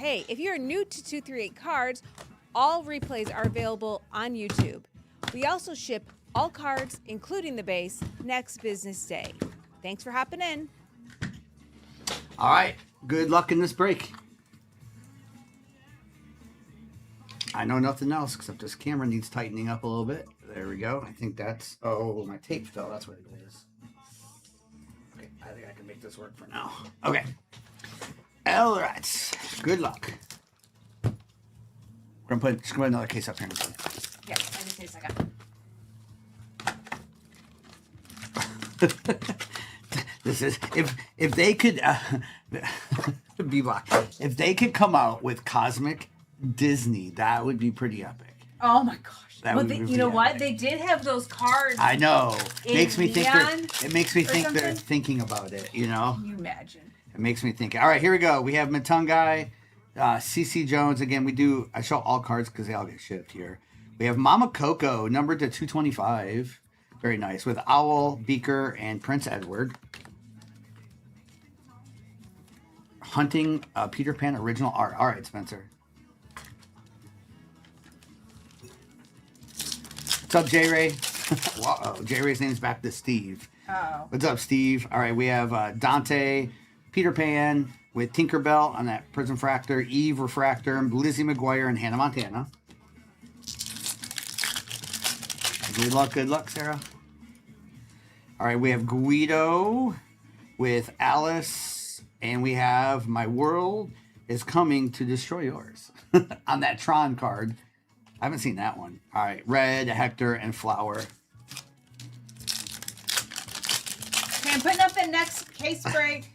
Hey, if you're new to 238 Cards, all replays are available on YouTube. We also ship all cards, including the base, next business day. Thanks for hopping in. All right. Good luck in this break. I know nothing else except this camera needs tightening up a little bit. There we go. I think that's... Oh, my tape fell. That's what it is. Okay, I think I can make this work for now. Okay. All right. Good luck. We're going to put another case up here. Yeah, I just need a second. This is if they could be blocked. If they could come out with Cosmic Disney, that would be pretty epic. Oh my gosh! That Well, would be you know really what? epic. They did have those cards. I know. In Makes me think neon it makes me or think they're something? thinking about it. You know. Can you imagine? It makes me think. All right, here we go. We have Matungai, CC Jones. Again, I show all cards because they all get shipped here. We have Mama Coco, numbered to 225. Very nice. With Owl, Beaker, and Prince Edward. Hunting Peter Pan original art. All right, Spencer. What's up, J Ray? Uh-oh, J Ray's name's back to Steve. Oh. What's up, Steve? All right, we have Dante, Peter Pan with Tinkerbell on that Prism Fractor, Eve Refractor, Lizzie McGuire, and Hannah Montana. Good luck, Sarah. All right, we have Guido with Alice, and we have My World is Coming to Destroy Yours on that Tron card. I haven't seen that one. All right, Red, Hector, and Flower. Okay, I'm putting up the next case break.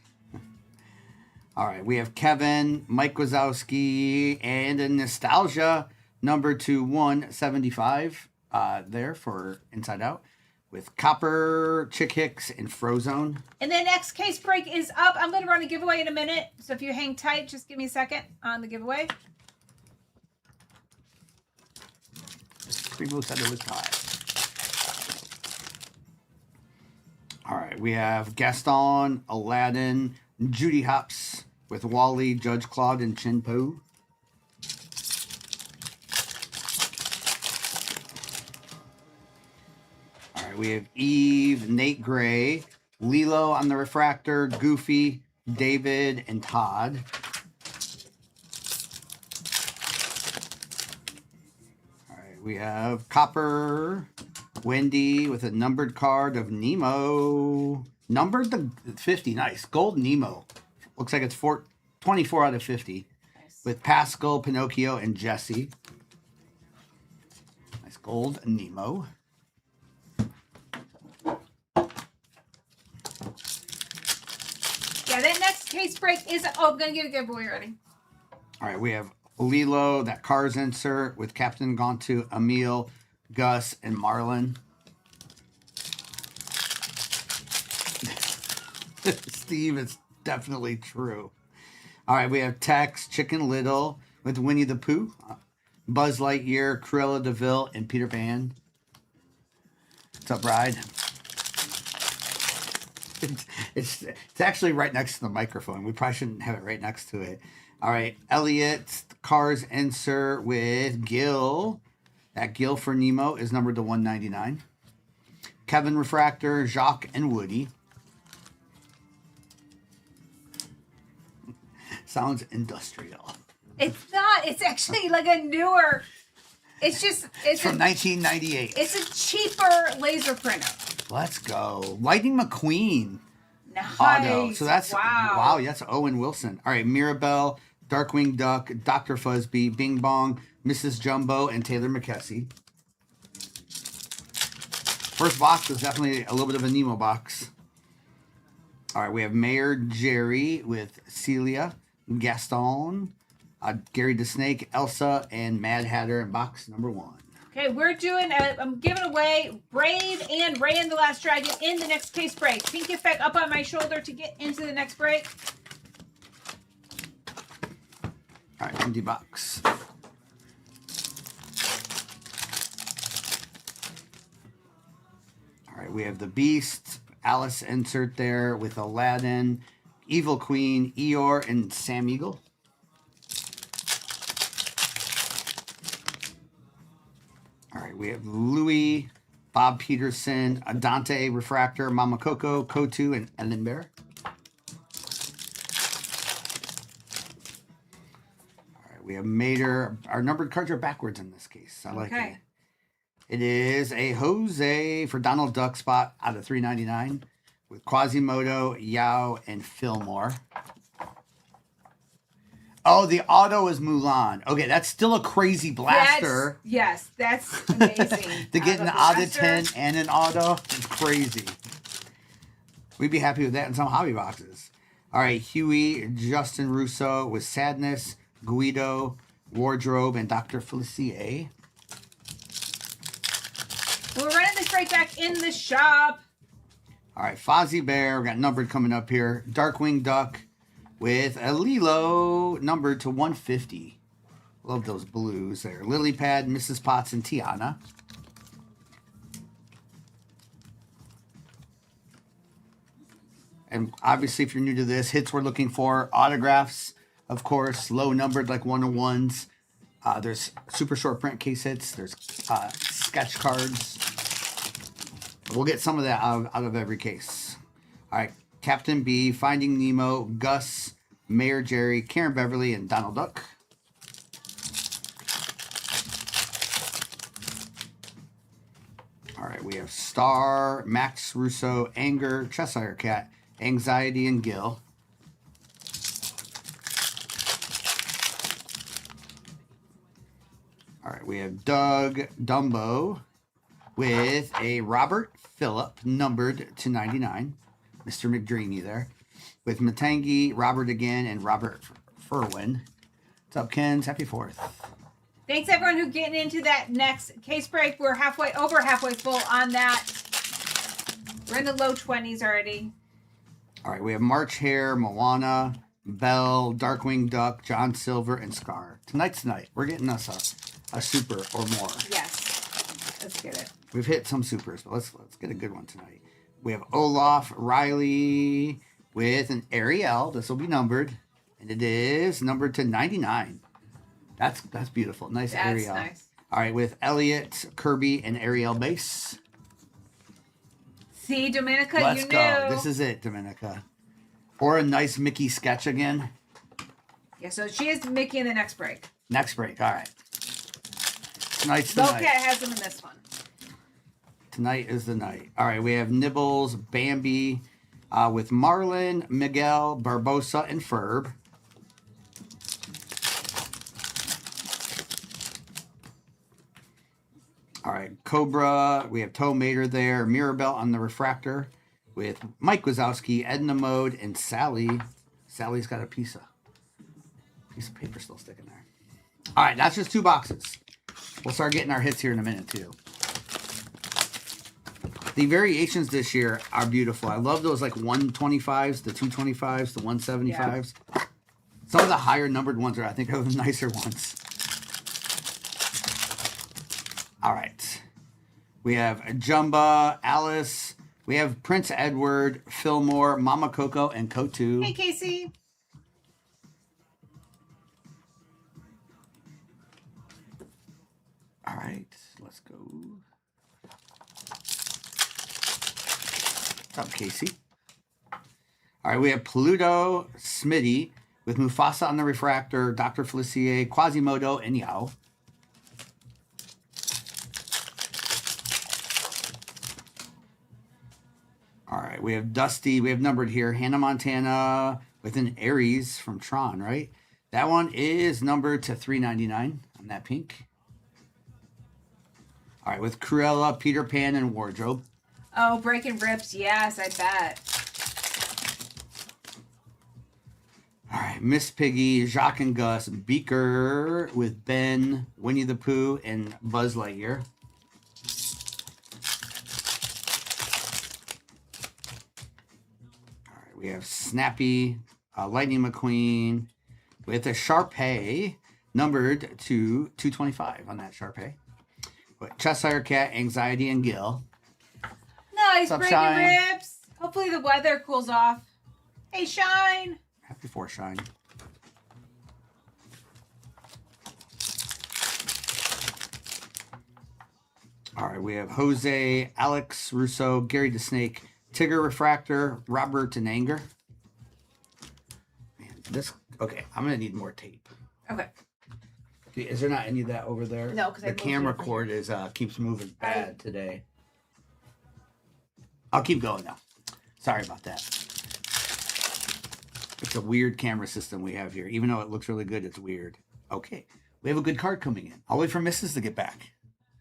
All right, we have Kevin, Mike Wazowski, and a Nostalgia number to 175 there for Inside Out with Copper, Chick Hicks, and Frozone. And the next case break is up. I'm going to run a giveaway in a minute. So if you hang tight, just give me a second on the giveaway. Primo said it was time. All right, we have Gaston, Aladdin, Judy Hopps with Wally, Judge Claude, and Chin Po. All right, we have Eve, Nate Gray, Lilo on the Refractor, Goofy, David, and Todd. All right, we have Copper, Wendy with a numbered card of Nemo. Numbered to 50. Nice. Gold Nemo. Looks like it's 24 out of 50. Nice. With Pascal, Pinocchio, and Jesse. Nice gold Nemo. Yeah, that next case break is... Oh, I'm going to get a giveaway ready. All right, we have Lilo, that Cars insert with Captain Gontu, Emil, Gus, and Marlin. Steve, it's definitely true. All right, we have Tex, Chicken Little with Winnie the Pooh, Buzz Lightyear, Cruella de Vil, and Peter Pan. What's up, Bride? It's actually right next to the microphone. We probably shouldn't have it right next to it. All right, Elliot, Cars insert with Gil. That Gil for Nemo is numbered to 199. Kevin Refractor, Jacques, and Woody. Sounds industrial. It's not. It's actually like a newer... It's From 1998. It's a cheaper laser printer. Let's go. Lightning McQueen. Nice. Auto. So that's wow. That's Owen Wilson. All right, Mirabelle, Darkwing Duck, Dr. Fuzzbee, Bing Bong, Mrs. Jumbo, and Taylor McKessie. First box was definitely a little bit of a Nemo box. All right, we have Mayor Jerry with Celia, Gaston, Gary the Snake, Elsa, and Mad Hatter in box number 1. Okay, we're doing I'm giving away Brave and Ray and the Last Dragon in the next case break. Pink effect up on my shoulder to get into the next break. All right, empty box. All right, we have the Beast, Alice insert there with Aladdin, Evil Queen, Eeyore, and Sam Eagle. right, we have Louis, Bob Peterson, Dante Refractor, Mama Coco, Kotu, and Ellen Bear. All right, we have Mater. Our numbered cards are backwards in this case. I like it. It is a Jose for Donald Duck spot out of 399 with Quasimodo, Yao, and Fillmore. Oh, the auto is Mulan. Okay, that's still a crazy blaster. That's amazing. To get an out of 10 and an auto, it's crazy. We'd be happy with that in some hobby boxes. All right, Huey, Justin Russo with Sadness, Guido, Wardrobe, and Dr. Felicia. We're running this right back in the shop. All right, Fozzie Bear. We got numbered coming up here. Darkwing Duck with a Lilo numbered to 150. Love those blues there. Lily Pad, Mrs. Potts, and Tiana. And obviously, if you're new to this, hits we're looking for. Autographs, of course. Low numbered like 101s. There's super short print case hits. There's sketch cards. We'll get some of that out of every case. All right. Captain B, Finding Nemo, Gus, Mayor Jerry, Karen Beverly, and Donald Duck. All right, we have Star, Max Russo, Anger, Cheshire Cat, Anxiety, and Gil. All right, we have Doug Dumbo with a Robert Phillip numbered to 99. Mr. McDreamy there. With Matangi, Robert again, and Robert Furwin. What's up, Kens? Happy 4th. Thanks, everyone, who's getting into that next case break. We're over halfway full on that. We're in the low 20s already. All right, we have March Hare, Moana, Belle, Darkwing Duck, John Silver, and Scar. Tonight's the night. We're getting us a super or more. Yes. Let's get it. We've hit some supers, but let's get a good one tonight. We have Olaf, Riley with an Ariel. This will be numbered, and it is numbered to 99. That's beautiful. Nice Ariel. Nice. All right, with Elliot, Kirby, and Ariel base. See, Dominica, Let's you go. knew. This is it, Dominica. Or a nice Mickey sketch again. Yeah, so she is Mickey in the next break. Next break. All right. Tonight's the night. Cat has them in this one. Tonight is the night. All right, we have Nibbles, Bambi, with Marlin, Miguel, Barbosa, and Ferb. All right, Cobra, we have Toe Mater there, Mirabelle on the Refractor, with Mike Wazowski, Edna Mode, and Sally. Sally's got a piece of paper still sticking there. All right, that's just 2 boxes. We'll start getting our hits here in a minute, too. The variations this year are beautiful. I love those like 125s, the 225s, the 175s. Yeah. Some of the higher numbered ones I think are the nicer ones. All right. We have Jumba, Alice. We have Prince Edward, Fillmore, Mama Coco, and Kotu. Hey, Casey. All right. Let's go. What's up, Casey? All right, we have Pluto, Smitty, with Mufasa on the Refractor, Dr. Felicia, Quasimodo, and Yao. All right, we have Dusty. We have numbered here, Hannah Montana with an Aries from Tron, right? That one is numbered to 399 on that pink. All right, with Cruella, Peter Pan, and Wardrobe. Oh, Breaking Rips. Yes, I bet. All right, Miss Piggy, Jacques and Gus, Beaker with Ben, Winnie the Pooh, and Buzz Lightyear. All right, we have Snappy, Lightning McQueen with a Sharpay numbered to 225 on that Sharpay. With Cheshire Cat, Anxiety, and Gil. Nice, Breaking Breaking Rips. Hopefully the weather cools off. Hey, Shine. Happy 4 Shine. All right, we have Jose, Alex Russo, Gary the Snake, Tigger Refractor, Robert and Anger. Man, this okay. I'm gonna need more tape. Okay. Is there not any of that over there? No, because the camera cord is keeps moving bad today. I'll keep going now. Sorry about that. It's a weird camera system we have here. Even though it looks really good, it's weird. Okay, we have a good card coming in. I'll wait for Mrs. to get back.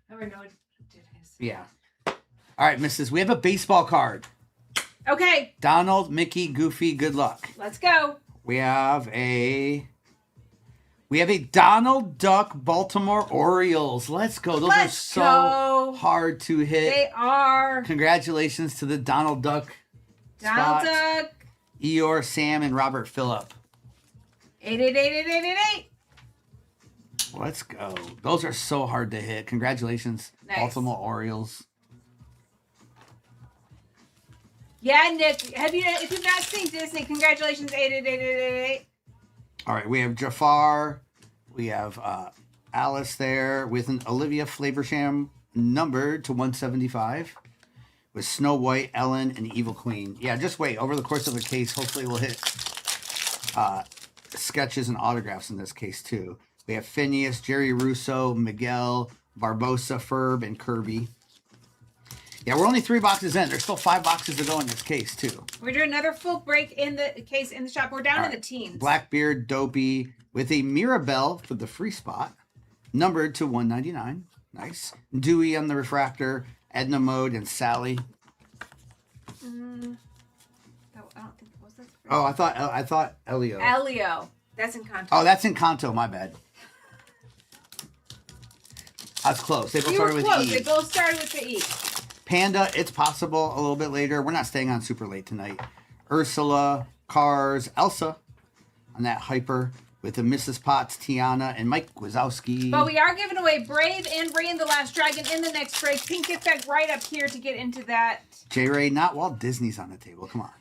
I don't know what did his. Yeah. All right, Mrs. We have a baseball card. Okay. Donald, Mickey, Goofy. Good luck. Let's go. We have a Donald Duck Baltimore Orioles. Let's go. Those are so hard to hit. They are. Congratulations to the Donald Duck. Donald Duck. Eeyore, Sam, and Robert Phillip. 8888888. Let's go. Those are so hard to hit. Congratulations, Nice. Baltimore Orioles. Yeah, Nick. If you've not seen Disney, congratulations, 8888888. All right, we have Jafar. We have Alice there with an Olivia Flavorsham numbered to 175 with Snow White, Ellen, and Evil Queen. Yeah, just wait. Over the course of the case, hopefully we'll hit sketches and autographs in this case too. We have Phineas, Jerry Russo, Miguel, Barbosa, Ferb, and Kirby. Yeah, we're only 3 boxes in. There's still 5 boxes to go in this case too. We're doing another full break in the case in the shop. We're down in the teens. Blackbeard, Dopey with a Mirabelle for the free spot, numbered to 199. Nice. Dewey on the refractor, Edna Mode, and Sally. I don't think was that. Oh, I thought Elio. Elio. That's in Encanto. Oh, that's Encanto. My bad. That's close. They both You were started with close. E. They both started with the E. Panda, it's possible a little bit later. We're not staying on super late tonight. Ursula, Cars, Elsa on that hyper with the Mrs. Potts, Tiana, and Mike Wazowski. But we are giving away Brave and Rain the Last Dragon in the next break. Pink get back right up here to get into that. J-Ray, not Walt Disney's on the table. Come on.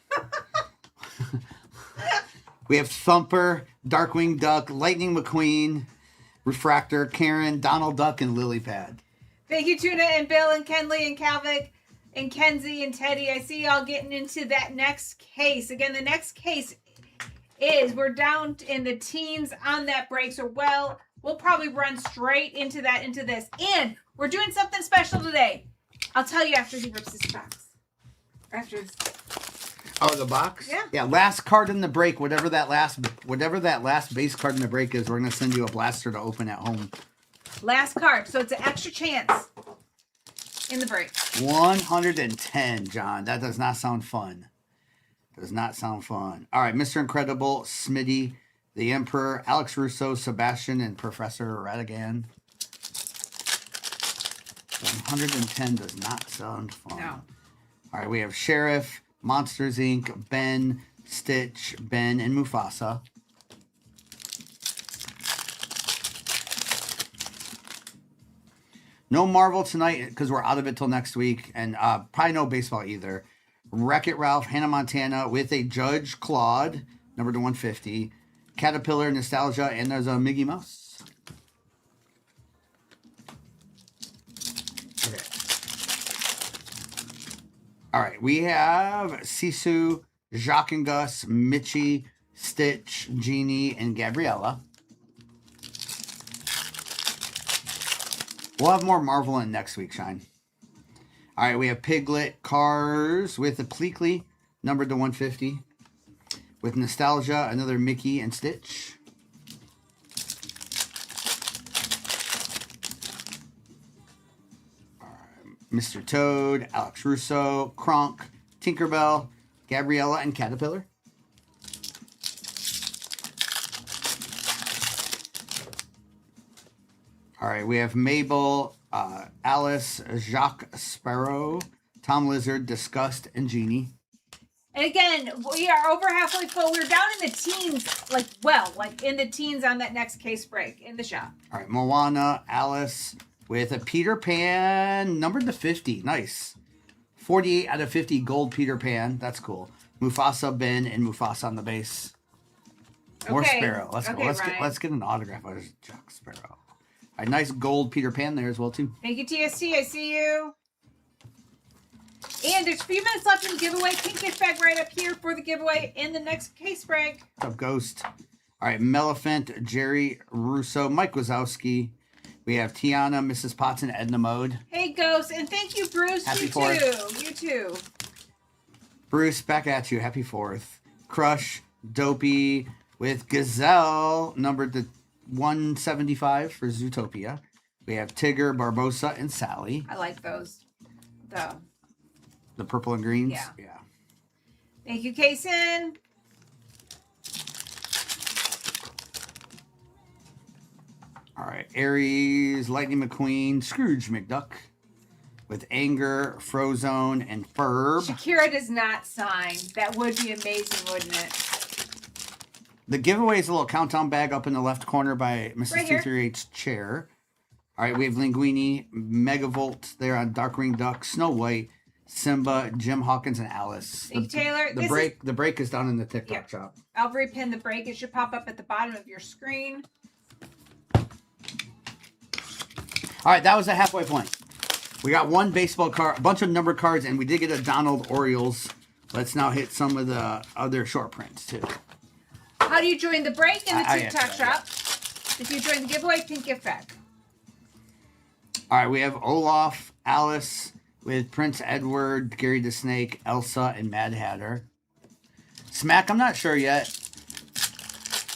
We have Thumper, Darkwing Duck, Lightning McQueen, Refractor, Karen, Donald Duck, and Lily Pad. Thank you, Tuna and Bill and Kenley and Calvic and Kenzie and Teddy. I see y'all getting into that next case. Again, the next case is we're down in the teens on that break. So, we'll probably run straight into this. And we're doing something special today. I'll tell you after he rips this box. After this. Oh, the box? Yeah. Yeah, last card in the break, whatever that last base card in the break is, we're going to send you a blaster to open at home. Last card. So it's an extra chance in the break. 110, John. That does not sound fun. Does not sound fun. All right, Mr. Incredible, Smitty, the Emperor, Alex Russo, Sebastian, and Professor Ratigan. 110 does not sound fun. No. All right, we have Sheriff, Monsters Inc., Ben, Stitch, Ben, and Mufasa. No Marvel tonight because we're out of it till next week, and probably no baseball either. Wreck-It Ralph, Hannah Montana with a Judge Claude, number to 150. Caterpillar, Nostalgia, and there's a Mickey Mouse. Okay. All right, we have Sisu, Jacques and Gus, Mitchie, Stitch, Jeannie, and Gabriella. We'll have more Marvel in next week, Shine. All right, we have Piglet, Cars with a Pleakley, numbered to 150. With Nostalgia, another Mickey and Stitch. Mr. Toad, Alex Russo, Kronk, Tinkerbell, Gabriella, and Caterpillar. All right, we have Mabel, Alice, Jacques Sparrow, Tom Lizard, Disgust, and Genie. And again, we are over halfway full. We're down in the teens, like in the teens on that next case break in the shop. All right, Moana, Alice with a Peter Pan, numbered to 50. Nice. 48 out of 50 gold Peter Pan. That's cool. Mufasa, Ben, and Mufasa on the base. More Okay. Sparrow. Let's go. Okay, Let's get an autograph of Jacques Sparrow. A nice gold Peter Pan there as well, too. Thank you, TST. I see you. And there's a few minutes left in the giveaway. Pink gift bag right up here for the giveaway in the next case break. What's up, Ghost? All right, Melephant, Jerry Russo, Mike Wazowski. We have Tiana, Mrs. Potts, and Edna Mode. Hey, Ghost. And thank you, Bruce. Happy you 4th. too. You too. Bruce, back at you. Happy 4th. Crush, Dopey with Gazelle, numbered to 175 for Zootopia. We have Tigger, Barbosa, and Sally. I like those. The purple and greens? Yeah. Thank you, Kason. All right. Aries, Lightning McQueen, Scrooge McDuck with Anger, Frozone, and Ferb. Shakira does not sign. That would be amazing, wouldn't it? The giveaway is a little countdown bag up in the left corner by Mrs. Right here. 238's chair. All right, we have Linguini, Megavolt there on Darkwing Duck, Snow White, Simba, Jim Hawkins, and Alice. Thank you, Taylor. The break is down in the TikTok shop. I'll repin the break. It should pop up at the bottom of your screen. All right, that was a halfway point. We got one baseball card, a bunch of numbered cards, and we did get a Donald Orioles. Let's now hit some of the other short prints, too. How do you join the break in the I TikTok answered shop? If you join the giveaway, pink gift bag. All right, we have Olaf, Alice with Prince Edward, Gary the Snake, Elsa, and Mad Hatter. Smack, I'm not sure yet.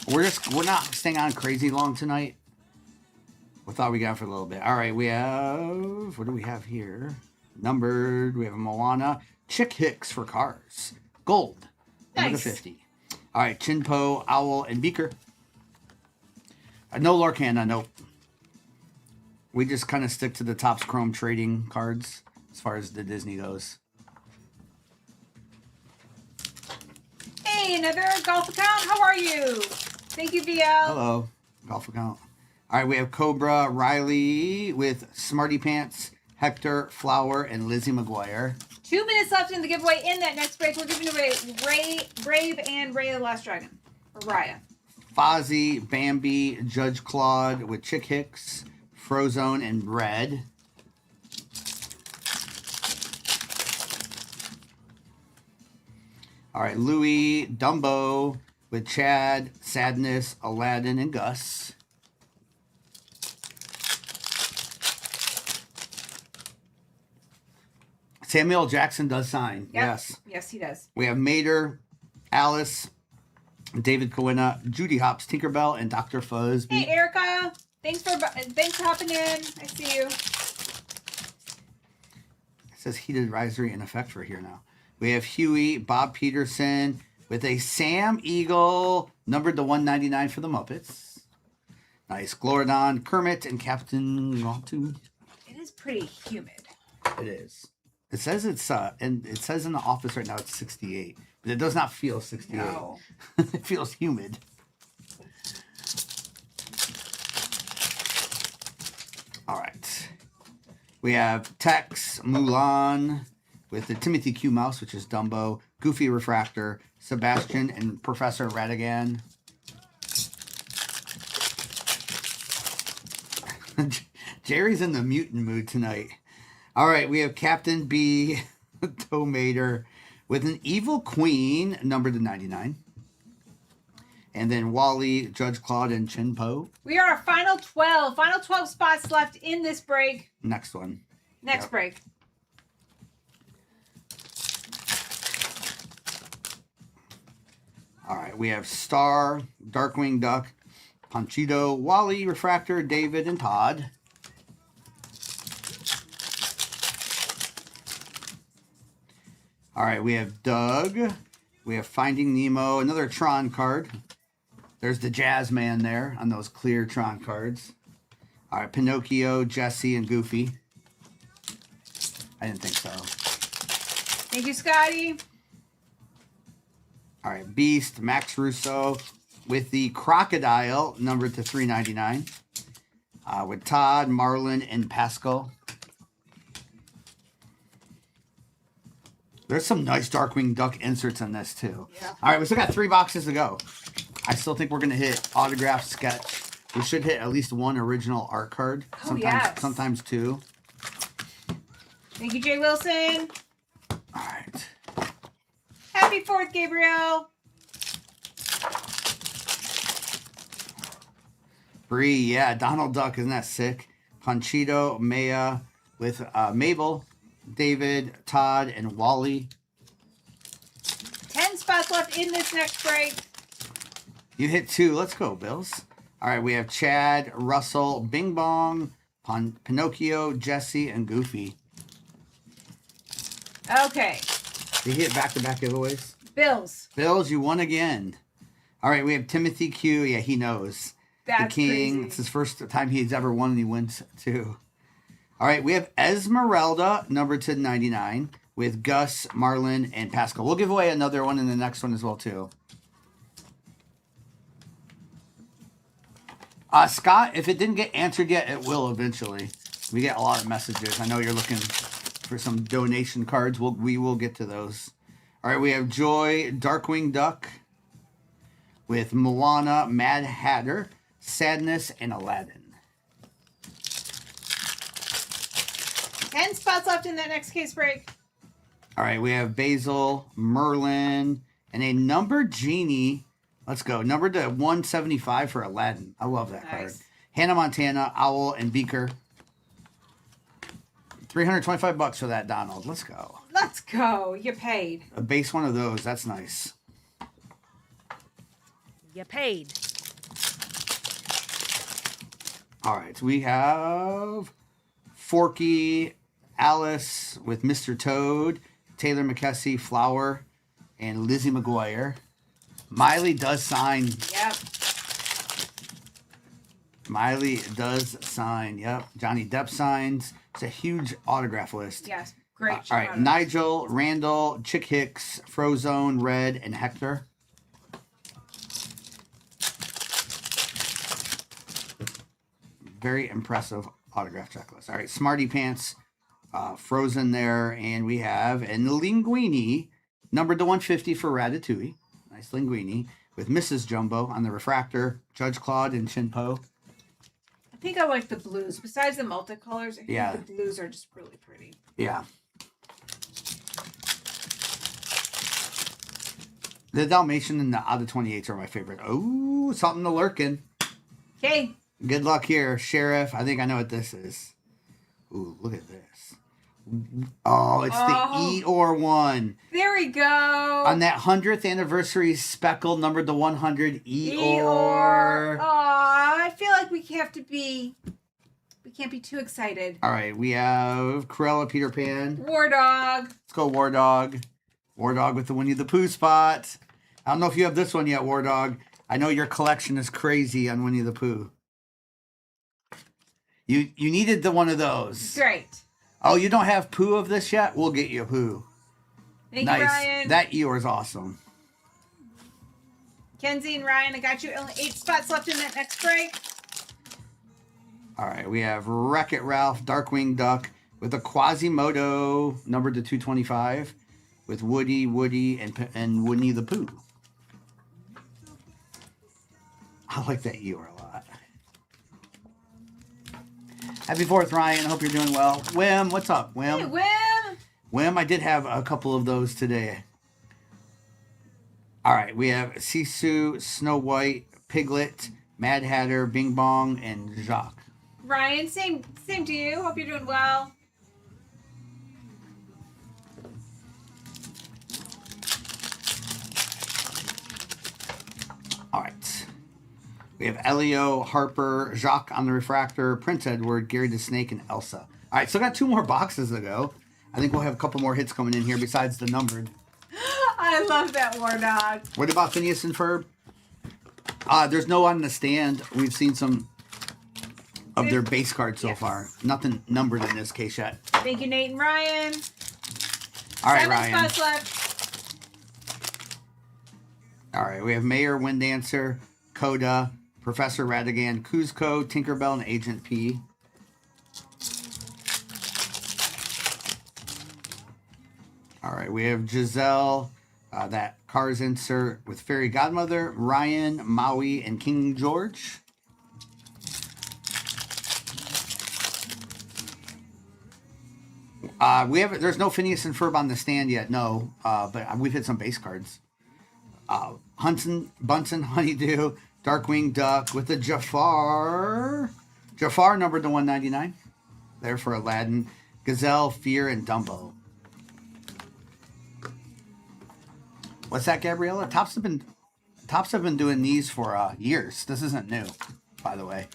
We're not staying on crazy long tonight. We thought we got for a little bit. All right, we have, what do we have here? Numbered, we have a Moana, Chick Hicks for cars, gold, number Nice. 50. All right, Chinpo, Owl, and Beaker. No Lorcana, nope. We just kind of stick to the Topps Chrome trading cards as far as the Disney goes. Hey, another golf account. How are you? Thank you, VL. Hello, golf account. All right, we have Cobra, Riley with Smarty Pants, Hector, Flower, and Lizzie McGuire. 2 minutes left in the giveaway. In that next break, we're giving away Brave and Ray the Last Dragon. Or Raya. Fozzie, Bambi, Judge Claude with Chick Hicks, Frozone, and Red. All right, Louis, Dumbo with Chad, Sadness, Aladdin, and Gus. Samuel Jackson does sign. Yep. Yes. Yes, he does. We have Mater, Alice, David Coena, Judy Hopps, Tinkerbell, and Dr. Fuzzby. Hey, Erica. Thanks for hopping in. I see you. It says heated risery in effect for here now. We have Huey, Bob Peterson with a Sam Eagle, numbered to 199 for the Muppets. Nice. Glorodon, Kermit, and Captain Rontu. It is pretty humid. It is. It says and it says in the office right now it's 68, but it does not feel 68. No. It feels humid. All right. We have Tex, Mulan with the Timothy Q Mouse, which is Dumbo, Goofy Refractor, Sebastian, and Professor Ratigan. Jerry's in the mutant mood tonight. All right, we have Captain B, Tomater, with an Evil Queen, numbered to 99. And then Wally, Judge Claude, and Chinpo. We are our final 12. Final 12 spots left in this break. Next one. Next Yep. break. All right, we have Star, Darkwing Duck, Panchito, Wally, Refractor, David, and Todd. All right, we have Doug. We have Finding Nemo, another Tron card. There's the Jazz Man there on those clear Tron cards. All right, Pinocchio, Jesse, and Goofy. I didn't think so. Thank you, Scotty. All right, Beast, Max Russo with the Crocodile, numbered to 399. With Todd, Marlon, and Pascal. There's some nice Darkwing Duck inserts on this, too. Yeah. All right, we still got 3 boxes to go. I still think we're going to hit autograph sketch We should hit at least one original art card. Oh, yes. Sometimes two. Thank you, Jay Wilson. All right. Happy 4th, Gabriel. Bree, yeah. Donald Duck, isn't that sick? Panchito, Maya with Mabel, David, Todd, and Wally. 10 spots left in this next break. You hit 2. Let's go, Bills. All right, we have Chad, Russell, Bing Bong, Pinocchio, Jesse, and Goofy. Okay. Did he hit back-to-back giveaways? Bills. Bills, you won again. All right, we have Timothy Q. Yeah, he knows. That's the King. crazy. It's his first time he's ever won, and he wins too. All right, we have Esmeralda, numbered to 99, with Gus, Marlon, and Pascal. We'll give away another one in the next one as well, too. Scott, if it didn't get answered yet, it will eventually. We get a lot of messages. I know you're looking for some donation cards. We will get to those. All right, we have Joy, Darkwing Duck, with Moana, Mad Hatter, Sadness, and Aladdin. 10 spots left in that next case break. All right, we have Basil, Merlin, and a numbered genie. Let's go. Numbered to 175 for Aladdin. I love that card. Hannah Montana, Owl, and Beaker. $325 for that, Donald. Let's go. Let's go. You paid. A base one of those. That's nice. You paid. All right, we have Forky, Alice with Mr. Toad, Taylor McKessie, Flower, and Lizzie McGuire. Miley does sign. Yep. Miley does sign. Yep. Johnny Depp signs. It's a huge autograph list. Yes. Great. All right. Nigel, Randall, Chick Hicks, Frozone, Red, and Hector. Very impressive autograph checklist. All right. Smarty Pants, Frozen there. And we have and Linguini, numbered to 150 for Ratatouille. Nice Linguini. With Mrs. Jumbo on the refractor, Judge Claude, and Chinpo. I think I like the blues. Besides the multicolors, I think the blues are just really pretty. Yeah. The Dalmatian and the Out of 28s are my favorite. Oh, something to lurking. Okay. Good luck here, Sheriff. I think I know what this is. Ooh, look at this. Oh, it's the Eeyore one. There we go. On that 100th anniversary speckle, numbered to 100, Eeyore. Aw, I feel like we can't be too excited. All right, we have Cruella Peter Pan. War Dog. Let's go War Dog. War Dog with the Winnie the Pooh spot. I don't know if you have this one yet, War Dog. I know your collection is crazy on Winnie the Pooh. You needed the one of those. Great. Oh, you don't have Pooh of this yet? We'll get you a Pooh. Thank you, Ryan. That Eeyore's awesome. Kenzie and Ryan, I got you. Only 8 spots left in that next break. All right, we have Wreck-It Ralph, Darkwing Duck with a Quasimodo numbered to 225 with Woody, and Winnie the Pooh. I like that Eeyore a lot. Happy 4th, Ryan. I hope you're doing well. Wim, what's up, Wim? Hey, Wim. Wim, I did have a couple of those today. All right, we have Sisu, Snow White, Piglet, Mad Hatter, Bing Bong, and Jacques. Ryan, same to you. Hope you're doing well. All right. We have Elio, Harper, Jacques on the refractor, Prince Edward, Gary the Snake, and Elsa. All right, so I got 2 more boxes to go. I think we'll have a couple more hits coming in here besides the numbered. I love that War Dog. What about Phineas and Ferb? There's no on the stand. We've seen some of their base cards so far. Nothing numbered in this case yet. Thank you, Nate and Ryan. All right, 7 Ryan. spots left. All right, we have Mayor, Windancer, Coda, Professor Radigan, Kuzco, Tinkerbell, and Agent P. All right, we have Giselle, that Cars insert with Fairy Godmother, Ryan, Maui, and King George. There's no Phineas and Ferb on the stand yet, no. But we've hit some base cards. Bunsen Honeydew, Darkwing Duck with the Jafar. Jafar numbered to 199. There for Aladdin. Gazelle, Fear, and Dumbo. What's that, Gabriella? Tops have been doing these for years. This isn't new, by the way.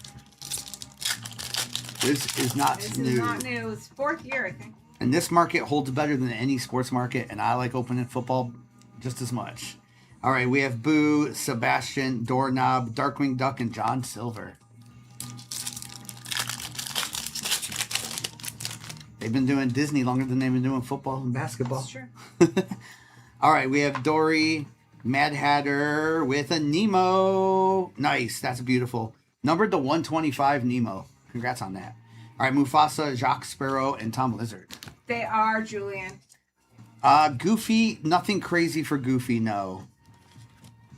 This is not new. This is not new. It's 4th year, I think. And this market holds better than any sports market, and I like opening football just as much. All right, we have Boo, Sebastian, Doorknob, Darkwing Duck, and John Silver. They've been doing Disney longer than they've been doing football and basketball. That's true. All right, we have Dory, Mad Hatter with a Nemo. Nice, that's beautiful. Numbered to 125, Nemo. Congrats on that. All right, Mufasa, Jacques Sparrow, and Tom Lizard. They are, Julian. Goofy, nothing crazy for Goofy, no.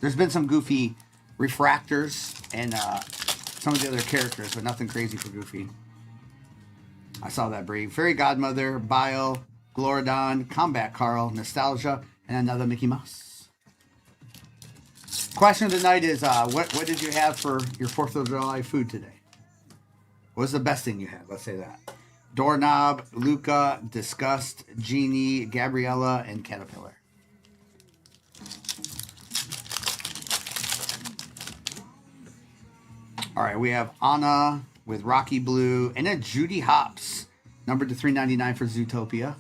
There's been some Goofy refractors and some of the other characters, but nothing crazy for Goofy. I saw that, Brie. Fairy Godmother, Bile, Glorodon, Combat Carl, Nostalgia, and another Mickey Mouse. Question of the night is, what did you have for your 4th of July food today? What was the best thing you had? Let's say that. Doorknob, Luca, Disgust, Genie, Gabriella, and Caterpillar. All right, we have Anna with Rocky Blue and a Judy Hopps, numbered to 399 for Zootopia,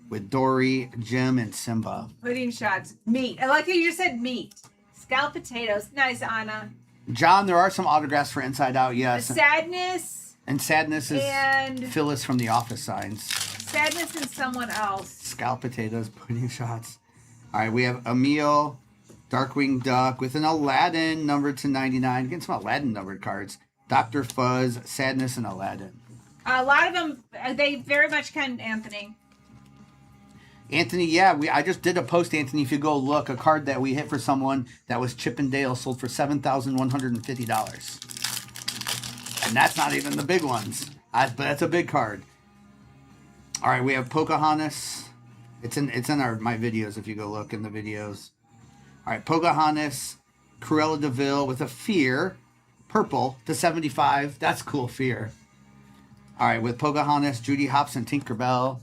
with Dory, Jim, and Simba. Pudding shots. Meat. I like how you just said meat. Scalloped potatoes. Nice, Anna. John, there are some autographs for Inside Out, yes. Sadness. And Sadness is and Phyllis from The Office signs. Sadness and someone else. Scalloped potatoes, pudding shots. All right, we have Emil, Darkwing Duck with an Aladdin numbered to 99. Getting some Aladdin numbered cards. Dr. Fuzz, Sadness, and Aladdin. A lot of them, they very much can, Anthony. Anthony, yeah, I just did a post, Anthony. If you go look, a card that we hit for someone that was Chip and Dale sold for $7,150. And that's not even the big ones. But that's a big card. All right, we have Pocahontas. It's in my videos if you go look in the videos. All right, Pocahontas, Cruella de Vil with a Fear. Purple to 75. That's cool, Fear. All right, with Pocahontas, Judy Hopps, and Tinkerbell.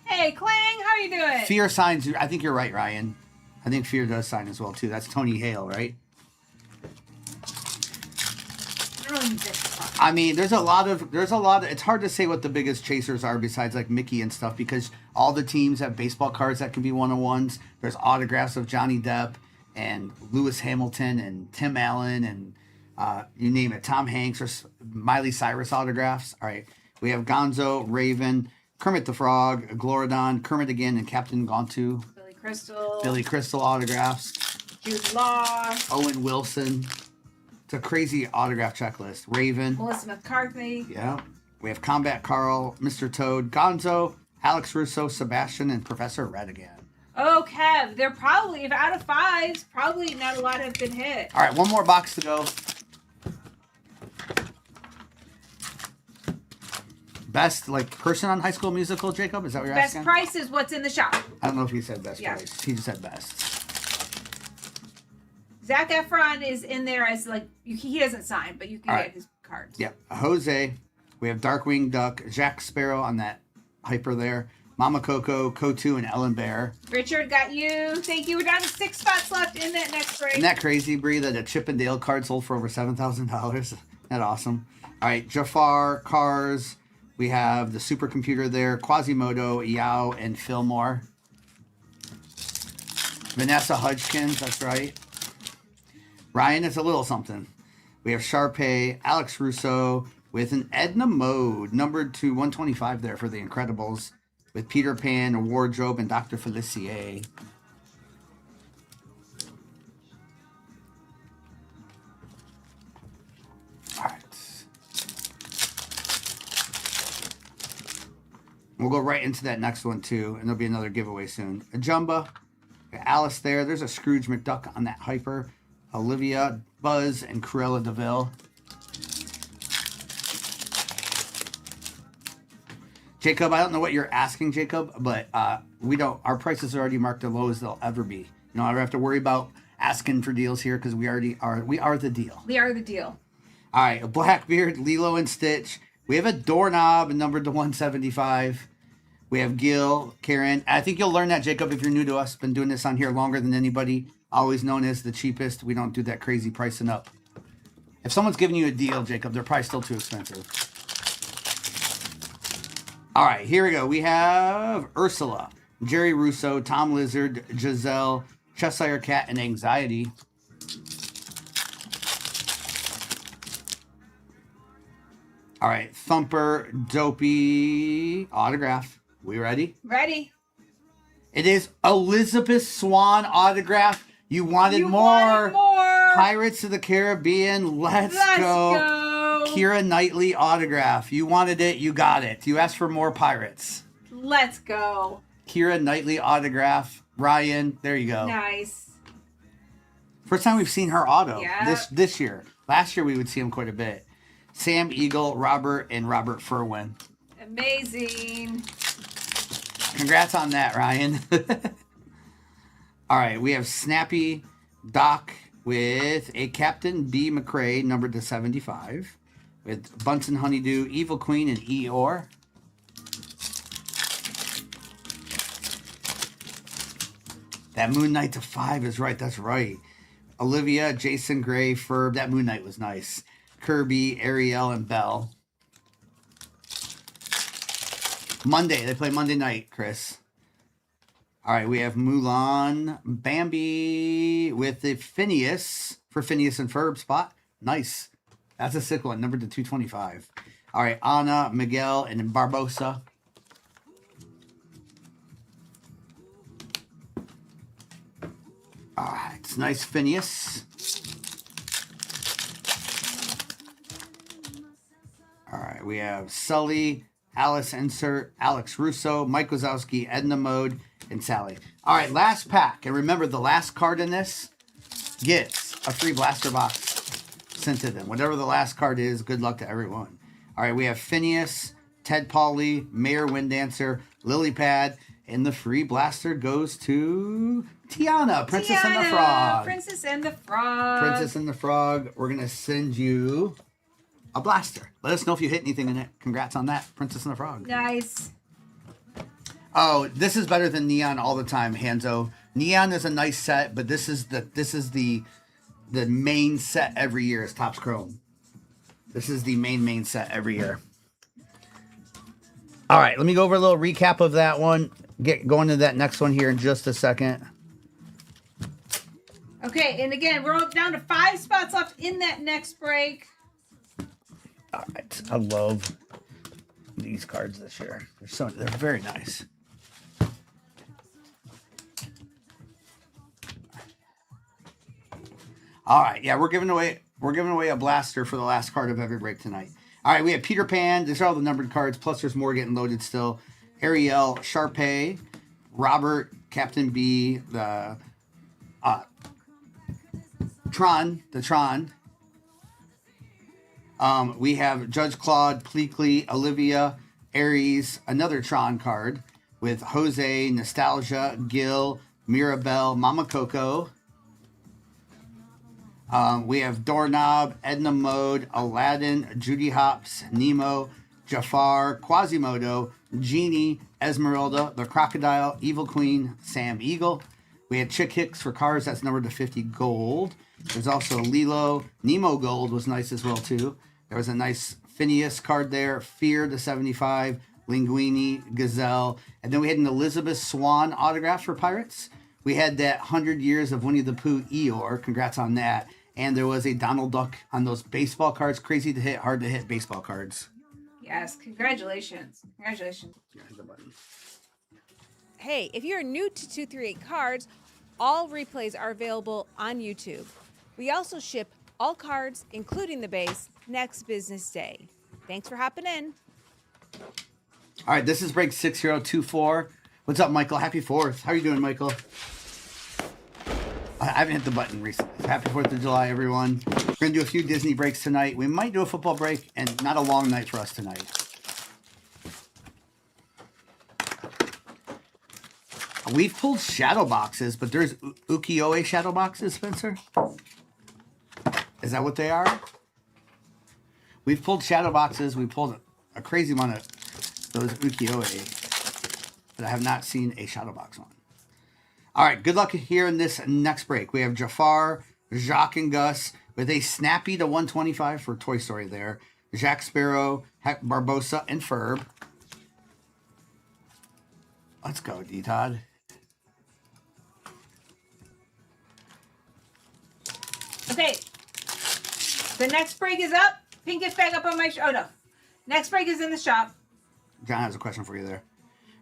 Hey, Clang, how are you doing? Fear signs. I think you're right, Ryan. I think Fear does sign as well too. That's Tony Hale, right? I mean, there's a lot of. It's hard to say what the biggest chasers are besides like Mickey and stuff because all the teams have baseball cards that can be one-on-ones. There's autographs of Johnny Depp and Lewis Hamilton and Tim Allen and you name it, Tom Hanks or Miley Cyrus autographs. All right, we have Gonzo, Raven, Kermit the Frog, Glorodon, Kermit again, and Captain Gontu. Billy Crystal autographs. Jude Law. Owen Wilson. It's a crazy autograph checklist. Raven. Melissa McCarthy. Yeah. We have Combat Carl, Mr. Toad, Gonzo, Alex Russo, Sebastian, and Professor Ratigan. Oh, Kev, they're probably, if out of 5s, probably not a lot have been hit. All right, one more box to go. Best person on High School Musical, Jacob? Is that what you're asking? Best price is what's in the shop. I don't know if he said best price. He just said best. Zac Efron is in there as he doesn't sign, but you can get his cards. Yep. Jose. We have Darkwing Duck, Jack Sparrow on that hyper there. Mama Coco, Kotu, and Ellen Bear. Richard got you. Thank you. We're down to 6 spots left in that next break. Isn't that crazy, Bree, that a Chip and Dale card sold for over $7,000? Isn't that awesome? All right, Jafar, Cars. We have the supercomputer there, Quasimodo, Yao, and Fillmore. Vanessa Hudgens, that's right. Ryan, it's a little something. We have Sharpay, Alex Russo with an Edna Mode, numbered to 125 there for The Incredibles, with Peter Pan, a Wardrobe, and Dr. Felicia. All right. We'll go right into that next one, too, and there'll be another giveaway soon. A Jumba, Alice there. There's a Scrooge McDuck on that hyper. Olivia, Buzz, and Cruella de Vil. Jacob, I don't know what you're asking, Jacob, but we don't. Our prices are already marked the lowest they'll ever be. You know, I don't have to worry about asking for deals here because we already are. We are the deal. We are the deal. All right, a Blackbeard, Lilo and Stitch. We have a Doorknob numbered to 175. We have Gil, Karen. I think you'll learn that, Jacob, if you're new to us. Been doing this on here longer than anybody. Always known as the cheapest. We don't do that crazy pricing up. If someone's giving you a deal, Jacob, they're probably still too expensive. All right, here we go. We have Ursula, Jerry Russo, Tom Lizard, Giselle, Cheshire Cat, and Anxiety. All right, Thumper, Dopey, autograph. We ready? Ready. It is Elizabeth Swan autograph. You wanted more. Wanted more. Pirates of the Caribbean. Let's Let's go. go. Keira Knightley autograph. You wanted it. You got it. You asked for more pirates. Let's go. Keira Knightley autograph. Ryan, there you go. Nice. First time we've seen her auto Yeah. this year. Last year we would see him quite a bit. Sam Eagle, Robert, and Robert Furwin. Amazing. Congrats on that, Ryan. All right, we have Snappy Doc with a Captain B. McRae, numbered to 75. With Bunsen Honeydew, Evil Queen, and Eeyore. That Moon Knight to 5 is right. That's right. Olivia, Jason Gray, Ferb. That Moon Knight was nice. Kirby, Ariel, and Belle. Monday. They play Monday night, Chris. All right, we have Mulan, Bambi with the Phineas for Phineas and Ferb spot. Nice. That's a sick one, numbered to 225. All right, Anna, Miguel, and Barbosa. All right, it's nice Phineas. All right, we have Sully, Alice Insert, Alex Russo, Mike Wazowski, Edna Mode, and Sally. All right, last pack. And remember, the last card in this gets a free blaster box sent to them. Whatever the last card is, good luck to everyone. All right, we have Phineas, Ted Pauley, Mayor Winddancer, Lily Pad, and the free blaster goes to Tiana, Princess and the Frog. Princess and the Frog. Princess and the Frog. We're going to send you a blaster. Let us know if you hit anything in it. Congrats on that, Princess and the Frog. Nice. Oh, this is better than Neon all the time, Hanzo. Neon is a nice set, but this is the main set every year is Topps Chrome. This is the main set every year. All right, let me go over a little recap of that one. Get going to that next one here in just a second. Okay, and again, we're down to 5 spots left in that next break. All right, I love these cards this year. They're very nice. All right, yeah, we're giving away a blaster for the last card of every break tonight. All right, we have Peter Pan. These are all the numbered cards. Plus, there's more getting loaded still. Ariel, Sharpay, Robert, Captain B, the Tron. We have Judge Claude, Pleakley, Olivia, Aries, another Tron card with Jose, Nostalgia, Gil, Mirabelle, Mama Coco. We have Doorknob, Edna Mode, Aladdin, Judy Hopps, Nemo, Jafar, Quasimodo, Genie, Esmeralda, the Crocodile, Evil Queen, Sam Eagle. We had Chick Hicks for cars. That's numbered to 50 gold. There's also Lilo. Nemo Gold was nice as well, too. There was a nice Phineas card there. Fear to 75. Linguini, Gazelle. And then we had an Elizabeth Swan autograph for Pirates. We had that 100 Years of Winnie the Pooh Eeyore. Congrats on that. And there was a Donald Duck on those baseball cards. Crazy to hit, hard to hit baseball cards. Yes, congratulations. Congratulations. Hey, if you're new to 238 Cards, all replays are available on YouTube. We also ship all cards, including the base, next business day. Thanks for hopping in. All right, this is break 6024. What's up, Michael? Happy 4th. How are you doing, Michael? I haven't hit the button recently. Happy 4th of July, everyone. We're going to do a few Disney breaks tonight. We might do a football break, and not a long night for us tonight. We've pulled shadow boxes, but there's ukiyo-e shadow boxes, Spencer. Is that what they are? We've pulled shadow boxes. We pulled a crazy amount of those ukiyo-e, but I have not seen a shadow box one. All right, good luck here in this next break. We have Jafar, Jacques, and Gus with a snappy to 125 for Toy Story there. Jack Sparrow, Heck Barbosa, and Ferb. Let's go, D-Todd. Okay. The next break is up. Pink is back up on my oh no. Next break is in the shop. John has a question for you there.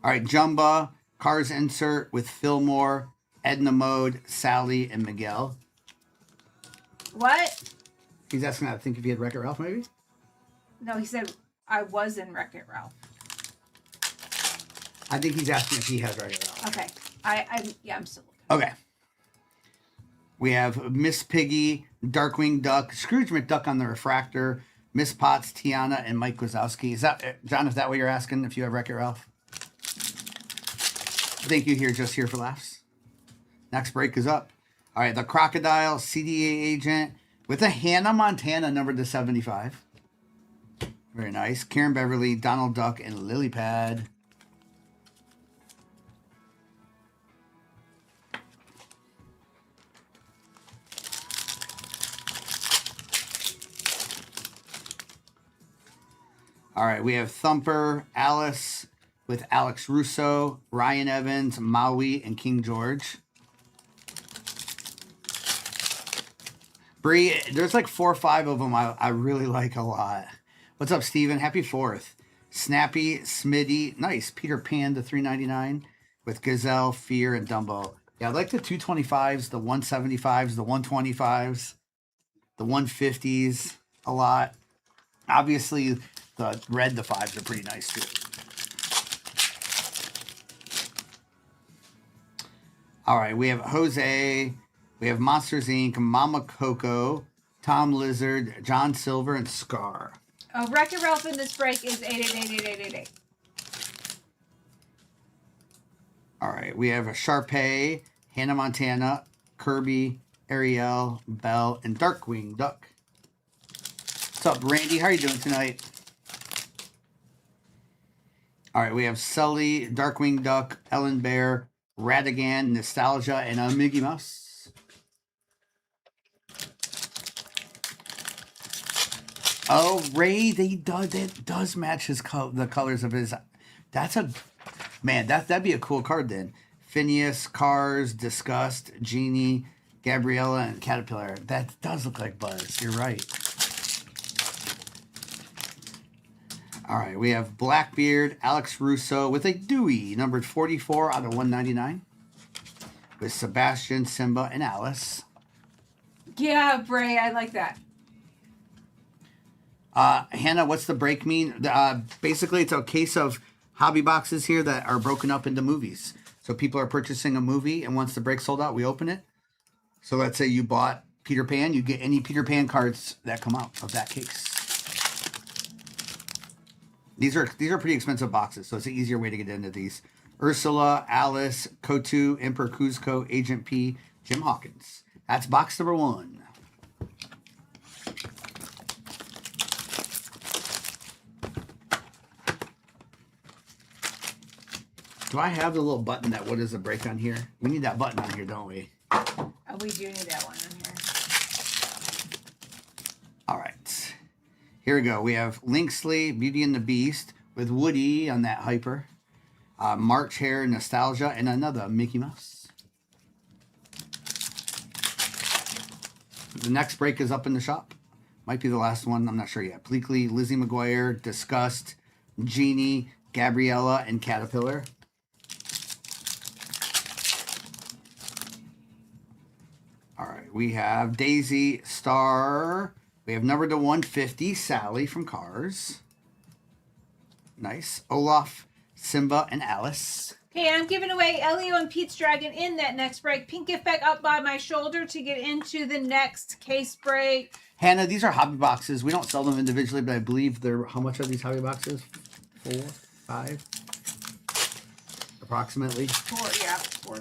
All right, Jumba, Cars Insert with Fillmore, Edna Mode, Sally, and Miguel. What? He's asking, I think, if he had Wreck-It Ralph, maybe? No, he said I was in Wreck-It Ralph. I think he's asking if he has Wreck-It Ralph. Okay. I'm still looking. Okay. We have Miss Piggy, Darkwing Duck, Scrooge McDuck on the refractor, Miss Potts, Tiana, and Mike Wazowski. Is that, John, is that what you're asking, if you have Wreck-It Ralph? Thank you here, just here for laughs. Next break is up. All right, the Crocodile, CDA Agent, with a Hannah Montana numbered to 75. Very nice. Karen Beverly, Donald Duck, and Lily Pad. All right, we have Thumper, Alice with Alex Russo, Ryan Evans, Maui, and King George. Bree, there's like 4 or 5 of them I really like a lot. What's up, Steven? Happy 4th. Snappy, Smitty, nice. Peter Pan to $3.99 with Gazelle, Fear, and Dumbo. Yeah, I like the 225s, the 175s, the 125s, the 150s a lot. Obviously, the red, the 5s are pretty nice too. All right, we have Jose, we have Monsters Inc., Mama Coco, Tom Lizard, John Silver, and Scar. Wreck-It Ralph in this break is 8888888. All right, we have a Sharpay, Hannah Montana, Kirby, Ariel, Belle, and Darkwing Duck. What's up, Randy? How are you doing tonight? All right, we have Sully, Darkwing Duck, Ellen Bear, Radigan, Nostalgia, and a Mickey Mouse. Oh, Ray, that does match his the colors of his. That's a man. That'd be a cool card then. Phineas, Cars, Disgust, Genie, Gabriella, and Caterpillar. That does look like Buzz. You're right. All right, we have Blackbeard, Alex Russo with a Dewey, numbered 44 out of 199, with Sebastian, Simba, and Alice. Yeah, Bray, I like that. Hannah, what's the break mean? Basically, it's a case of hobby boxes here that are broken up into movies. So people are purchasing a movie, and once the break sold out, we open it. So let's say you bought Peter Pan, you get any Peter Pan cards that come out of that case. These are pretty expensive boxes, so it's an easier way to get into these. Ursula, Alice, Kotu, Emperor Kuzco, Agent P, Jim Hawkins. That's box number 1. Do I have the little button that what is the break on here? We need that button on here, don't we? We do need that one on here. All right. Here we go. We have Linksley, Beauty and the Beast, with Woody on that hyper. March Hare, Nostalgia, and another Mickey Mouse. The next break is up in the shop. Might be the last one. I'm not sure yet. Bleakley, Lizzie McGuire, Disgust, Genie, Gabriella, and Caterpillar. All right. We have Daisy, Star. We have number to 150, Sally from Cars. Nice. Olaf, Simba, and Alice. Okay, I'm giving away Elio and Pete's Dragon in that next break. Pink gift bag up by my shoulder to get into the next case break. Hannah, these are hobby boxes. We don't sell them individually, but I believe they're, how much are these hobby boxes? 4, 5? Approximately. 4, yeah. 4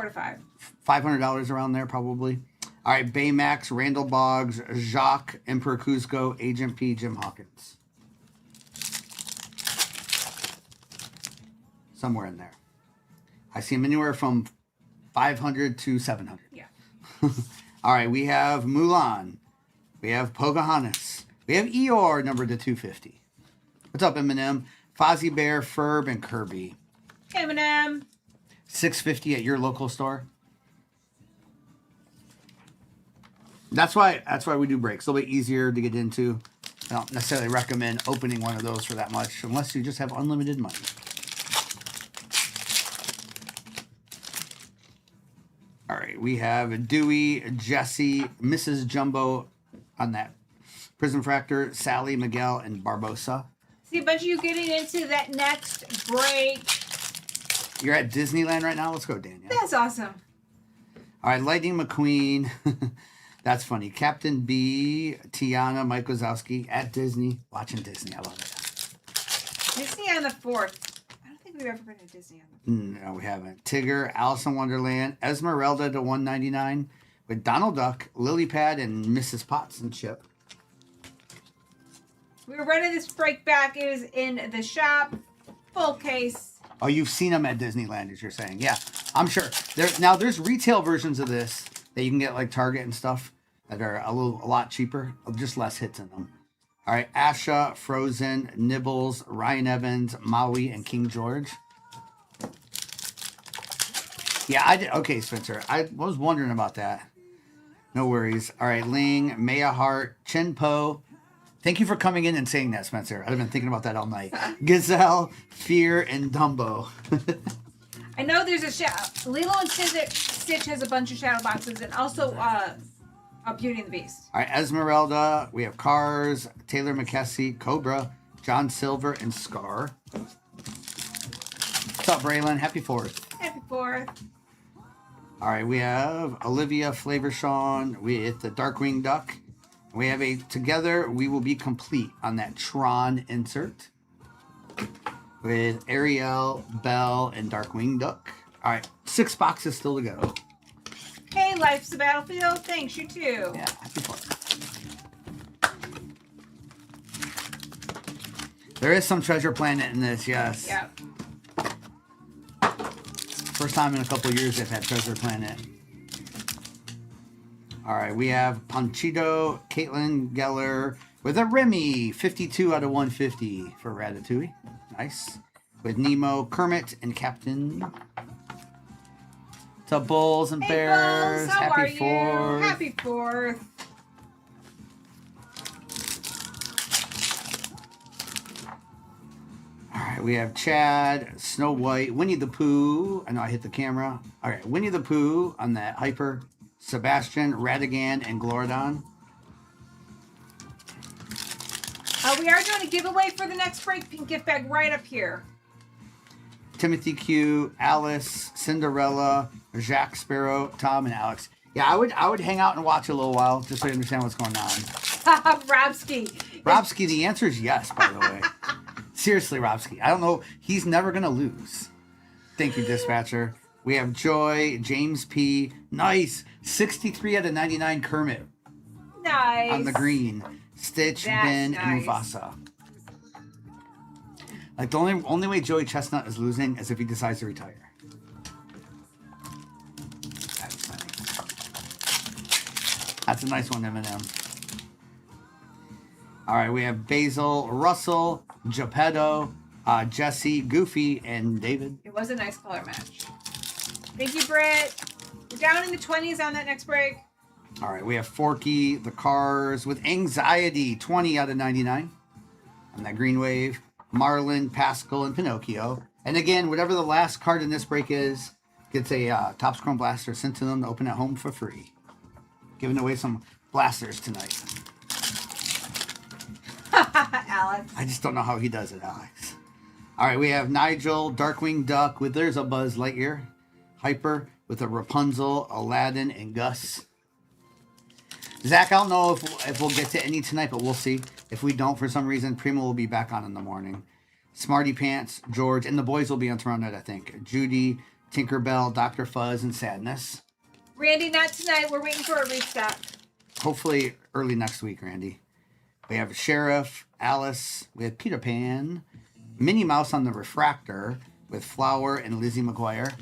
to 5. $500 around there, probably. All right, Baymax, Randall Boggs, Jacques, Emperor Kuzco, Agent P, Jim Hawkins. Somewhere in there. I see them anywhere from 500 to 700. Yeah. All right, we have Mulan. We have Pocahontas. We have Eeyore, numbered to 250. What's up, Eminem? Fozzie Bear, Ferb, and Kirby. Eminem. $650 at your local store. That's why we do breaks. A little bit easier to get into. I don't necessarily recommend opening one of those for that much unless you just have unlimited money. All right, we have Dewey, Jesse, Mrs. Jumbo on that Prism Fractor, Sally, Miguel, and Barbosa. See a bunch of you getting into that next break. You're at Disneyland right now? Let's go, Daniel. That's awesome. All right, Lightning McQueen. That's funny. Captain B, Tiana, Mike Wazowski at Disney. Watching Disney. I love it. Disney on the 4th. I don't think we've ever been to Disney on the 4th. No, we haven't. Tigger, Alice in Wonderland, Esmeralda to $199 with Donald Duck, Lily Pad, and Mrs. Potts and Chip. We were running this break back. It is in the shop. Full case. Oh, you've seen them at Disneyland, as you're saying. Yeah, I'm sure. There's retail versions of this that you can get like Target and stuff that are a lot cheaper, just less hits in them. All right, Asha, Frozen, Nibbles, Ryan Evans, Maui, and King George. Yeah, I did. Okay, Spencer, I was wondering about that. No worries. All right, Ling, Maya Hart, Chen Po. Thank you for coming in and saying that, Spencer. I've been thinking about that all night. Gazelle, Fear, and Dumbo. I know there's a shadow. Lilo and Stitch has a bunch of shadow boxes, and also Beauty and the Beast. All right, Esmeralda. We have Cars, Taylor McKessie, Cobra, John Silver, and Scar. What's up, Braylon? Happy 4th. Happy 4th. All right, we have Olivia Flavorsean with the Darkwing Duck. We have Together We Will Be Complete on that Tron insert with Ariel, Belle, and Darkwing Duck. All right, 6 boxes still to go. Hey, Life's a Battlefield. Thanks, you too. Yeah, happy fun. There is some Treasure Planet in this, yes. Yeah. First time in a couple of years they've had Treasure Planet. All right, we have Panchito, Caitlin Geller with a Remy, 52 out of 150 for Ratatouille. Nice. With Nemo, Kermit, and Captain. What's up, Bulls and Hey, Bears? Bulls, how are Happy 4th. you? Happy 4th. All right, we have Chad, Snow White, Winnie the Pooh. I know I hit the camera. All right, Winnie the Pooh on that Hyper. Sebastian, Ratigan, and Glorodon. We are doing a giveaway for the next break. Pink gift bag right up here. Timothy Q, Alice, Cinderella, Jack Sparrow, Tom, and Alex. Yeah, I would hang out and watch a little while just so you understand what's going on. Robski. Robski, the answer is yes, by the way. Seriously, Robski. I don't know. He's never going to lose. Thank you, Dispatcher. We have Joy, James P. Nice. 63 out of 99 Kermit. Nice. On the green. Stitch, That's Ben, nice. and Mufasa. Like, the only way Joey Chestnut is losing is if he decides to retire. That's nice. That's a nice one, Eminem. All right, we have Basil, Russell, Geppetto, Jesse, Goofy, and David. It was a nice color match. Thank you, Britt. We're down in the 20s on that next break. All right, we have Forky, the Cars with Anxiety, 20 out of 99 on that green wave. Marlin, Pascal, and Pinocchio. And again, whatever the last card in this break is, gets a Topps Chrome Blaster sent to them to open at home for free. Giving away some blasters tonight. Alex. I just don't know how he does it, Alex. All right, we have Nigel, Darkwing Duck with There's a Buzz Lightyear. Hyper with a Rapunzel, Aladdin, and Gus. Zach, I don't know if we'll get to any tonight, but we'll see. If we don't, for some reason, Primo will be back on in the morning. Smarty Pants, George, and the boys will be on tomorrow night, I think. Judy, Tinkerbell, Dr. Fuzz, and Sadness. Randy, not tonight. We're waiting for a restock. Hopefully early next week, Randy. We have Sheriff, Alice, we have Peter Pan, Minnie Mouse on the Refractor with Flower and Lizzie McGuire.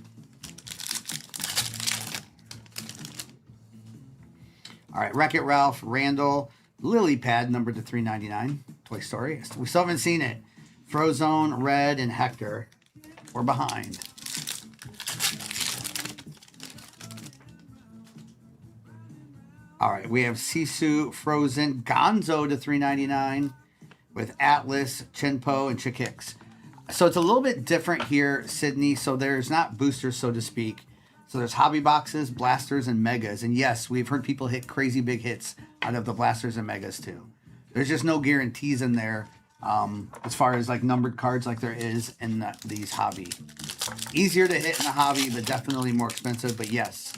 All right, Wreck-It Ralph, Randall, Lily Pad, numbered to $3.99. Toy Story. We still haven't seen it. Frozone, Red, and Hector. We're behind. All right, we have Sisu, Frozen, Gonzo to $3.99 with Atlas, Chinpo, and Chickix. So it's a little bit different here, Sydney. So there's not boosters, so to speak. So there's hobby boxes, blasters, and megas. And yes, we've heard people hit crazy big hits out of the blasters and megas too. There's just no guarantees in there as far as like numbered cards like there is in these hobby. Easier to hit in a hobby, but definitely more expensive. But yes,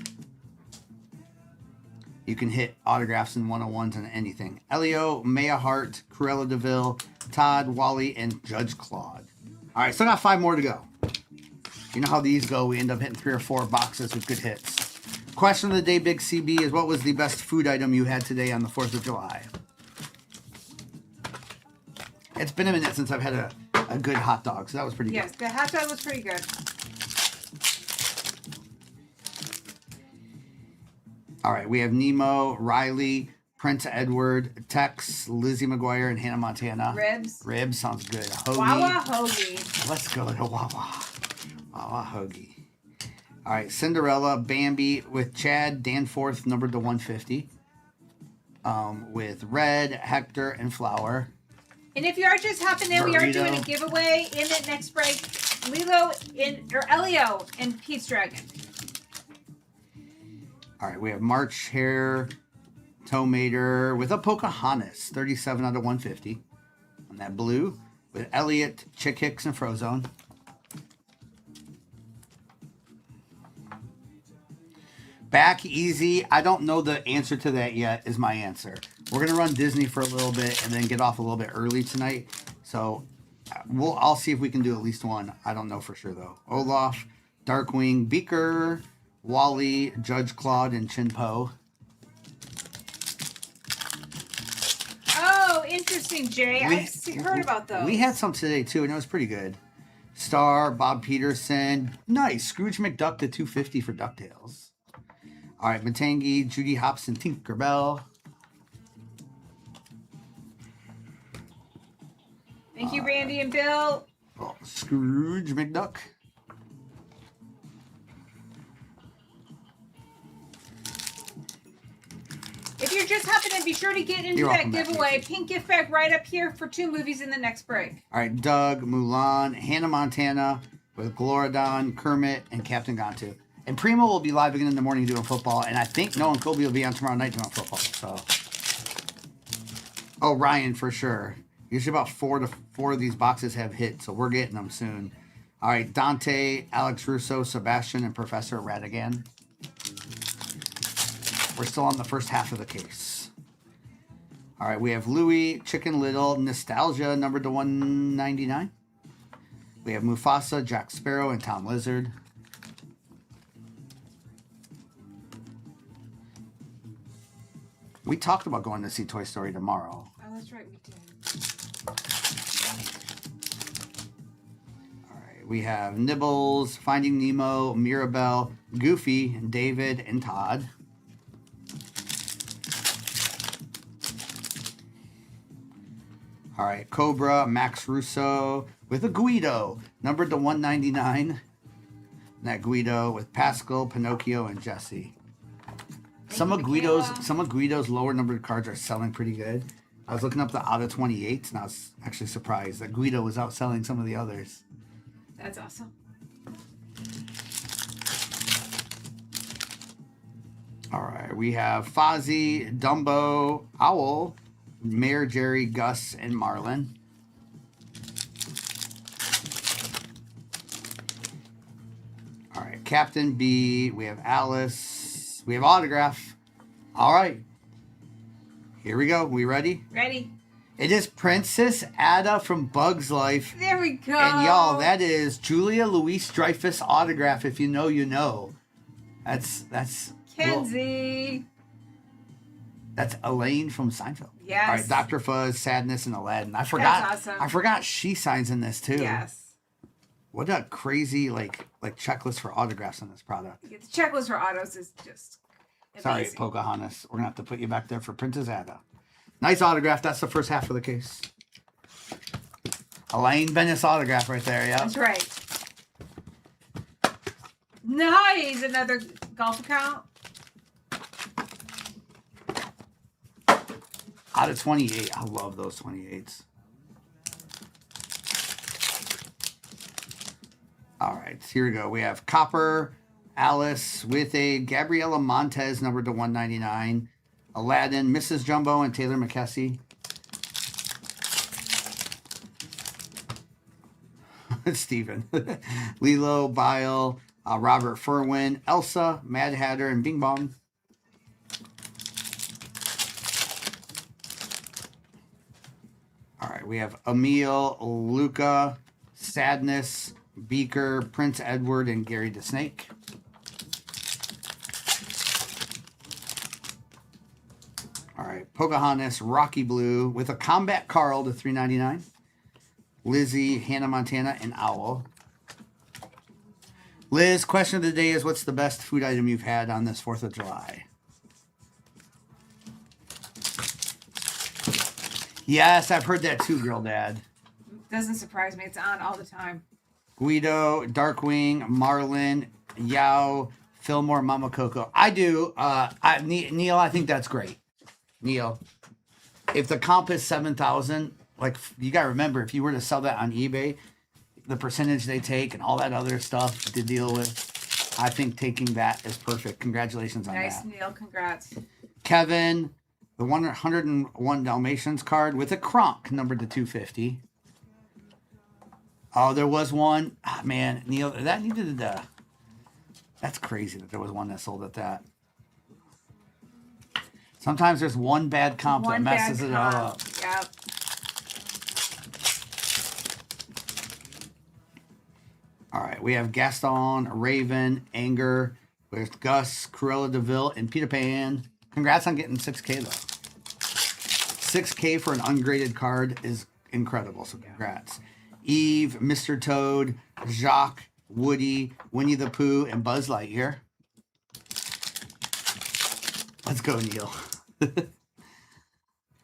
you can hit autographs and 101s and anything. Elio, Maya Hart, Cruella DeVille, Todd, Wally, and Judge Claude. All right, still got 5 more to go. You know how these go. We end up hitting 3 or 4 boxes with good hits. Question of the day, Big CB, is what was the best food item you had today on the 4th of July? It's been a minute since I've had a good hot dog, so that was pretty good. Yes, the hot dog was pretty good. All right, we have Nemo, Riley, Prince Edward, Tex, Lizzie McGuire, and Hannah Montana. Ribs. Ribs sounds good. Hoagie. Wawa hoagie. Let's go to Wawa. Wawa hoagie. All right, Cinderella, Bambi with Chad Danforth, numbered to 150. With Red, Hector, and Flower. And if you are just hopping in, we are doing a giveaway in the next break. Elio and Pete's Dragon. All right, we have March Hare, Tomater with a Pocahontas, 37 out of 150. On that blue, with Elliot, Chick Hicks, and Frozone. Back easy. I don't know the answer to that yet is my answer. We're going to run Disney for a little bit and then get off a little bit early tonight. So I'll see if we can do at least one. I don't know for sure, though. Olaf, Darkwing, Beaker, Wally, Judge Claude, and Chinpo. Oh, interesting, Jay. I've heard about those. We had some today, too, and it was pretty good. Star, Bob Peterson. Nice. Scrooge McDuck to 250 for DuckTales. All right, Matangi, Judy Hobson, Tinkerbell. Thank you, Randy and Bill. Oh, Scrooge McDuck. If you're just hopping in, be sure to get into You're that welcome back, giveaway. Casey. Pink gift bag right up here for 2 movies in the next break. All right, Doug, Mulan, Hannah Montana with Glorodon, Kermit, and Captain Gantu. And Primo will be live again in the morning doing football, and I think Noah and Kobe will be on tomorrow night doing football. So, oh, Ryan for sure. Usually about 4 of these boxes have hit, so we're getting them soon. All right, Dante, Alex Russo, Sebastian, and Professor Radigan. We're still on the first half of the case. All right, we have Louie, Chicken Little, Nostalgia, numbered to 199. We have Mufasa, Jack Sparrow, and Tom Lizard. We talked about going to see Toy Story tomorrow. Oh, that's right, we did. All right, we have Nibbles, Finding Nemo, Mirabelle, Goofy, David, and Todd. All right, Cobra, Max Russo with a Guido, numbered to 199. And that Guido with Pascal, Pinocchio, and Jesse. Some of Guido's lower numbered cards are selling pretty good. I was looking up the out of 28s, and I was actually surprised that Guido was outselling some of the others. That's awesome. All right, we have Fozzie, Dumbo, Owl, Mayor Jerry, Gus, and Marlin. All right, Captain B, we have Alice, we have Autograph. All right, here we go. We ready? Ready? It is Princess Ada from Bug's Life. There we go. And y'all, that is Julia Louis-Dreyfus autograph. If you know, you know. That's Kenzie. That's Elaine from Seinfeld. Yes. All right, Dr. Fuzz, Sadness, and Aladdin. I forgot. That's awesome. I forgot she signs in this too. Yes. What a crazy like checklist for autographs on this product. The checklist for autos is just Sorry, amazing. Pocahontas. We're gonna have to put you back there for Princess Ada. Nice autograph. That's the first half of the case. Elaine Bennis autograph right there. Yeah. That's right. Nice. Another golf account. Out of 28. I love those 28s. All right, here we go. We have Copper, Alice with a Gabriela Montez numbered to 199. Aladdin, Mrs. Jumbo, and Taylor McKessie. Steven. Lilo, Bile, Robert Furwin, Elsa, Mad Hatter, and Bing Bong. All right, we have Emil, Luca, Sadness, Beaker, Prince Edward, and Gary the Snake. All right, Pocahontas, Rocky Blue with a Combat Carl to $3.99. Lizzie, Hannah Montana, and Owl. Liz, question of the day is, what's the best food item you've had on this 4th of July? Yes, I've heard that too, girl dad. Doesn't surprise me. It's on all the time. Guido, Darkwing, Marlin, Yao, Fillmore, Mama Coco. I do. Neil, I think that's great. Neil, if the comp is 7,000, like you got to remember, if you were to sell that on eBay, the percentage they take and all that other stuff to deal with, I think taking that is perfect. Congratulations on Nice, that. Neil. Congrats. Kevin, the 101 Dalmatians card with a Kronk numbered to 250. Oh, there was one. Ah, man, Neil, that needed to. That's crazy that there was one that sold at that. Sometimes there's one bad comp that messes it all up. Yep. All right, we have Gaston, Raven, Anger, with Gus, Cruella DeVille, and Peter Pan. Congrats on getting 6K though. 6K for an ungraded card is incredible, so congrats. Eve, Mr. Toad, Jacques, Woody, Winnie the Pooh, and Buzz Lightyear. Let's go, Neil.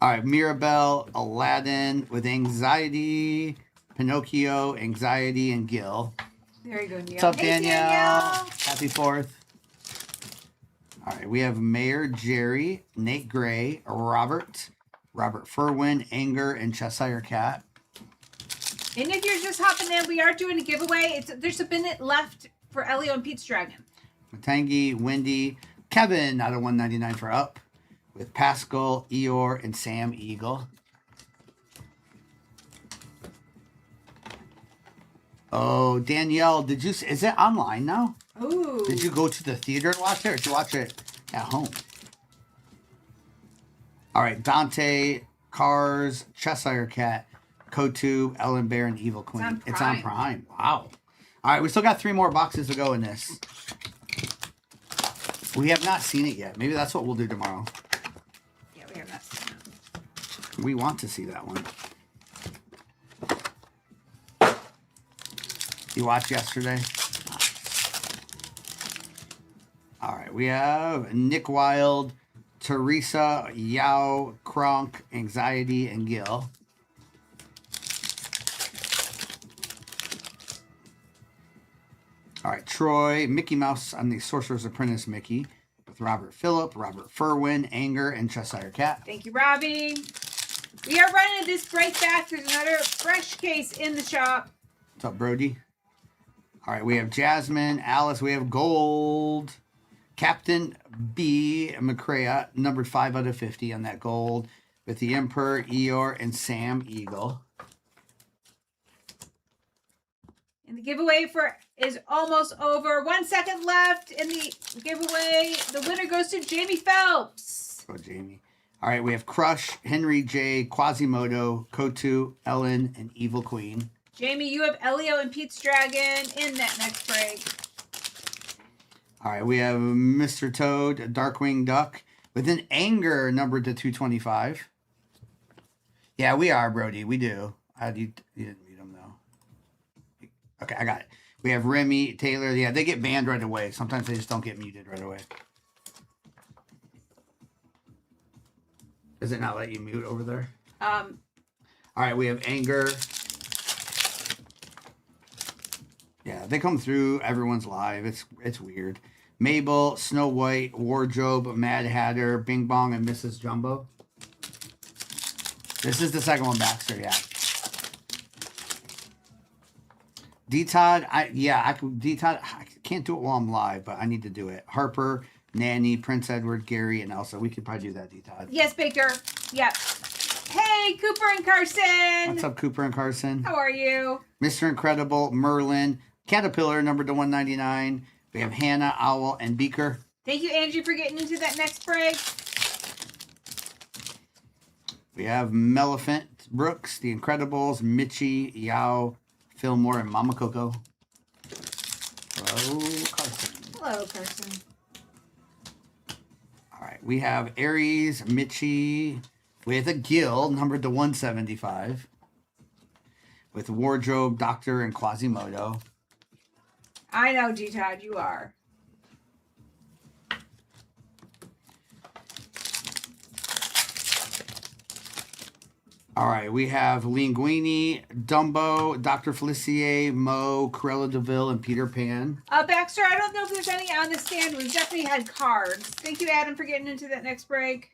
All right, Mirabelle, Aladdin with Anxiety, Pinocchio, Anxiety, and Gil. There you go, Neil. What's up, Hey, Danielle? Happy 4th. All right, we have Mayor Jerry, Nate Gray, Robert Furwin, Anger, and Cheshire Cat. And if you're just hopping in, we are doing a giveaway. There's a minute left for Elio and Pete's Dragon. Matangi, Wendy, Kevin out of 199 for Up, with Pascal, Eeyore, and Sam Eagle. Oh, Danielle, is it online now? Ooh. Did you go to the theater to watch it, or did you watch it at home? All right, Dante, Cars, Cheshire Cat, Kotu, Ellen Bear, and Evil Queen. It's on Prime. Wow. All right, we still got 3 more boxes to go in this. We have not seen it yet. Maybe that's what we'll do tomorrow. Yeah, we have not seen that. We want to see that one. You watched yesterday? All right, we have Nick Wilde, Teresa, Yao, Kronk, Anxiety, and Gil. All right, Troy, Mickey Mouse on the Sorcerer's Apprentice Mickey with Robert Phillip, Robert Furwin, Anger, and Cheshire Cat. Thank you, Robbie. We are running this right back. There's another fresh case in the shop. What's up, Brody? All right, we have Jasmine, Alice, we have Gold, Captain B. McCrea, numbered 5 out of 50 on that gold, with the Emperor, Eeyore, and Sam Eagle. And the giveaway is almost over. 1 second left in the giveaway. The winner goes to Jamie Phelps. Go, Jamie. All right, we have Crush, Henry J, Quasimodo, Kotu, Ellen, and Evil Queen. Jamie, you have Elio and Pete's Dragon in that next break. All right, we have Mr. Toad, Darkwing Duck, with an anger numbered to 225. Yeah, we are, Brody. We do. You didn't mute them, though. Okay, I got it. We have Remy, Taylor. Yeah, they get banned right away. Sometimes they just don't get muted right away. Does it not let you mute over there? All right, we have Anger. Yeah, they come through. Everyone's live. It's weird. Mabel, Snow White, Wardrobe, Mad Hatter, Bing Bong, and Mrs. Jumbo. This is the second one, Baxter. Yeah. D-Todd, D-Todd, I can't do it while I'm live, but I need to do it. Harper, Nanny, Prince Edward, Gary, and Elsa. We could probably do that, D-Todd. Yes, Baker. Yep. Hey, Cooper and Carson. What's up, Cooper and Carson? How are you? Mr. Incredible, Merlin, Caterpillar, numbered to 199. We have Hannah, Owl, and Beaker. Thank you, Angie, for getting into that next break. We have Melephant, Brooks, The Incredibles, Mitchie, Yao, Fillmore, and Mama Coco. Hello, Carson. Hello, Carson. All right, we have Aries, Mitchie, with a guild, numbered to 175. With Wardrobe, Doctor, and Quasimodo. I know, D-Todd, you are. All right, we have Linguini, Dumbo, Dr. Felicie, Mo, Cruella DeVille, and Peter Pan. Baxter, I don't know if there's any on the stand. We've definitely had cards. Thank you, Adam, for getting into that next break.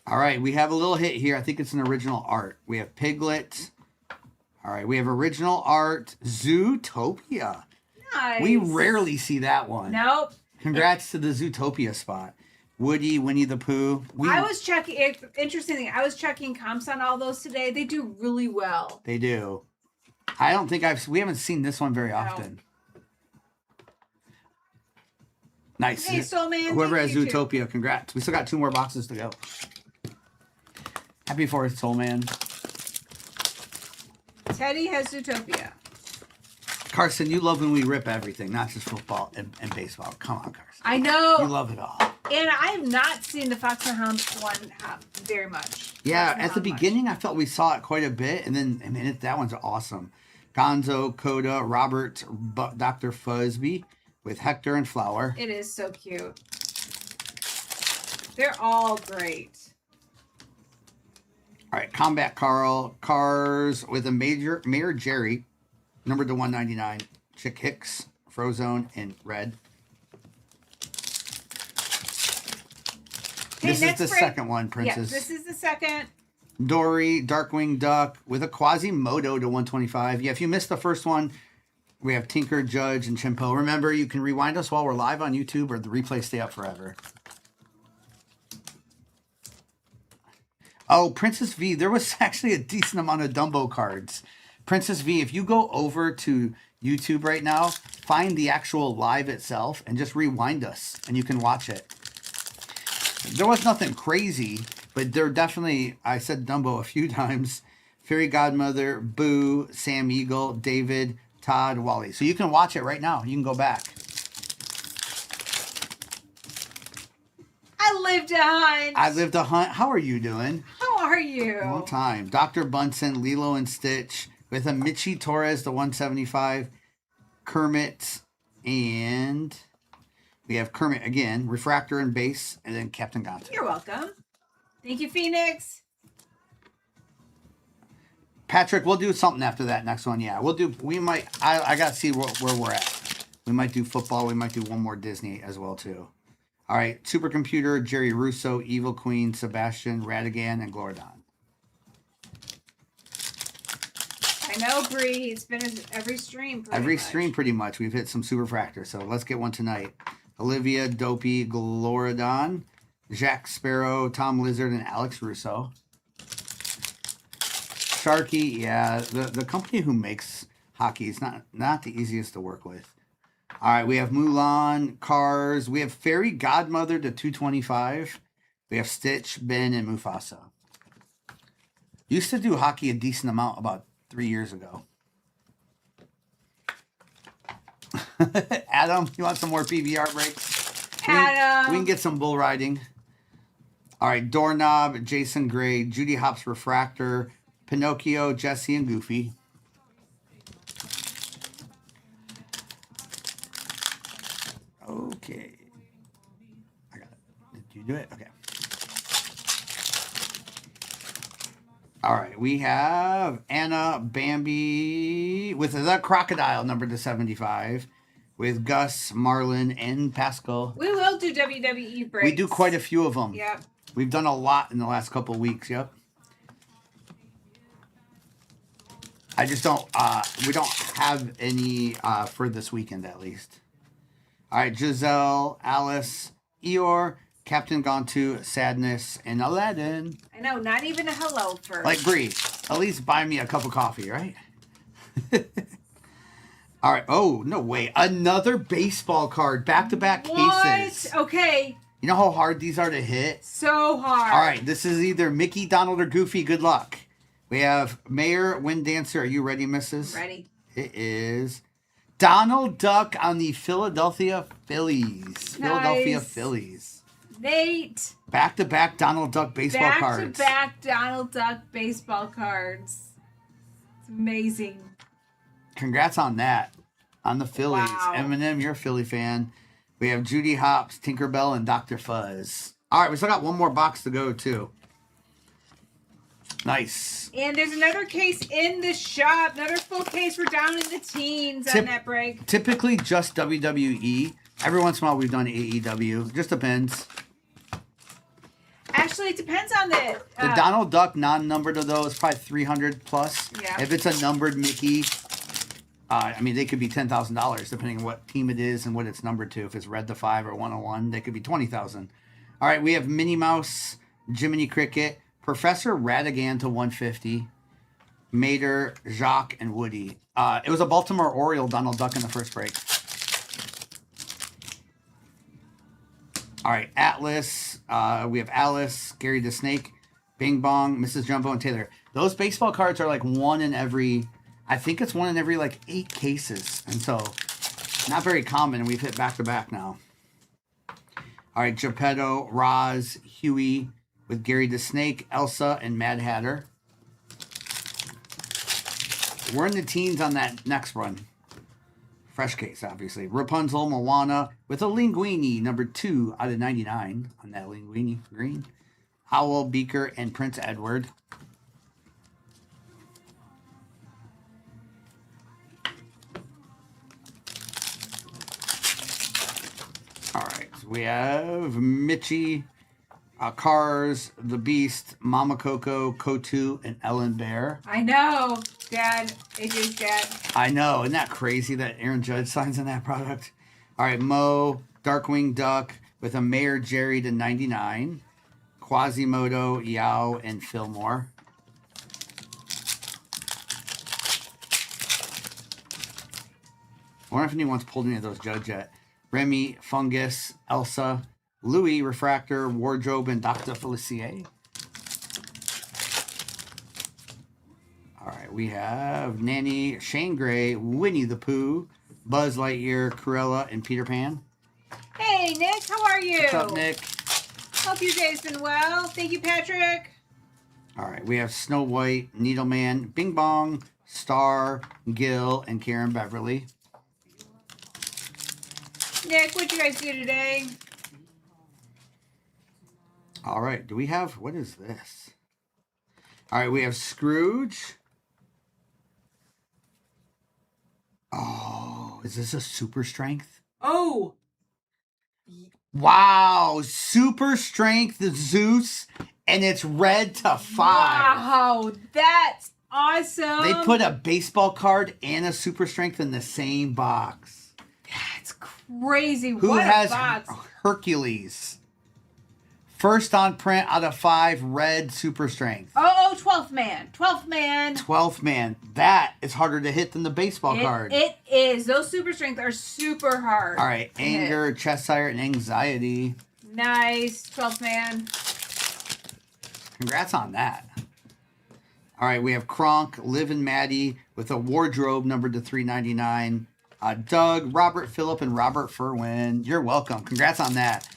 All right, we have a little hit here. I think it's an original art. We have Piglet. All right, we have original art, Zootopia. Nice. We rarely see that one. Nope. Congrats to the Zootopia spot. Woody, Winnie the Pooh. I was checking. Interesting thing. I was checking comps on all those today. They do really well. They do. I don't think we haven't seen this one very often. Nice. Hey, Soul Man. Whoever has thank you, Zootopia, congrats. We still got 2 more boxes to go. Happy 4th, Soul Man. Teddy has Zootopia. Carson, you love when we rip everything, not just football and baseball. Come on, Carson. I know. You love it all. And I have not seen the Fox and Hound one very much. Yeah, Fox and at the Hound beginning, I felt we saw it quite a bit, and then that one's awesome. Gonzo, Coda, Robert, Dr. Fuzzby with Hector and Flower. It is so cute. They're all great. All right, Combat Carl, Cars with a Mayor Jerry, numbered to 199. Chick Hicks, Frozone, and Red. Okay, This is the second one, Princess. Yes, this is the second. Dory, Darkwing Duck with a Quasimodo to 125. Yeah, if you missed the first one, we have Tinker, Judge, and Chimpo. Remember, you can rewind us while we're live on YouTube, or the replays stay up forever. Oh, Princess V, there was actually a decent amount of Dumbo cards. Princess V, if you go over to YouTube right now, find the actual live itself and just rewind us, and you can watch it. There was nothing crazy, but there definitely, I said Dumbo a few times. Fairy Godmother, Boo, Sam Eagle, David, Todd, Wally. So you can watch it right now. You can go back. I live to hunt. I Live to Hunt. How are you doing? How are you? Long time. Dr. Bunsen, Lilo and Stitch, with a Mitchie Torres to 175. Kermit, and we have Kermit again, Refractor and Base, and then Captain Gonzo. You're welcome. Thank you, Phoenix. Patrick, we'll do something after that next one. Yeah, I got to see where we're at. We might do football. We might do one more Disney as well, too. All right, Supercomputer, Jerry Russo, Evil Queen, Sebastian, Ratigan, and Glorodon. I know, Bree. It's been every stream. Every stream, pretty much. We've hit some Superfractor, so let's get one tonight. Olivia, Dopey, Glorodon, Jack Sparrow, Tom Lizard, and Alex Russo. Sharky, yeah, the company who makes hockey is not the easiest to work with. All right, we have Mulan, Cars. We have Fairy Godmother to 225. We have Stitch, Ben, and Mufasa. Used to do hockey a decent amount about 3 years ago. Adam, you want some more PBR breaks? Adam. We can get some bull riding. All right, Doorknob, Jason Gray, Judy Hopps Refractor, Pinocchio, Jesse, and Goofy. Okay. I got it. Did you do it? Okay. All right, we have Anna Bambi with the crocodile number to 75 with Gus, Marlon, and Pascal. We will do WWE breaks. We do quite a few of them. Yep. We've done a lot in the last couple of weeks. Yep. I just don't, we don't have any for this weekend at least. All right, Giselle, Alice, Eeyore, Captain Gontu, Sadness, and Aladdin. I know, not even a hello first. Like Bree, at least buy me a cup of coffee, right? All right. Oh, no way. Another baseball card. Back-to-back cases. What? Okay. You know how hard these are to hit? So hard. All right. This is either Mickey, Donald, or Goofy. Good luck. We have Mayor, Wind Dancer. Are you ready, missus? Ready. It is Donald Duck on the Philadelphia Phillies. Philadelphia Phillies. Nate. Back-to-back Donald Duck baseball cards. Back-to-back Donald Duck baseball cards. It's amazing. Congrats on that. On the Phillies. Wow. Eminem, you're a Philly fan. We have Judy Hopps, Tinkerbell, and Dr. Fuzz. All right, we still got one more box to go, too. Nice. And there's another case in the shop. Another full case. We're down in the teens on that break. Typically just WWE. Every once in a while we've done AEW. Just depends. Actually, it depends on the Donald Duck non-numbered of those, probably 300 plus. Yeah. If it's a numbered Mickey, I mean, they could be $10,000 depending on what team it is and what it's numbered to. If it's Red to 5 or 101, they could be $20,000. All right, we have Minnie Mouse, Jiminy Cricket, Professor Ratigan to 150, Mater, Jacques, and Woody. It was a Baltimore Oriole Donald Duck in the first break. All right, Atlas. We have Alice, Gary the Snake, Bing Bong, Mrs. Jumbo, and Taylor. Those baseball cards are like one in every, I think it's one in every like 8 cases. And so not very common. And we've hit back to back now. All right, Geppetto, Roz, Huey with Gary the Snake, Elsa, and Mad Hatter. We're in the teens on that next one. Fresh case, obviously. Rapunzel, Moana with a Linguini, number 2 out of 99 on that Linguini green. Owl, Beaker, and Prince Edward. All right, so we have Mitchie, Cars, The Beast, Mama Coco, Kotu, and Ellen Bear. I know, Dad. AJ's dad. I know. Isn't that crazy that Aaron Judge signs in that product? All right, Mo, Darkwing Duck with a Mayor Jerry to 99. Quasimodo, Yao, and Fillmore. I wonder if anyone's pulled any of those Judge yet. Remy, Fungus, Elsa, Louis, Refractor, Wardrobe, and Dr. Felicie. All right, we have Nanny, Shane Gray, Winnie the Pooh, Buzz Lightyear, Cruella, and Peter Pan. Hey, Nick, how are you? What's up, Nick? Hope your day's been well. Thank you, Patrick. All right, we have Snow White, Needleman, Bing Bong, Star, Gil, and Karen Beverly. Nick, what'd you guys do today? All right, do we have, what is this? All right, we have Scrooge. Oh, is this a super strength? Oh. Wow, super strength Zeus, and it's red to 5. Wow, that's awesome. They put a baseball card and a super strength in the same box. That's crazy. Who what has a box. Hercules? First on print out of 5, red super strength. Oh, 12th man. 12th man. 12th man. That is harder to hit than the baseball card. It is. Those super strength are super hard. All right, anger, Cheshire, and anxiety. Nice. 12th man. Congrats on that. All right, we have Kronk, Liv and Maddie with a wardrobe numbered to 399. Doug, Robert Phillip, and Robert Furwin. You're welcome. Congrats on that.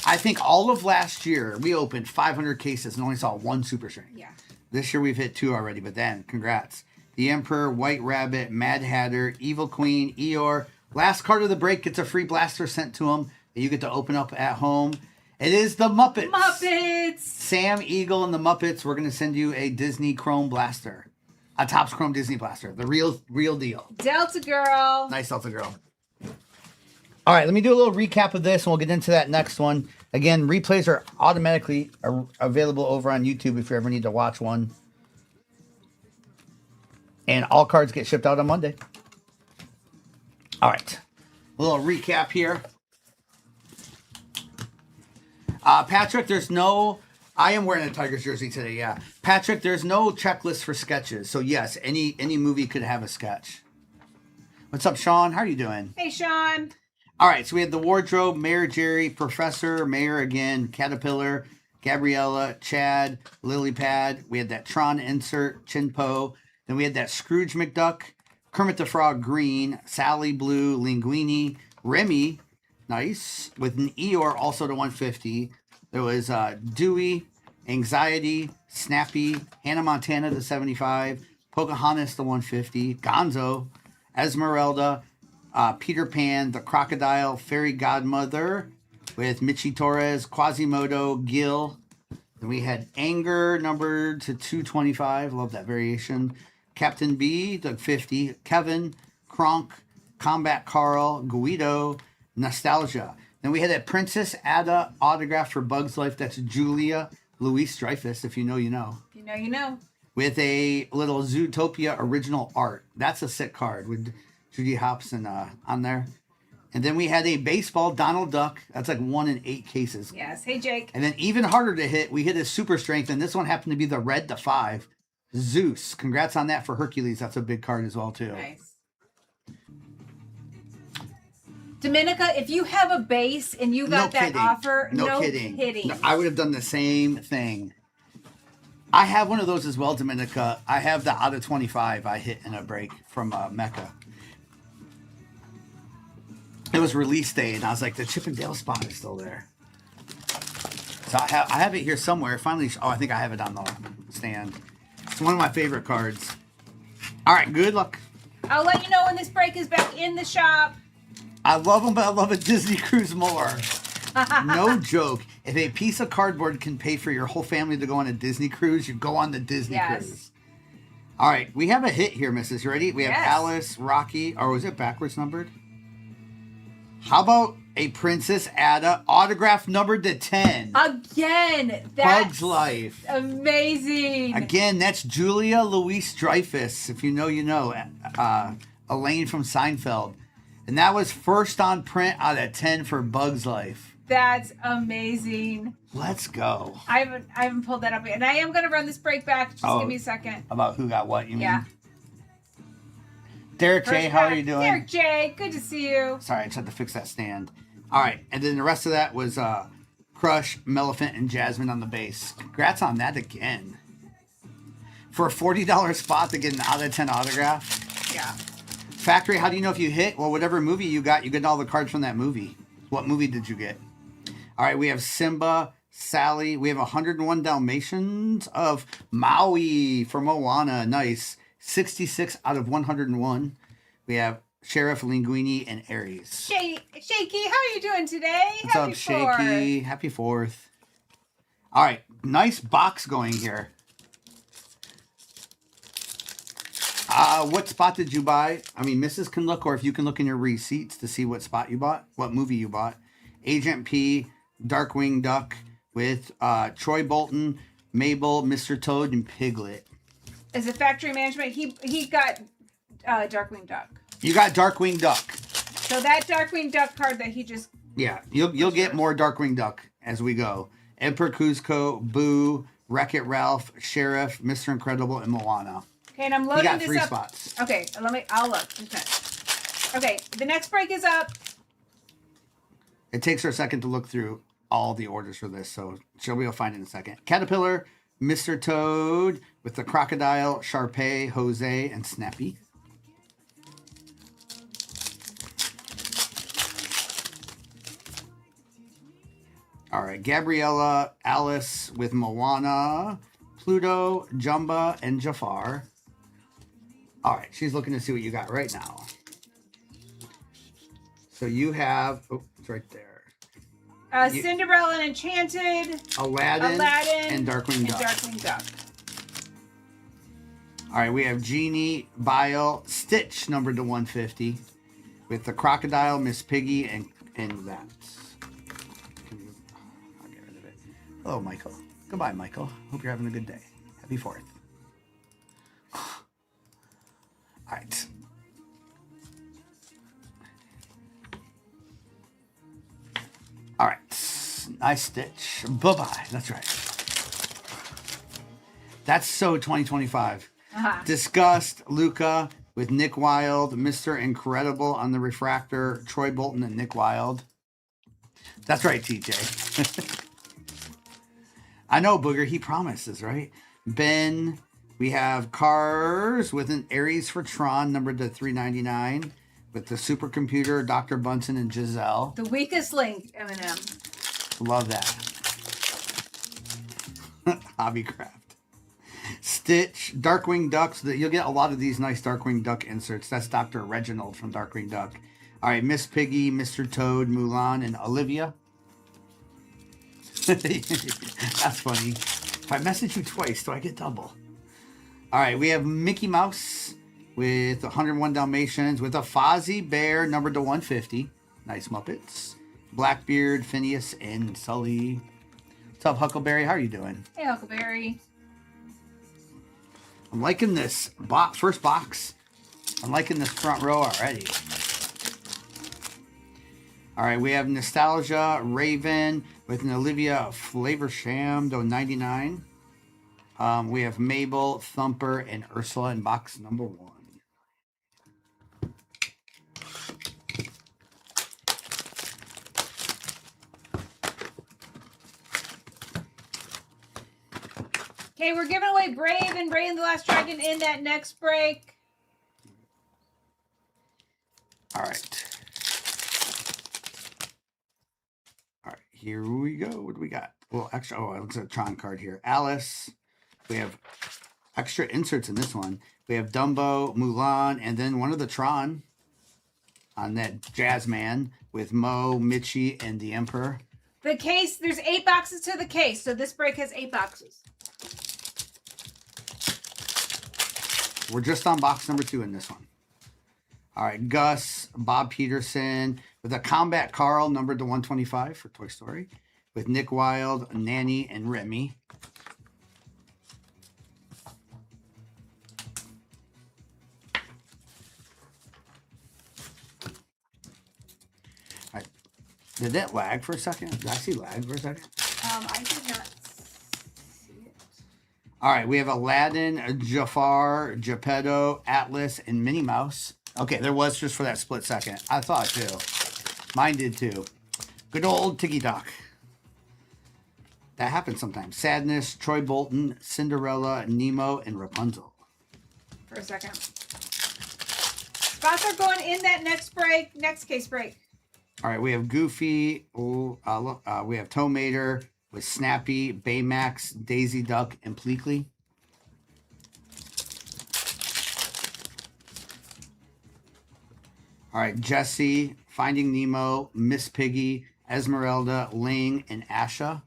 I think all of last year we opened 500 cases and only saw one super strength. Yeah. This year we've hit 2 already, but then congrats. The Emperor, White Rabbit, Mad Hatter, Evil Queen, Eeyore. Last card of the break gets a free blaster sent to him that you get to open up at home. It is the Muppets. Muppets. Sam Eagle and the Muppets. We're going to send you a Disney Chrome blaster. A Topps Chrome Disney blaster. The real deal. Delta Girl. Nice Delta Girl. All right, let me do a little recap of this, and we'll get into that next one. Again, replays are automatically available over on YouTube if you ever need to watch one. And all cards get shipped out on Monday. All right, a little recap here. Patrick, there's no... I am wearing a Tigers jersey today, yeah. Patrick, there's no checklist for sketches. So, yes, any movie could have a sketch. What's up, Sean? How are you doing? Hey, Sean. All right, so we had the wardrobe, Mayor Jerry, Professor, Mayor again, Caterpillar, Gabriella, Chad, Lilypad. We had that Tron insert, Chinpo. Then we had that Scrooge McDuck, Kermit the Frog Green, Sally Blue, Linguini, Remy, nice, with an Eeyore also to 150. There was Dewey, Anxiety, Snappy, Hannah Montana to 75, Pocahontas to 150, Gonzo, Esmeralda, Peter Pan, the Crocodile, Fairy Godmother with Michi Torres, Quasimodo, Gil. Then we had Anger numbered to 225. Love that variation. Captain B to 50. Kevin, Kronk, Combat Carl, Guido, Nostalgia. Then we had a Princess Ada autograph for Bugs Life. That's Julia Louis-Dreyfus. If you know, you know. If you know, you know. With a little Zootopia original art. That's a sick card with Judy Hobson on there. And then we had a baseball Donald Duck. That's like 1 in 8 cases. Yes. Hey, Jake. And then even harder to hit, we hit a super strength. And this one happened to be the red to 5. Zeus. Congrats on that for Hercules. That's a big card as well, too. Nice. Dominica, if you have a base and you got that offer, no kidding. No, I would have done the same thing. I have one of those as well, Dominica. I have the out of 25 I hit in a break from Mecca. It was release day, and I was like, the Chip and Dale spot is still there. So I have it here somewhere. Finally, I think I have it on the stand. It's one of my favorite cards. All right, good luck. I'll let you know when this break is back in the shop. I love them, but I love a Disney cruise more. No joke. If a piece of cardboard can pay for your whole family to go on a Disney cruise, you go on the Disney cruise. All right, we have a hit here, Mrs. You ready? We have Alice, Rocky, or was it backwards numbered? How about a Princess Ada autograph numbered to 10? Again, that's Bugs Life. Amazing. Again, that's Julia Louis-Dreyfus. If you know, you know. Elaine from Seinfeld. And that was first on print out of 10 for Bugs Life. That's amazing. Let's go. I haven't pulled that up yet. And I am going to run this break back. Just give me a second. About who got what, you mean? Yeah. Derek J, how are you doing? Derek J, good to see you. Sorry, I just had to fix that stand. All right, and then the rest of that was Crush, Maleficent, and Jasmine on the base. Congrats on that again. For a $40 spot to get an out of 10 autograph. Yeah. Factory, how do you know if you hit? Well, whatever movie you get all the cards from that movie. What movie did you get? All right, we have Simba, Sally. We have 101 Dalmatians of Maui for Moana. Nice. 66 out of 101. We have Sheriff, Linguini, and Aries. Shaky, how are you doing today? What's up, Shaky? Happy 4th. All right, nice box going here. What spot did you buy? I mean, Mrs. can look, or if you can look in your receipts to see what spot you bought, what movie you bought. Agent P, Darkwing Duck with Troy Bolton, Mabel, Mr. Toad, and Piglet. As a factory management, he got Darkwing Duck. You got Darkwing Duck. So that Darkwing Duck card that he just... Yeah, you'll get more Darkwing Duck as we go. Emperor Kuzco, Boo, Wreck-It Ralph, Sheriff, Mr. Incredible, and Moana. Okay, and I'm loading this up. You got 3 spots. Okay, I'll look. Just a minute. Okay, the next break is up. It takes her a second to look through all the orders for this, so she'll be able to find it in a second. Caterpillar, Mr. Toad with the Crocodile, Sharpay, Jose, and Snappy. All right, Gabriella, Alice with Moana, Pluto, Jumba, and Jafar. All right, she's looking to see what you got right now. So you have, oh, it's right there. Cinderella and Enchanted, Aladdin and Darkwing Duck. Darkwing Duck. All right, we have Genie, Bile, Stitch, numbered to 150, with the Crocodile, Miss Piggy, and that. I'll get rid of it. Hello, Michael. Goodbye, Michael. Hope you're having a good day. Happy 4th. All right. All right. Nice Stitch. Bye-bye. That's right. That's so 2025. Disgust, Luca with Nick Wilde, Mr. Incredible on the Refractor, Troy Bolton and Nick Wilde. That's right, TJ. I know, Booger. He promises, right? Ben, we have Cars with an Aries for Tron, numbered to 399, with the supercomputer, Dr. Bunsen and Giselle. The weakest link, Eminem. Love that. Hobbycraft. Stitch, Darkwing Ducks. You'll get a lot of these nice Darkwing Duck inserts. That's Dr. Reginald from Darkwing Duck. All right, Miss Piggy, Mr. Toad, Mulan, and Olivia. That's funny. If I message you twice, do I get double? All right, we have Mickey Mouse with 101 Dalmatians with a Fozzie Bear numbered to 150. Nice Muppets. Blackbeard, Phineas, and Sully. What's up, Huckleberry? How are you doing? Hey, Huckleberry. I'm liking this first box. I'm liking this front row already. All right, we have Nostalgia, Raven with an Olivia Flavorsham, to 99. We have Mabel, Thumper, and Ursula in box number 1. Okay, we're giving away Brave and Brave and the Last Dragon in that next break. All right. All right, here we go. What do we got? Well, actually, it's a Tron card here. Alice. We have extra inserts in this one. We have Dumbo, Mulan, and then one of the Tron on that Jazzman with Mo, Mitchie, and the Emperor. The case, there's 8 boxes to the case, so this break has 8 boxes. We're just on box number 2 in this one. All right, Gus, Bob Peterson with a Combat Carl numbered to 125 for Toy Story with Nick Wilde, Nanny, and Remy. All right. Did that lag for a second? Did I see lag for a second? I did not see it. All right, we have Aladdin, Jafar, Geppetto, Atlas, and Minnie Mouse. Okay, there was just for that split second. I thought too. Mine did too. Good old Tiki Talk. That happens sometimes. Sadness, Troy Bolton, Cinderella, Nemo, and Rapunzel. For a second. Spots are going in that next break, next case break. All right, we have Goofy. We have Tow Mater with Snappy, Baymax, Daisy Duck, and Pleakley. All right, Jessie, Finding Nemo, Miss Piggy, Esmeralda, Ling, and Asha.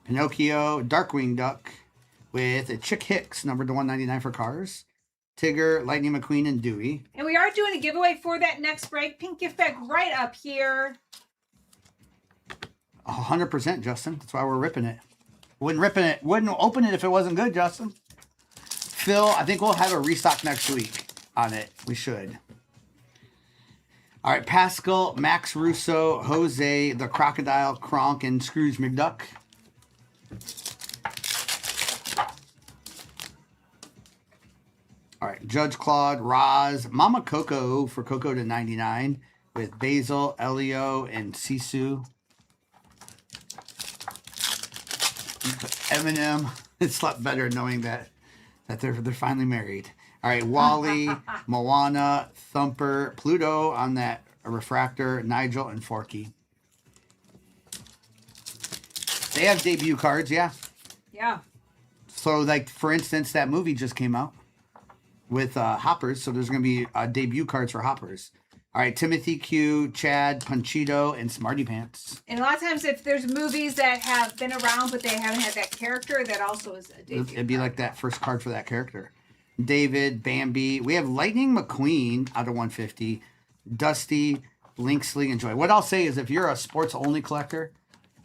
Pinocchio, Darkwing Duck with a Chick Hicks, numbered to 199 for Cars. Tigger, Lightning McQueen, and Dewey. And we are doing a giveaway for that next break. Pink gift bag right up here. 100%, Justin. That's why we're ripping it. Wouldn't open it if it wasn't good, Justin. Phil, I think we'll have a restock next week on it. We should. All right, Pascal, Max Russo, Jose, the Crocodile, Kronk, and Scrooge McDuck. All right, Judge Claude, Roz, Mama Coco for Coco to 99 with Basil, Elio, and Sisu. Eminem, it slept better knowing that they're finally married. All right, Wally, Moana, Thumper, Pluto on that refractor, Nigel, and Forky. They have debut cards, yeah. Yeah. So, like, for instance, that movie just came out with Hoppers, so there's going to be debut cards for Hoppers. All right, Timothy Q, Chad, Punchito, and Smarty Pants. And a lot of times, if there's movies that have been around but they haven't had that character, that also is a debut. It'd be like that first card for that character. David, Bambi. We have Lightning McQueen out of 150. Dusty, Linksley, and Joy. What I'll say is if you're a sports-only collector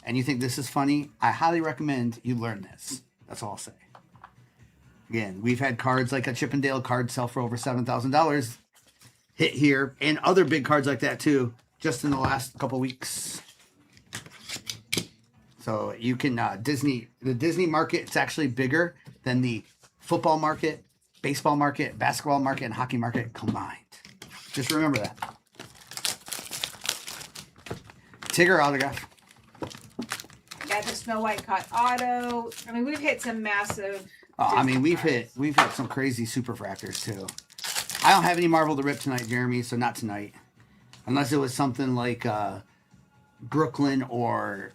and you think this is funny, I highly recommend you learn this. That's all I'll say. Again, we've had cards like a Chippendale card sell for over $7,000 hit here, and other big cards like that too, just in the last couple weeks. So you can the Disney market, it's actually bigger than the football market, baseball market, basketball market, and hockey market combined. Just remember that. Tigger autograph. Got the Snow White Cut Auto. I mean, we've hit some massive. I mean, we've cards. hit some crazy superfractors too. I don't have any Marvel to rip tonight, Jeremy, so not tonight. Unless it was something like Brooklyn or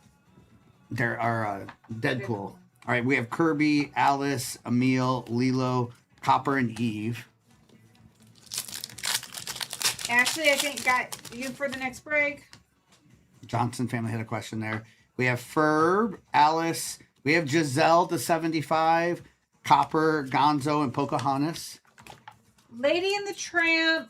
Deadpool. All right, we have Kirby, Alice, Emil, Lilo, Copper, and Eve. Ashley, I think got you for the next break. Johnson family had a question there. We have Ferb, Alice. We have Giselle to 75, Copper, Gonzo, and Pocahontas. Lady and the Tramp.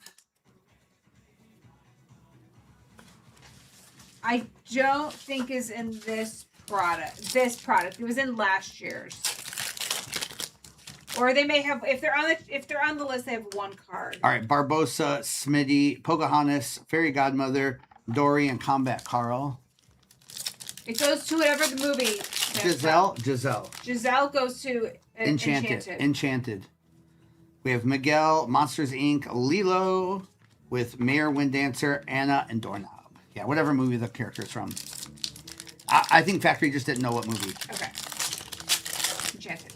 I don't think is in this product. It was in last year's. Or they may have, if they're on the list, they have one card. All right, Barbosa, Smitty, Pocahontas, Fairy Godmother, Dory, and Combat Carl. It goes to whatever the movie. Giselle. Giselle goes to Enchanted. We have Miguel, Monsters Inc., Lilo, with Mayor, Winddancer, Anna, and Doorknob. Yeah, whatever movie the character is from. I think Factory just didn't know what movie. Okay. Enchanted.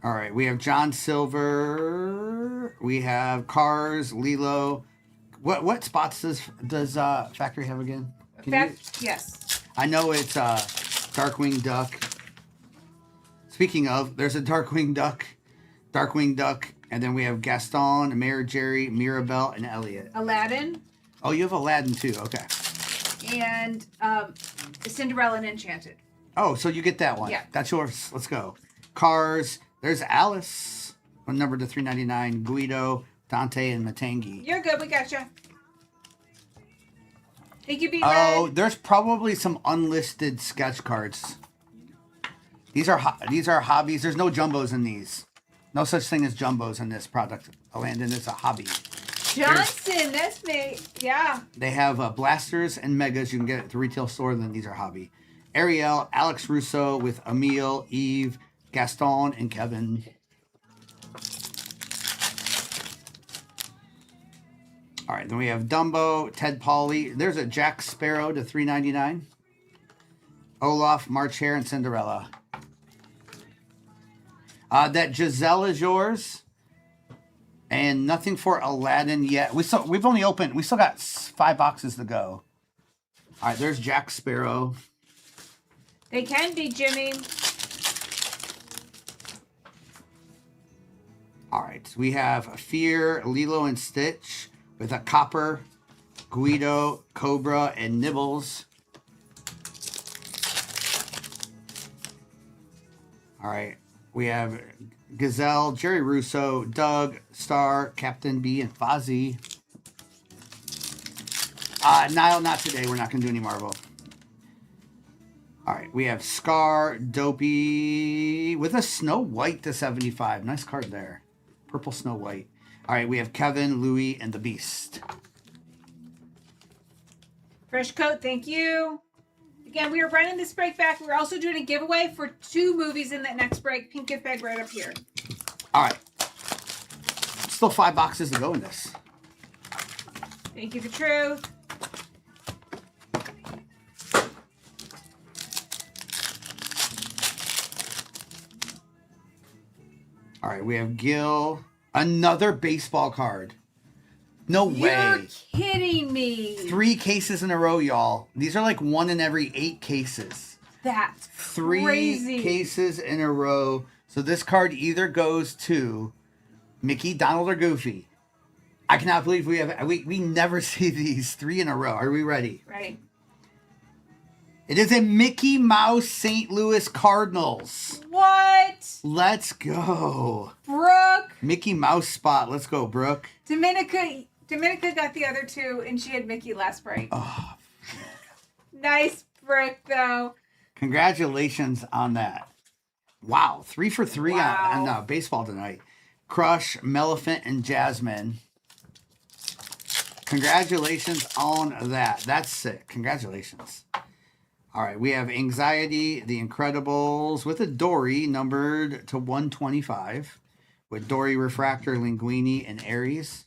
All right, we have John Silver. We have Cars, Lilo. What spots does Factory have again? Yes. I know it's Darkwing Duck. Speaking of, there's a Darkwing Duck, and then we have Gaston, Mayor Jerry, Mirabelle, and Elliot. Aladdin. Oh, you have Aladdin too. Okay. And Cinderella and Enchanted. Oh, so you get that one. Yeah. That's yours. Let's go. Cars. There's Alice. One number to 399. Guido, Dante, and Matangi. You're good. We got you. Think you beat Oh, Red? there's probably some unlisted sketch cards. These are hobbies. There's no jumbos in these. No such thing as jumbos in this product. Landon, it's a hobby. Johnson, that's me. Yeah. They have blasters and megas. You can get it at the retail store. Then these are hobby. Ariel, Alex Russo with Emil, Eve, Gaston, and Kevin. All right, then we have Dumbo, Ted Pauly. There's a Jack Sparrow to $3.99. Olaf, March Hare, and Cinderella. That Giselle is yours. And nothing for Aladdin yet. We still got 5 boxes to go. All right, there's Jack Sparrow. They can be, Jimmy. All right, so we have Fear, Lilo and Stitch with a Copper, Guido, Cobra, and Nibbles. All right, we have Gazelle, Jerry Russo, Doug, Star, Captain B, and Fozzie. Niall, not today. We're not going to do any Marvel. All right, we have Scar, Dopey, with a Snow White to 75. Nice card there. Purple Snow White. All right, we have Kevin, Louie, and the Beast. Fresh coat, thank you. Again, we are running this break back. We're also doing a giveaway for 2 movies in that next break. Pink gift bag right up here. All right. Still 5 boxes to go in this. Thank you, the truth. All right, we have Gil. Another baseball card. No You're way. kidding me. 3 cases in a row, y'all. These are like 1 in every 8 cases. That's 3 crazy. cases in a row. So this card either goes to Mickey, Donald, or Goofy. I cannot believe we never see these 3 in a row. Are we ready? Ready. It is a Mickey Mouse St. Louis Cardinals. What? Let's go. Brooke. Mickey Mouse spot. Let's go, Brooke. Dominica got the other 2, and she had Mickey last break. Oh, Nice, Brooke, though. congratulations on that. Wow, 3 for 3 Wow. on baseball tonight. Crush, Melephant, and Jasmine. Congratulations on that. That's sick. Congratulations. All right, we have Anxiety, The Incredibles with a Dory numbered to 125 with Dory, Refractor, Linguini, and Aries.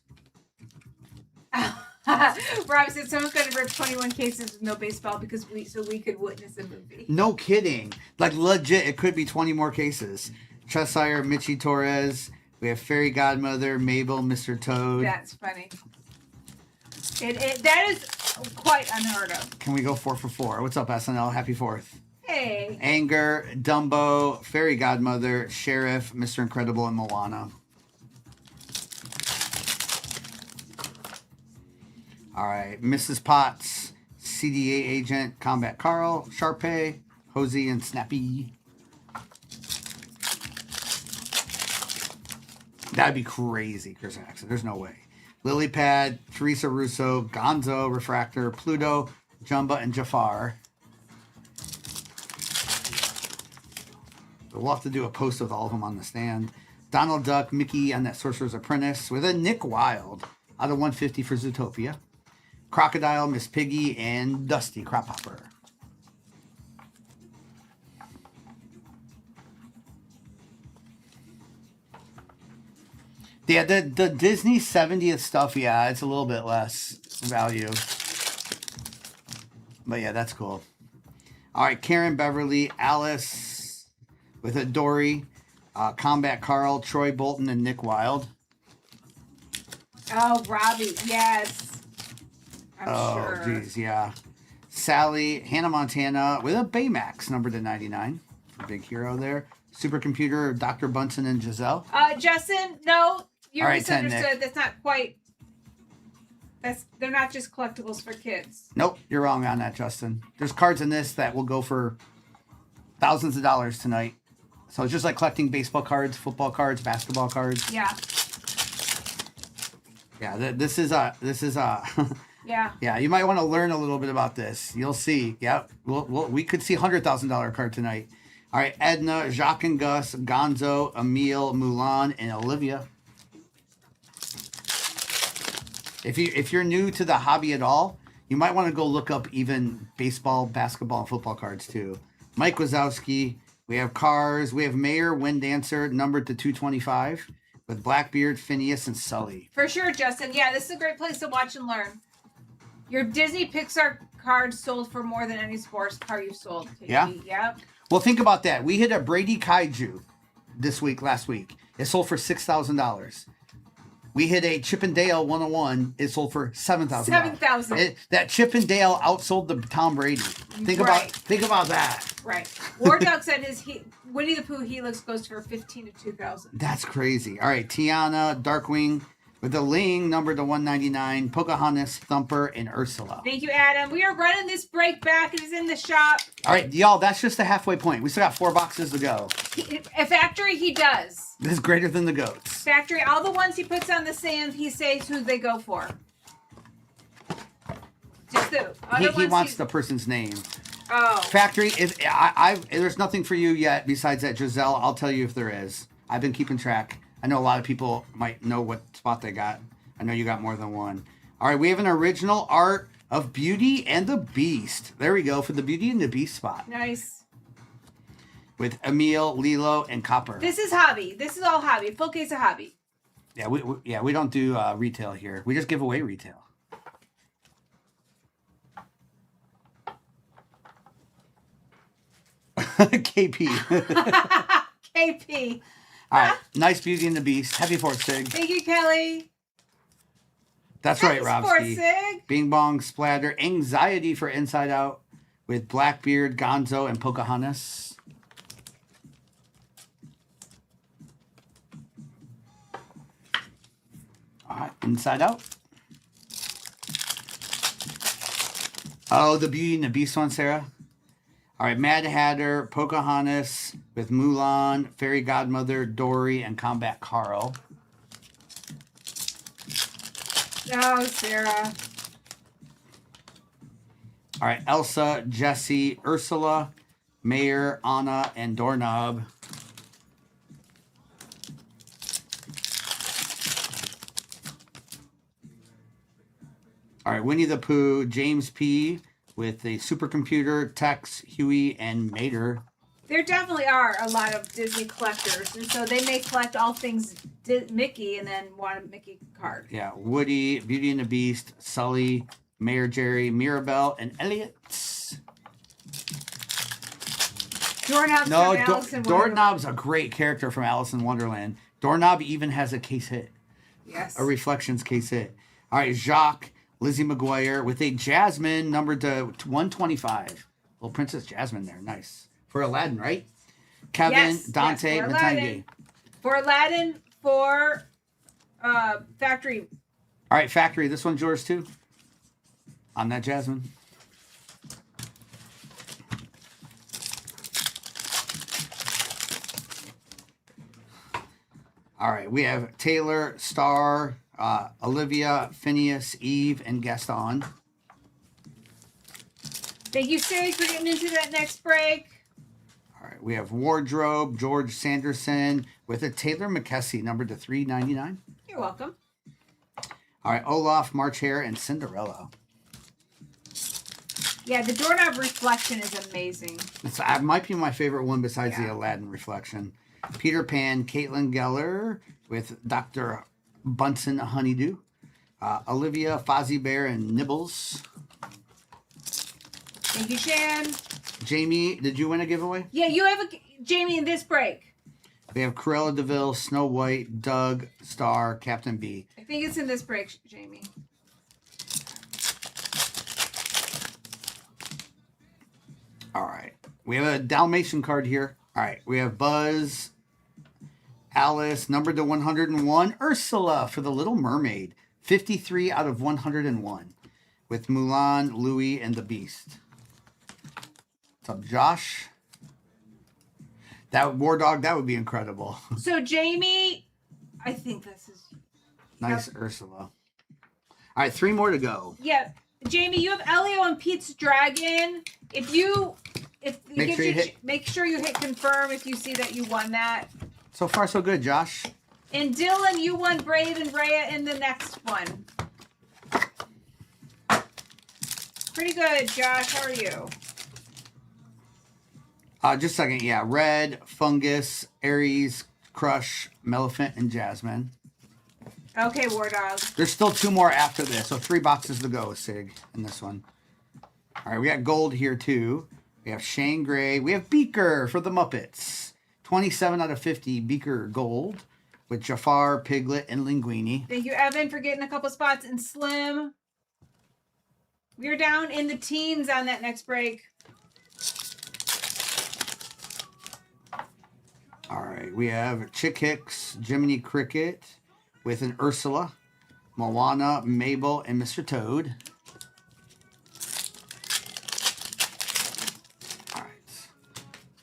Rob said someone's going to rip 21 cases with no baseball because we could witness a movie. No kidding. Like legit, it could be 20 more cases. Cheshire, Michi Torres. We have Fairy Godmother, Mabel, Mr. Toad. That's funny. That is quite unheard of. Can we go 4 for 4? What's up, SNL? Happy 4th. Hey. Anger, Dumbo, Fairy Godmother, Sheriff, Mr. Incredible, and Moana. All right, Mrs. Potts, CDA Agent, Combat Carl, Sharpay, Hosey, and Snappy. That'd be crazy, Chris Jackson. There's no way. Lily Pad, Teresa Russo, Gonzo, Refractor, Pluto, Jumba, and Jafar. We'll have to do a post with all of them on the stand. Donald Duck, Mickey on that Sorcerer's Apprentice with a Nick Wilde out of 150 for Zootopia. Crocodile, Miss Piggy, and Dusty Crop Hopper. Yeah, the Disney 70th stuff, yeah, it's a little bit less value. But yeah, that's cool. All right, Karen Beverly, Alice with a Dory, Combat Carl, Troy Bolton, and Nick Wilde. Oh, Robbie, yes. I'm sure. Oh, geez, yeah. Sally, Hannah Montana with a Baymax, numbered to 99. Big hero there. Supercomputer, Dr. Bunsen, and Giselle. Justin, no, you're All right, 10, misunderstood. Nick. That's not quite. They're not just collectibles for kids. Nope, you're wrong on that, Justin. There's cards in this that will go for thousands of dollars tonight. So it's just like collecting baseball cards, football cards, basketball cards. Yeah. Yeah, this is Yeah. yeah, you might want to learn a little bit about this. You'll see. Yep, we could see $100,000 card tonight. All right, Edna, Jacques and Gus, Gonzo, Emile, Mulan, and Olivia. If you're new to the hobby at all, you might want to go look up even baseball, basketball, and football cards too. Mike Wazowski. We have Cars. We have Mayor, Wind Dancer, numbered to 225, with Blackbeard, Phineas, and Sully. For sure, Justin. Yeah, this is a great place to watch and learn. Your Disney Pixar cards sold for more than any sports car you've sold. Yeah? Yep. Well, think about that. We hit a Brady Kaiju last week. It sold for $6,000. We hit a Chip and Dale 101. It sold for $7,000. $7,000. That Chip and Dale outsold the Tom Brady. Think about that. Right. War Dog said his Winnie the Pooh Helix goes for $15,000 to $2,000. That's crazy. All right, Tiana, Darkwing with the Ling numbered to 199, Pocahontas, Thumper, and Ursula. Thank you, Adam. We are running this break back. It is in the shop. All right, y'all, that's just the halfway point. We still got 4 boxes to go. A factory, he does. This is greater than the goats. Factory, all the ones he puts on the sand, he says who they go for. Just the other He ones wants the person's name. Oh. Factory is there's nothing for you yet besides that Giselle. I'll tell you if there is. I've been keeping track. I know a lot of people might know what spot they got. I know you got more than one. All right, we have an original art of Beauty and the Beast. There we go for the Beauty and the Beast spot. Nice. With Emile, Lilo, and Copper. This is hobby. This is all hobby. Full case of hobby. Yeah, we don't do retail here. We just give away retail. KP. KP. All right. Nice Beauty and the Beast. Happy 4th, Sig. Thank you, Kelly. That's Happy right, sports, Robski. Sig. Bing Bong Splatter. Anxiety for Inside Out with Blackbeard, Gonzo, and Pocahontas. All right. Inside Out. Oh, the Beauty and the Beast one, Sarah. All right, Mad Hatter, Pocahontas with Mulan, Fairy Godmother, Dory, and Combat Carl. Oh, Sarah. All right, Elsa, Jessie, Ursula, Mayor, Anna, and Doorknob. All right, Winnie the Pooh, James P. with the supercomputer, Tex, Huey, and Mater. There definitely are a lot of Disney collectors, and so they may collect all things Mickey and then want a Mickey card. Yeah, Woody, Beauty and the Beast, Sully, Mayor Jerry, Mirabelle, and Elliot. Doorknob's No, from Alice in Wonderland. Doorknob's a great character from Alice in Wonderland. Doorknob even has a case hit, Yes. a Reflections case hit. All right, Jacques, Lizzie McGuire with a Jasmine numbered to 125. Little Princess Jasmine there, nice. For Aladdin, right? Kevin, Yes, Dante, yes, for Matangi. Aladdin. For Aladdin, for Factory. All right, Factory, this one's yours too. On that Jasmine. All right, we have Taylor, Star, Olivia, Phineas, Eve, and Gaston. Thank you, Sig, for getting into that next break. All right, we have Wardrobe, George Sanderson with a Taylor McKessie numbered to 399. You're welcome. All right, Olaf, March Hare, and Cinderella. Yeah, the doorknob reflection is amazing. It might be my favorite one besides the Yeah. Aladdin reflection. Peter Pan, Caitlin Geller with Dr. Bunsen Honeydew. Olivia, Fozzie Bear, and Nibbles. Thank you, Shan. Jamie, did you win a giveaway? Yeah, you have Jamie in this break. We have Cruella DeVille, Snow White, Doug, Star, Captain B. I think it's in this break, Jamie. All right. We have a Dalmatian card here. All right. We have Buzz, Alice, numbered to 101. Ursula for The Little Mermaid, 53 out of 101. With Mulan, Louie, and the Beast. What's up, Josh? That War Dog, that would be incredible. So, Jamie, I think this is... Nice Ursula. All right, 3 more to go. Yeah, Jamie, you have Elio and Pete's Dragon. If you Make sure you hit- make sure you hit confirm if you see that you won that. So far, so good, Josh. And Dylan, you won Brave and Rhea in the next one. Pretty good, Josh. How are you? Just a second. Yeah, Red, Fungus, Aries, Crush, Maleficent, and Jasmine. Okay, War Dog. There's still 2 more after this, so 3 boxes to go, Sig, in this one. All right, we got gold here, too. We have Shane Gray. We have Beaker for the Muppets. 27 out of 50, Beaker gold with Jafar, Piglet, and Linguini. Thank you, Evan, for getting a couple spots in Slim. We're down in the teens on that next break. All right, we have Chick Hicks, Jiminy Cricket with an Ursula, Moana, Mabel, and Mr. Toad. All right.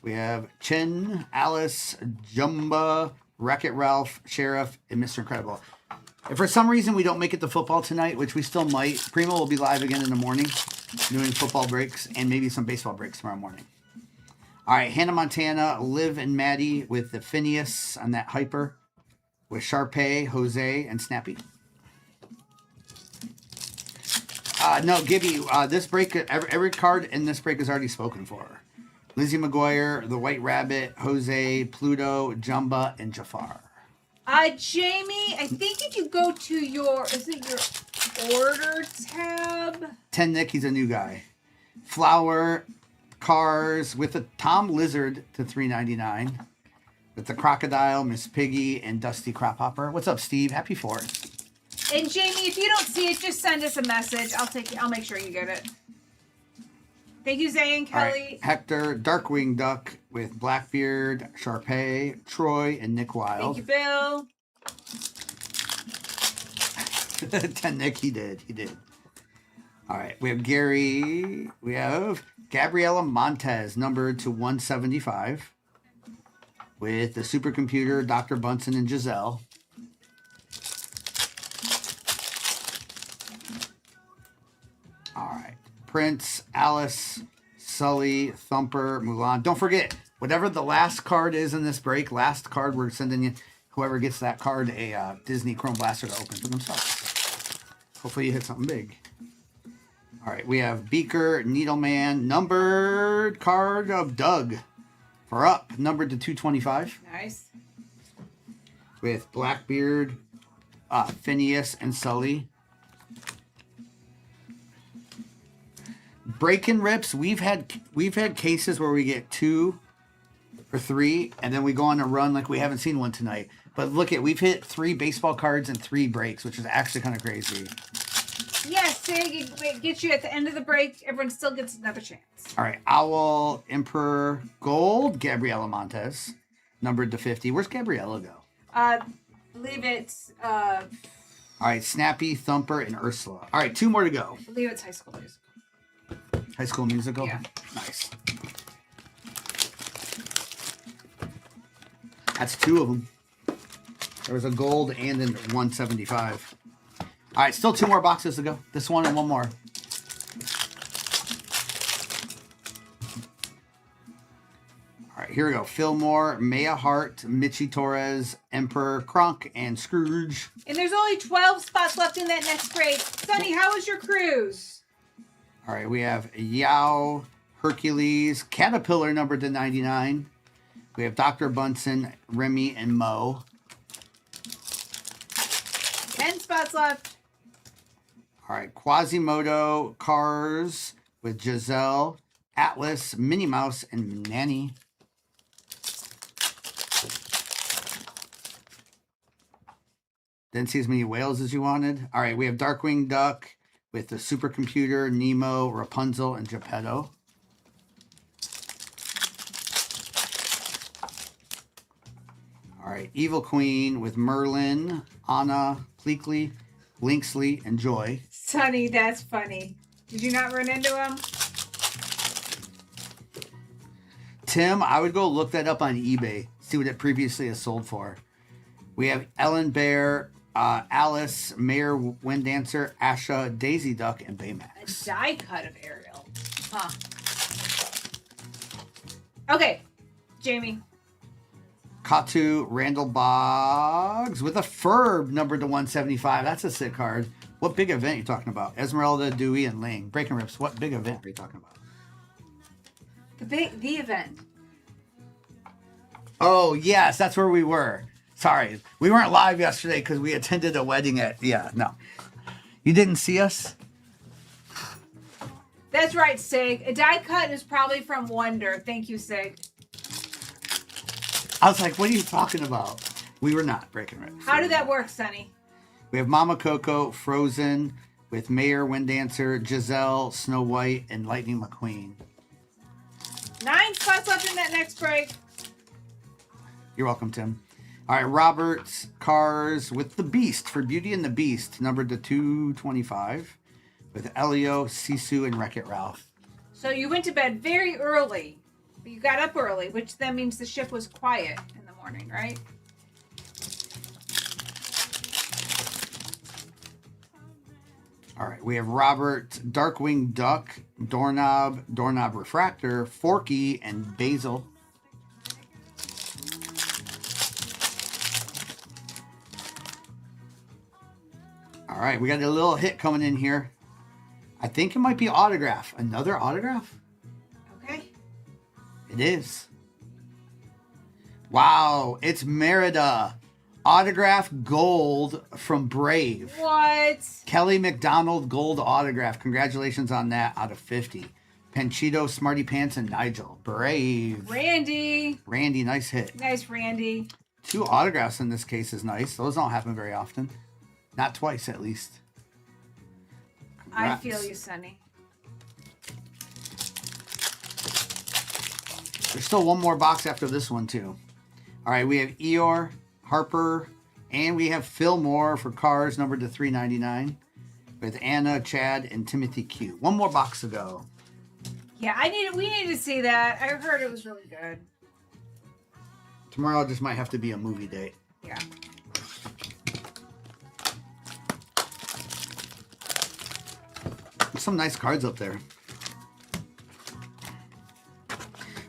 We have Chin, Alice, Jumba, Wreck-It Ralph, Sheriff, and Mr. Incredible. If for some reason we don't make it to football tonight, which we still might, Primo will be live again in the morning doing football breaks and maybe some baseball breaks tomorrow morning. All right, Hannah Montana, Liv and Maddie with the Phineas on that Hyper with Sharpay, Jose, and Snappy. No, Gibby, this break, every card in this break is already spoken for. Lizzie McGuire, the White Rabbit, Jose, Pluto, Jumba, and Jafar. Jamie, I think if you go to your order tab? 10 Nick, he's a new guy. Flower, Cars with the Tom Lizard to $3.99. With the Crocodile, Miss Piggy, and Dusty Crophopper. What's up, Steve? Happy 4th. And Jamie, if you don't see it, just send us a message. I'll make sure you get it. Thank you, Zay and All Kelly. right. Hector, Darkwing Duck with Blackbeard, Sharpay, Troy, and Nick Wilde. Thank you, Bill. 10 Nick, he did. All right, we have Gary. We have Gabriela Montez, numbered to 175. With the supercomputer, Dr. Bunsen and Giselle. All right. Prince, Alice, Sully, Thumper, Mulan. Don't forget, whatever the last card is in this break, last card we're sending you, whoever gets that card, a Disney Chrome Blaster to open for themselves. Hopefully you hit something big. All right, we have Beaker, Needleman, numbered card of Doug. For up, numbered to 225. Nice. With Blackbeard, Phineas, and Sully. Break and rips. We've had cases where we get 2 or 3, and then we go on a run like we haven't seen one tonight. But look at, we've hit 3 baseball cards and 3 breaks, which is actually kind of crazy. Yes, Sig, it gets you at the end of the break. Everyone still gets another chance. All right, Owl, Emperor, Gold, Gabriela Montez, numbered to 50. Where's Gabriela go? Believe it's All right, Snappy, Thumper, and Ursula. All right, 2 more to go. believe it's High School Musical. High School Musical? Yeah. Nice. That's 2 of them. There was a gold and a 175. All right, still 2 more boxes to go. This one and 1 more. All right, here we go. Fillmore, Maya Hart, Mitchie Torres, Emperor, Kronk, and Scrooge. And there's only 12 spots left in that next break. Sonny, how was your cruise? All right, we have Yao, Hercules, Caterpillar numbered to 99. We have Dr. Bunsen, Remy, and Mo. 10 spots left. All right, Quasimodo, Cars with Giselle, Atlas, Minnie Mouse, and Nanny. Didn't see as many whales as you wanted. All right, we have Darkwing Duck with the supercomputer, Nemo, Rapunzel, and Geppetto. All right, Evil Queen with Merlin, Anna, Pleakley, Linksley, and Joy. Sonny, that's funny. Did you not run into him? Tim, I would go look that up on eBay, see what it previously has sold for. We have Ellen Bear, Alice, Mayor Windancer, Asha, Daisy Duck, and A Baymax. die cut of Ariel. Huh. Okay, Jamie. Katu, Randall Boggs with a Ferb numbered to 175. That's a sick card. What big event are you talking about? Esmeralda, Dewey, and Ling. Breaking Rips, what big event are you talking about? The event. Oh, yes, that's where we were. Sorry, we weren't live yesterday because we attended a wedding at, no. You didn't see us? That's right, Sig. A die cut is probably from Wonder. Thank you, Sig. I was like, what are you talking about? We were not Breaking Rips. How did that work, Sonny? We have Mama Coco, Frozen, with Mayor Windancer, Giselle, Snow White, and Lightning McQueen. 9 spots left in that next break. You're welcome, Tim. All right, Roberts, Cars with the Beast for Beauty and the Beast, numbered to 225, with Elio, Sisu, and Wreck-It Ralph. So you went to bed very early, but you got up early, which then means the ship was quiet in the morning, right? All right, we have Robert, Darkwing Duck, Doorknob, Doorknob Refractor, Forky, and Basil. All right, we got a little hit coming in here. I think it might be autograph. Another autograph? Okay. It is. Wow, it's Merida. Autograph gold from Brave. What? Kelly McDonald gold autograph. Congratulations on that out of 50. Panchito, Smarty Pants, and Nigel. Brave. Randy. Randy, nice hit. Nice, Randy. 2 autographs in this case is nice. Those don't happen very often. Not twice, at least. I Congrats. feel you, Sonny. There's still one more box after this one, too. All right, we have Eeyore, Harper, and we have Fillmore for cards numbered to $3.99 with Anna, Chad, and Timothy Q. One more box to go. Yeah, we need to see that. I heard it was really good. Tomorrow just might have to be a movie date. Yeah. There's some nice cards up there.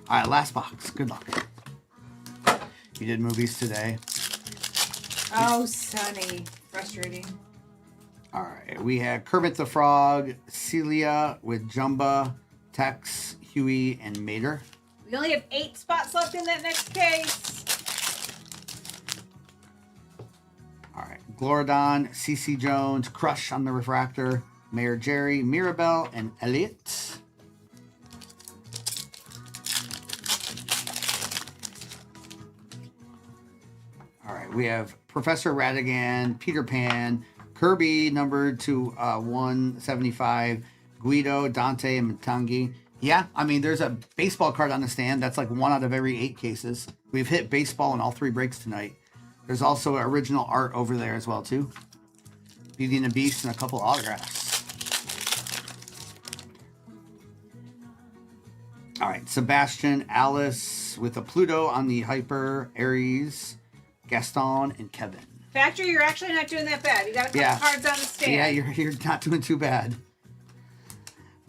All right, last box. Good luck. You did movies today. Oh, Sonny. Frustrating. All right, we had Kermit the Frog, Celia with Jumba, Tex, Huey, and Mater. We only have 8 spots left in that next case. All right, Glorodon, CC Jones, Crush on the Refractor, Mayor Jerry, Mirabelle, and Elliot. All right, we have Professor Ratigan, Peter Pan, Kirby numbered to 175, Guido, Dante, and Matangi. Yeah, I mean, there's a baseball card on the stand. That's like 1 out of every 8 cases. We've hit baseball in all 3 breaks tonight. There's also original art over there as well, too. Beauty and the Beast and a couple autographs. All right, Sebastian, Alice with a Pluto on the Hyper, Aries, Gaston, and Kevin. Factory, you're actually not doing that bad. You got a couple Yeah. cards on the stand. Yeah, you're not doing too bad.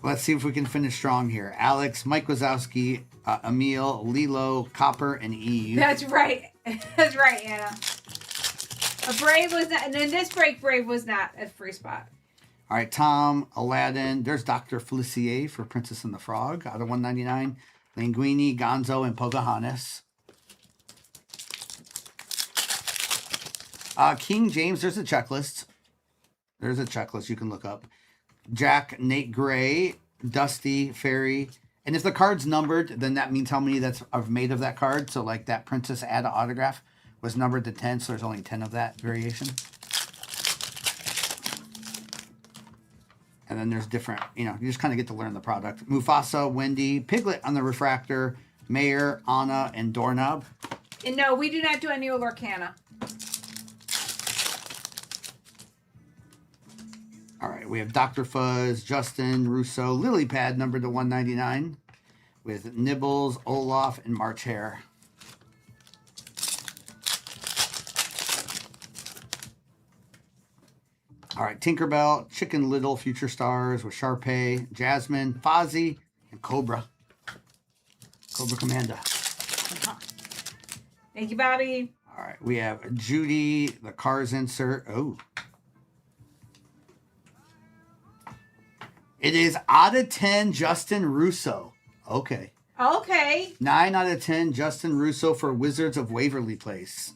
Let's see if we can finish strong here. Alex, Mike Wazowski, Emil, Lilo, Copper, and Eve. That's right. That's right, Anna. A Brave was not, and in this break, Brave was not a free spot. All right, Tom, Aladdin. There's Dr. Felicier for Princess and the Frog out of 199. Linguini, Gonzo, and Pocahontas. King James, there's a checklist. There's a checklist you can look up. Jack, Nate Gray, Dusty, Fairy. And if the card's numbered, then that means how many that's are made of that card. So like that Princess Ada autograph was numbered to 10, so there's only 10 of that variation. And then there's different, you just kind of get to learn the product. Mufasa, Wendy, Piglet on the Refractor, Mayor, Anna, and Doorknob. And no, we do not do any Lorcana. All right, we have Dr. Fuzz, Justin, Russo, Lily Pad numbered to 199 with Nibbles, Olaf, and March Hare. All right, Tinkerbell, Chicken Little, Future Stars with Sharpay, Jasmine, Fozzie, and Cobra. Cobra Commanda. Thank you, Bobby. All right, we have Judy, the Cars insert. Oh. It is out of 10, Justin Russo. Okay. Okay. 9 out of 10, Justin Russo for Wizards of Waverly Place.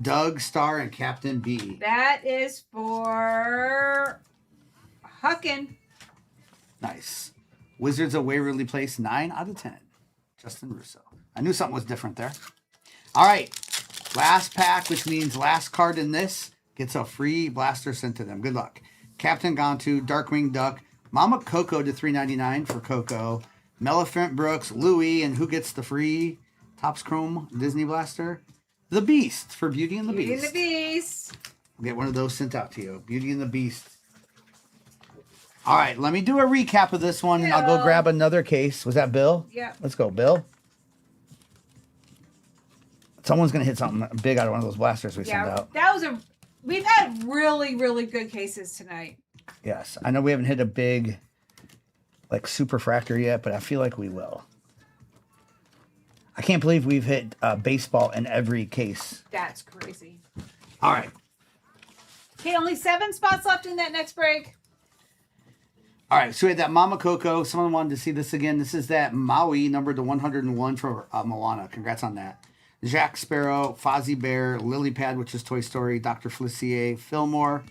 Doug, Star, and Captain B. That is for Huckin. Nice. Wizards of Waverly Place, 9 out of 10. Justin Russo. I knew something was different there. All right. Last pack, which means last card in this, gets a free blaster sent to them. Good luck. Captain Gontu, Darkwing Duck, Mama Coco to $3.99 for Coco. Meliphant Brooks, Louie, and who gets the free Topps Chrome Disney Blaster? The Beast for Beauty and the Beauty and Beast. the Beast. We'll get one of those sent out to you. Beauty and the Beast. All right, let me do a recap of this one, and I'll go Bill. grab another case. Was that Bill? Yeah. Let's go, Bill. Someone's going to hit something big out of one of those blasters we sent Yeah, out. that was we've had really, really good cases tonight. Yes. I know we haven't hit a big, like, super fractor yet, but I feel like we will. I can't believe we've hit baseball in every case. That's crazy. All right. Okay, only 7 spots left in that next break. All right, so we had that Mama Coco. Someone wanted to see this again. This is that Maui numbered to 101 for Moana. Congrats on that. Jack Sparrow, Fozzie Bear, Lily Pad, which is Toy Story, Dr. Felicier, Fillmore,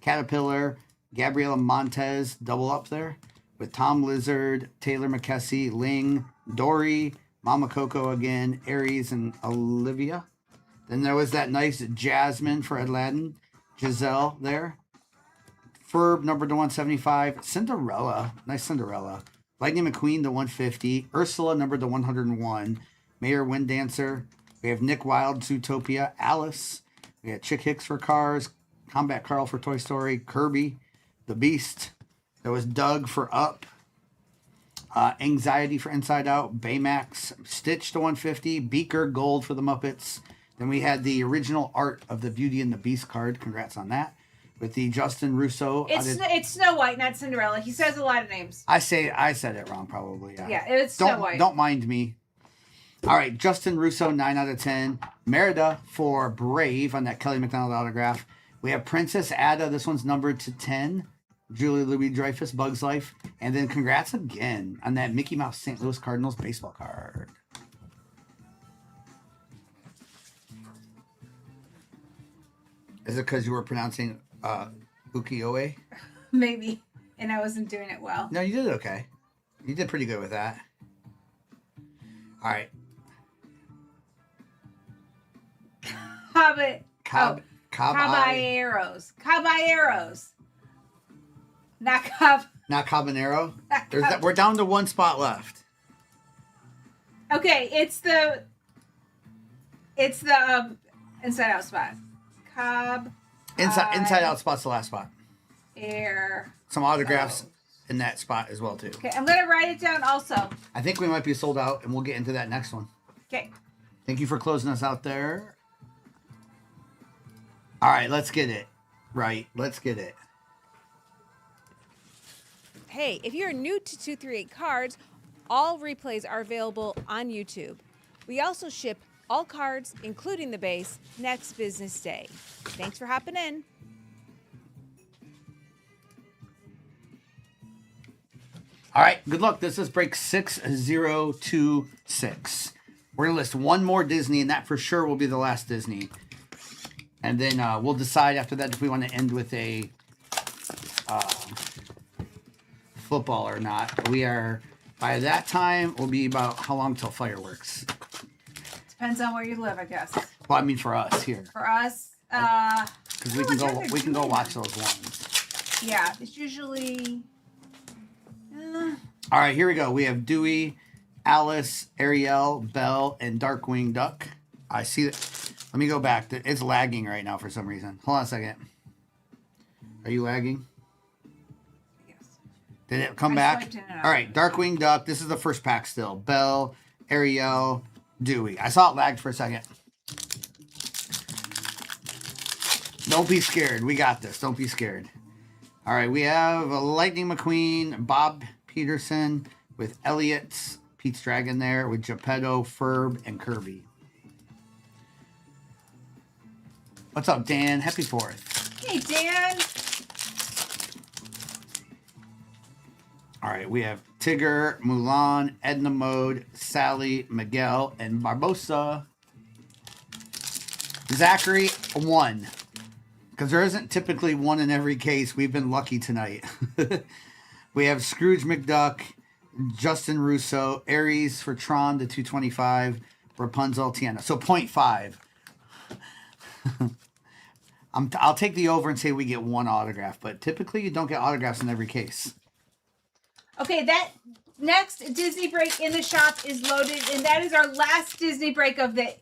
Caterpillar, Gabriela Montez, double up there, with Tom Lizard, Taylor McKessie, Ling, Dory, Mama Coco again, Aries, and Olivia. Then there was that nice Jasmine for Aladdin, Giselle there. Ferb, number to 175. Cinderella, nice Cinderella. Lightning McQueen to 150. Ursula, number to 101. Mayor Wind Dancer. We have Nick Wilde, Zootopia. Alice. We got Chick Hicks for Cars. Combat Carl for Toy Story. Kirby, The Beast. There was Doug for Up. Anxiety for Inside Out. Baymax. Stitch to 150. Beaker Gold for the Muppets. Then we had the original art of the Beauty and the Beast card. Congrats on that. With the Justin Russo. It's Snow White, not Cinderella. He says a lot of names. I said it wrong, probably. Yeah, Yeah, it's Snow White. Don't mind me. All right, Justin Russo, 9 out of 10. Merida for Brave on that Kelly McDonald autograph. We have Princess Ada. This one's numbered to 10. Julie Louis-Dreyfus, Bugs Life. And then congrats again on that Mickey Mouse St. Louis Cardinals baseball card. Is it because you were pronouncing ukiyo-e? Maybe. And I wasn't doing it well. No, you did okay. You did pretty good with that. All right. Caballeros. Caballeros. Not cab. Not Cabanero? Not We're down to one spot left. Okay, it's the inside out spot. Inside out spot's the last spot. Air. Some autographs in that spot as well, too. Okay, I'm going to write it down also. I think we might be sold out, and we'll get into that next one. Okay. Thank you for closing us out there. All right, let's get it. Right, let's get it. Hey, if you're new to 238 Cards, all replays are available on YouTube. We also ship all cards, including the base, next business day. Thanks for hopping in. All right, good luck. This is break 6026. We're going to list one more Disney, and that for sure will be the last Disney. And then we'll decide after that if we want to end with a football or not. We are, by that time, will be about how long till fireworks? Depends on where you live, I guess. Well, I mean for us here. For us, because we can go watch those ones. Yeah, it's usually. All right, here we go. We have Dewey, Alice, Ariel, Belle, and Darkwing Duck. I see that. Let me go back. It's lagging right now for some reason. Hold on a second. Are you lagging? Yes. Did it come I back? swiped in and out. All right, Darkwing Duck. This is the first pack still. Belle, Ariel, Dewey. I saw it lagged for a second. Don't be scared. We got this. Don't be scared. All right, we have Lightning McQueen, Bob Peterson with Elliott, Pete's Dragon there with Geppetto, Ferb, and Kirby. What's up, Dan? Happy 4th. Hey, Dan. All right, we have Tigger, Mulan, Edna Mode, Sally, Miguel, and Barbosa. Zachary, 1. Because there isn't typically one in every case. We've been lucky tonight. We have Scrooge McDuck, Justin Russo, Aries for Tron to 225, Rapunzel, Tiana. So 0.5. I'll take the over and say we get one autograph, but typically you don't get autographs in every case. Okay, that next Disney break in the shop is loaded, and that is our last Disney break of the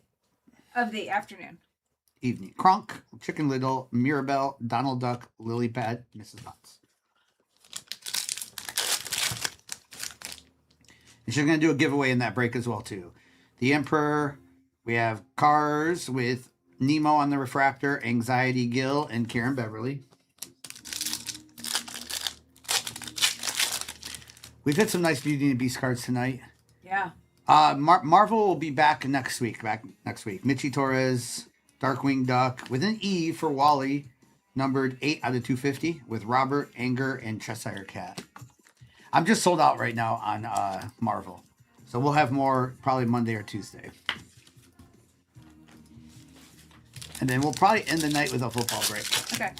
afternoon. Evening. Kronk, Chicken Little, Mirabelle, Donald Duck, Lily Pad, Mrs. Potts. And she's going to do a giveaway in that break as well, too. The Emperor, we have Cars with Nemo on the Refractor, Anxiety Gill, and Karen Beverly. We've had some nice Beauty and the Beast cards tonight. Yeah. Marvel will be back next week. Mitchie Torres, Darkwing Duck, with an E for Wally, numbered 8 out of 250, with Robert, Anger, and Cheshire Cat. I'm just sold out right now on Marvel. So we'll have more probably Monday or Tuesday. And then we'll probably end the night with a football break. Okay.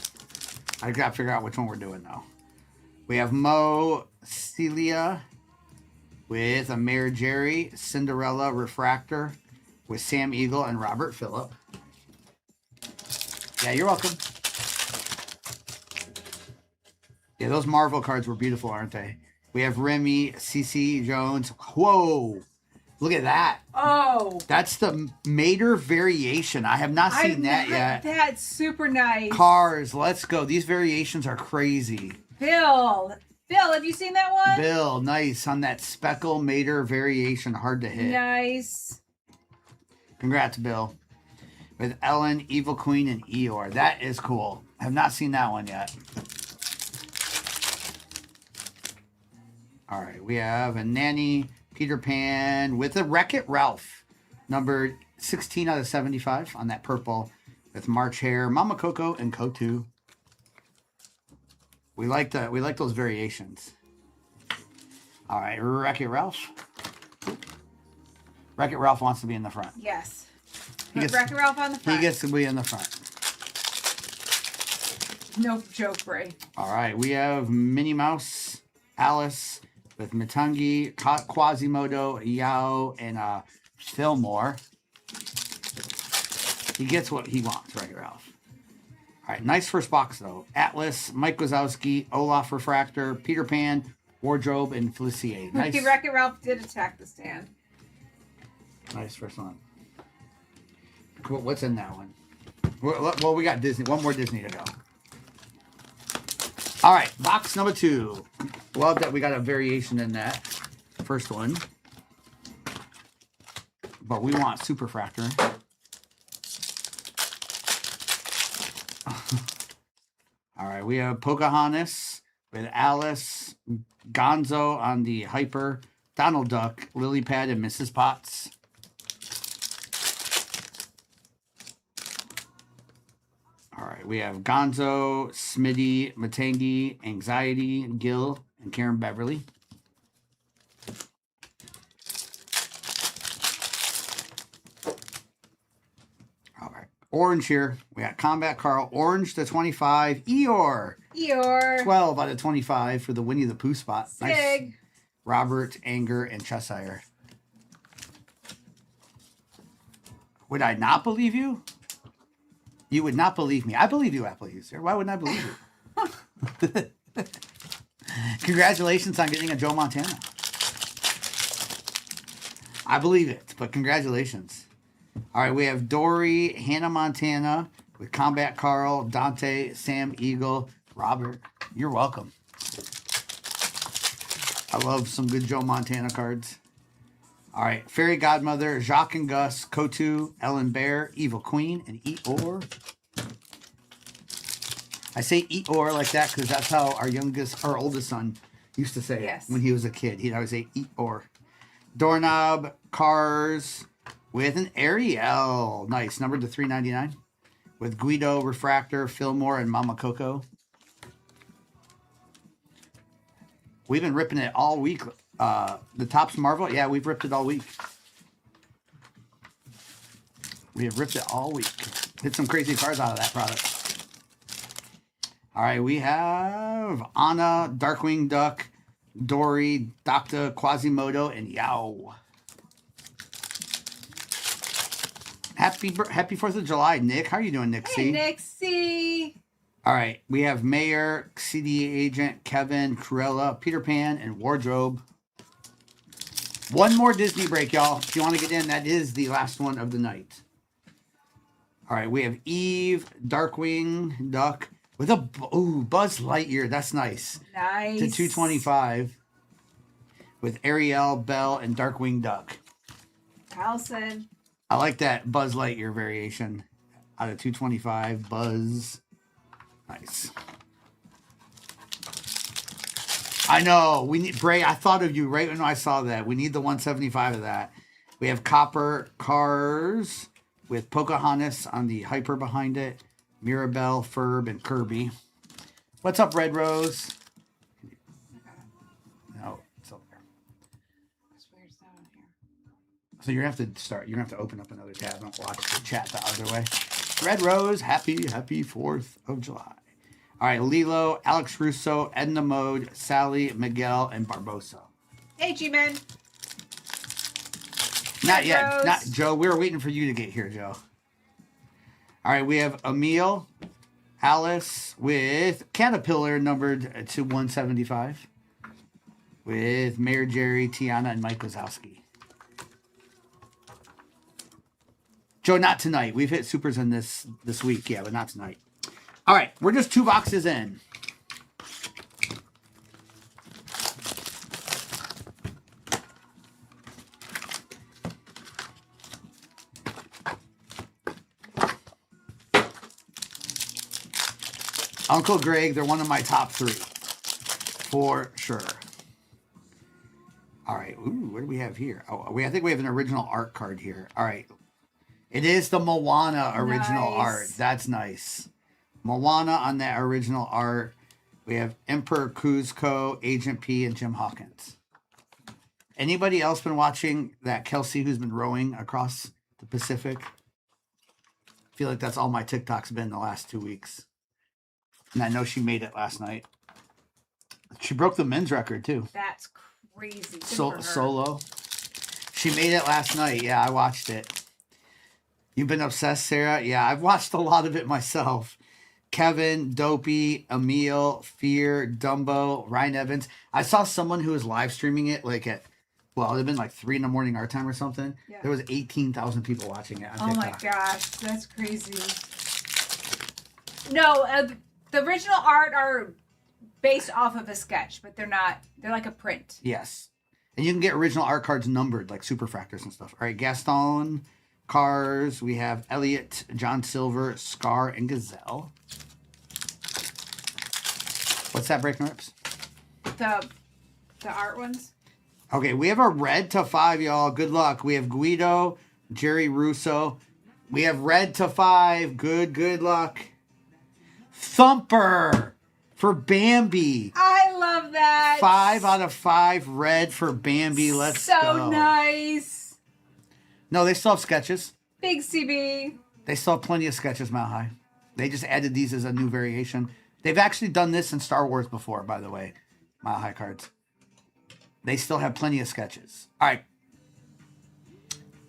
I got to figure out which one we're doing now. We have Mo, Celia with a Mayor Jerry, Cinderella Refractor with Sam Eagle and Robert Phillip. Yeah, you're welcome. Yeah, those Marvel cards were beautiful, aren't they? We have Remy, CC Jones. Whoa. Look at that. Oh. That's the Mater variation. I have not seen that yet. That's super nice. Cars, let's go. These variations are crazy. Bill, have you seen that one? Bill, nice on that Speckle Mater variation. Hard to hit. Nice. Congrats, Bill. With Ellen, Evil Queen, and Eeyore. That is cool. I have not seen that one yet. All right, we have a Nanny, Peter Pan with a Wreck-It Ralph. Numbered 16 out of 75 on that purple with March Hare, Mama Coco, and Kotu. We like those variations. All right, Wreck-It Ralph. Wreck-It Ralph wants to be in the front. Yes. He gets- Wreck-It Ralph on the front. He gets to be in the front. No joke, Bray. All right, we have Minnie Mouse, Alice with Matangi, Quasimodo, Yao, and Fillmore. He gets what he wants, right, Ralph? All right, nice first box, though. Atlas, Mike Wazowski, Olaf Refractor, Peter Pan, Wardrobe, and Felicity. Nice. Wreck-It Ralph did attack the stand. Nice first one. Cool. What's in that one? Well, we got Disney. One more Disney to go. All right, box number 2. Love that we got a variation in that first one. But we want Superfractor. All right, we have Pocahontas with Alice, Gonzo on the Hyper, Donald Duck, Lily Pad, and Mrs. Potts. All right, we have Gonzo, Smitty, Matangi, Anxiety, Gil, and Karen Beverly. All right, Orange here. We got Combat Carl, Orange to 25, Eeyore. 12 out of 25 for the Winnie the Pooh spot. Nice. Sig. Robert, Anger, and Cheshire. Would I not believe you? You would not believe me. I believe you, Apple user. Why wouldn't I believe you? Congratulations on getting a Joe Montana. I believe it, but congratulations. All right, we have Dory, Hannah Montana with Combat Carl, Dante, Sam Eagle, Robert. You're welcome. I love some good Joe Montana cards. All right, Fairy Godmother, Jacques and Gus, Kotu, Ellen Bear, Evil Queen, and Eeyore. I say Eeyore like that because that's how our oldest son used to say Yes. it when he was a kid. He'd always say Eeyore. Doorknob, Cars with an Ariel. Nice, numbered to $3.99. With Guido, Refractor, Fillmore, and Mama Coco. We've been ripping it all week. The Topps Marvel, yeah, we've ripped it all week. We have ripped it all week. Hit some crazy cards out of that product. All right, we have Anna, Darkwing Duck, Dory, Dr. Quasimodo, and Yao. Happy 4th of July, Nick. How are you doing, Nick Hey, C? Nick C. All right, we have Mayor, CDA Agent, Kevin, Cruella, Peter Pan, and Wardrobe. One more Disney break, y'all. If you want to get in, that is the last one of the night. All right, we have Eve, Darkwing Duck with a Buzz Lightyear. That's nice. Nice. To 225 with Ariel, Belle, and Darkwing Duck. Allison. I like that Buzz Lightyear variation out of 225. Buzz. Nice. I know. We need Bray. I thought of you right when I saw that. We need the 175 of that. We have Copper Cars with Pocahontas on the Hyper behind it. Mirabelle, Ferb, and Kirby. What's up, Red Rose? No, it's over there. So you're gonna have to start. You're gonna have to open up another tab and watch the chat the other way. Red Rose, happy 4th of July. All right, Lilo, Alex Russo, Edna Mode, Sally, Miguel, and Barbosa. Hey, G-Man. Not yet. Rose. Not Joe. We were waiting for you to get here, Joe. All right, we have Emil, Alice with Caterpillar numbered to 175. With Mayor Jerry, Tiana, and Mike Wazowski. Joe, not tonight. We've hit supers in this week, yeah, but not tonight. All right, we're just 2 boxes in. Uncle Greg, they're one of my top 3. For sure. All right. Ooh, what do we have here? Oh, I think we have an original art card here. All right. It is the Moana original art. That's nice. Moana on that original art. We have Emperor Kuzco, Agent P, and Jim Hawkins. Anybody else been watching that Kelsey who's been rowing across the Pacific? I feel like that's all my TikTok's been the last 2 weeks. And I know she made it last night. She broke the men's record too. That's crazy. Good for her. Solo. She made it last night. Yeah, I watched it. You've been obsessed, Sarah? Yeah, I've watched a lot of it myself. Kevin, Dopey, Emil, Fear, Dumbo, Ryan Evans. I saw someone who was live streaming it like at, well, it had been like 3 a.m. our time or something. Yeah. There was 18,000 people watching it on Oh my TikTok. gosh, that's crazy. No, the original art are based off of a sketch, but they're not. They're like a print. Yes. And you can get original art cards numbered like Superfractors and stuff. All right, Gaston, Cars. We have Elliot, John Silver, Scar, and Gazelle. What's that, Breaking Rips? The art ones. Okay, we have a red to 5, y'all. Good luck. We have Guido, Jerry Russo. We have red to 5. Good luck. Thumper for Bambi. I love that. 5 out of 5 red for Bambi. Let's go. So nice. No, they still have sketches. Big CB. They still have plenty of sketches, Mile High. They just added these as a new variation. They've actually done this in Star Wars before, by the way. Mile High cards. They still have plenty of sketches. All right.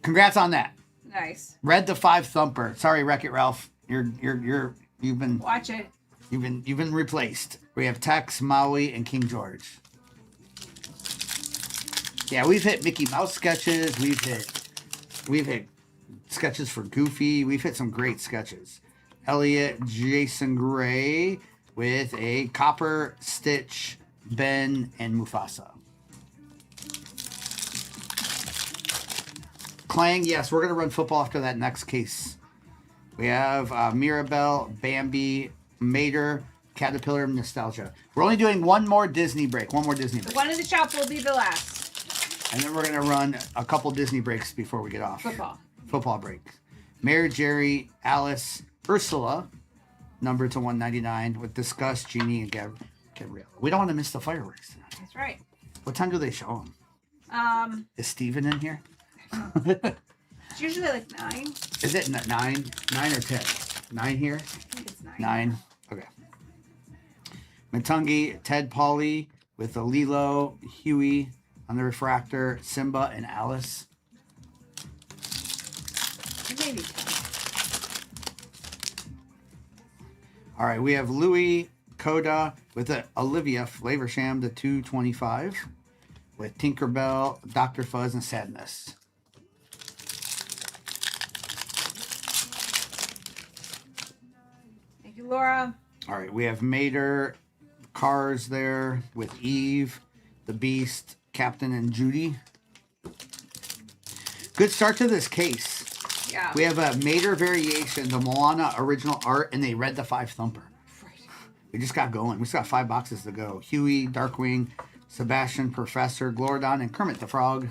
Congrats on that. Nice. Red to 5 Thumper. Sorry, Wreck-It Ralph. You've been Watch it. you've been replaced. We have Tex, Maui, and King George. Yeah, we've hit Mickey Mouse sketches. We've hit sketches for Goofy. We've hit some great sketches. Elliot, Jason Gray with a Copper, Stitch, Ben, and Mufasa. Clang, yes, we're going to run football after that next case. We have Mirabelle, Bambi, Mater, Caterpillar, Nostalgia. We're only doing one more Disney break. The one in the shop will be the last. And then we're going to run a couple Disney breaks before we get off. Football break. Mayor Jerry, Alice, Ursula, number to 199 with Discuss, Genie, and Gabrielle. We don't want to miss the fireworks. That's right. What time do they show them? Is Steven in here? It's usually like 9. Is it 9? 9 or 10? 9 here? I think it's 9. 9. Okay. Matungi, Ted Pauly with the Lilo, Huey on the refractor, Simba, and Alice. Maybe 10. All right, we have Louis, Coda with the Olivia Flavorsham, the 225 with Tinkerbell, Dr. Fuzz, and Sadness. Thank you, Laura. All right, we have Mater, Cars there with Eve, the Beast, Captain, and Judy. Good start to this case. Yeah. We have a Mater variation, the Moana original art, and they read the 5 Thumper. Right. We just got going. We still got 5 boxes to go. Huey, Darkwing, Sebastian, Professor, Glorodon, and Kermit the Frog.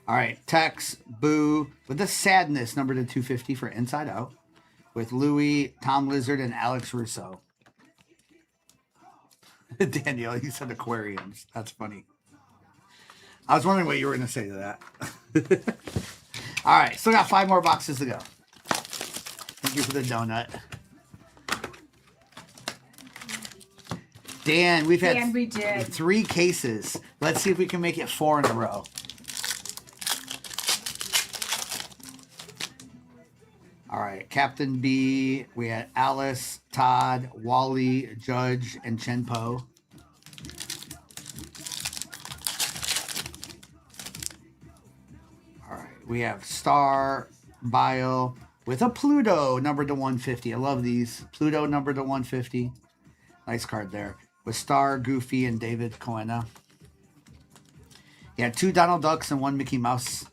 All right, Tex, Boo, with the Sadness, number to 250 for Inside Out, with Louis, Tom Lizard, and Alex Russo. Danielle, you said aquariums. That's funny. I was wondering what you were going to say to that. All right, still got 5 more boxes to go. Thank you for the donut. Dan, we've had Dan, we did. 3 cases. Let's see if we can make it 4 in a row. All right, Captain B. We had Alice, Todd, Wally, Judge, and Chen Po. All right, we have Star, Bio, with a Pluto numbered to 150. I love these. Pluto numbered to 150. Nice card there. With Star, Goofy, and David Coena. Yeah, 2 Donald Ducks and 1 Mickey Mouse.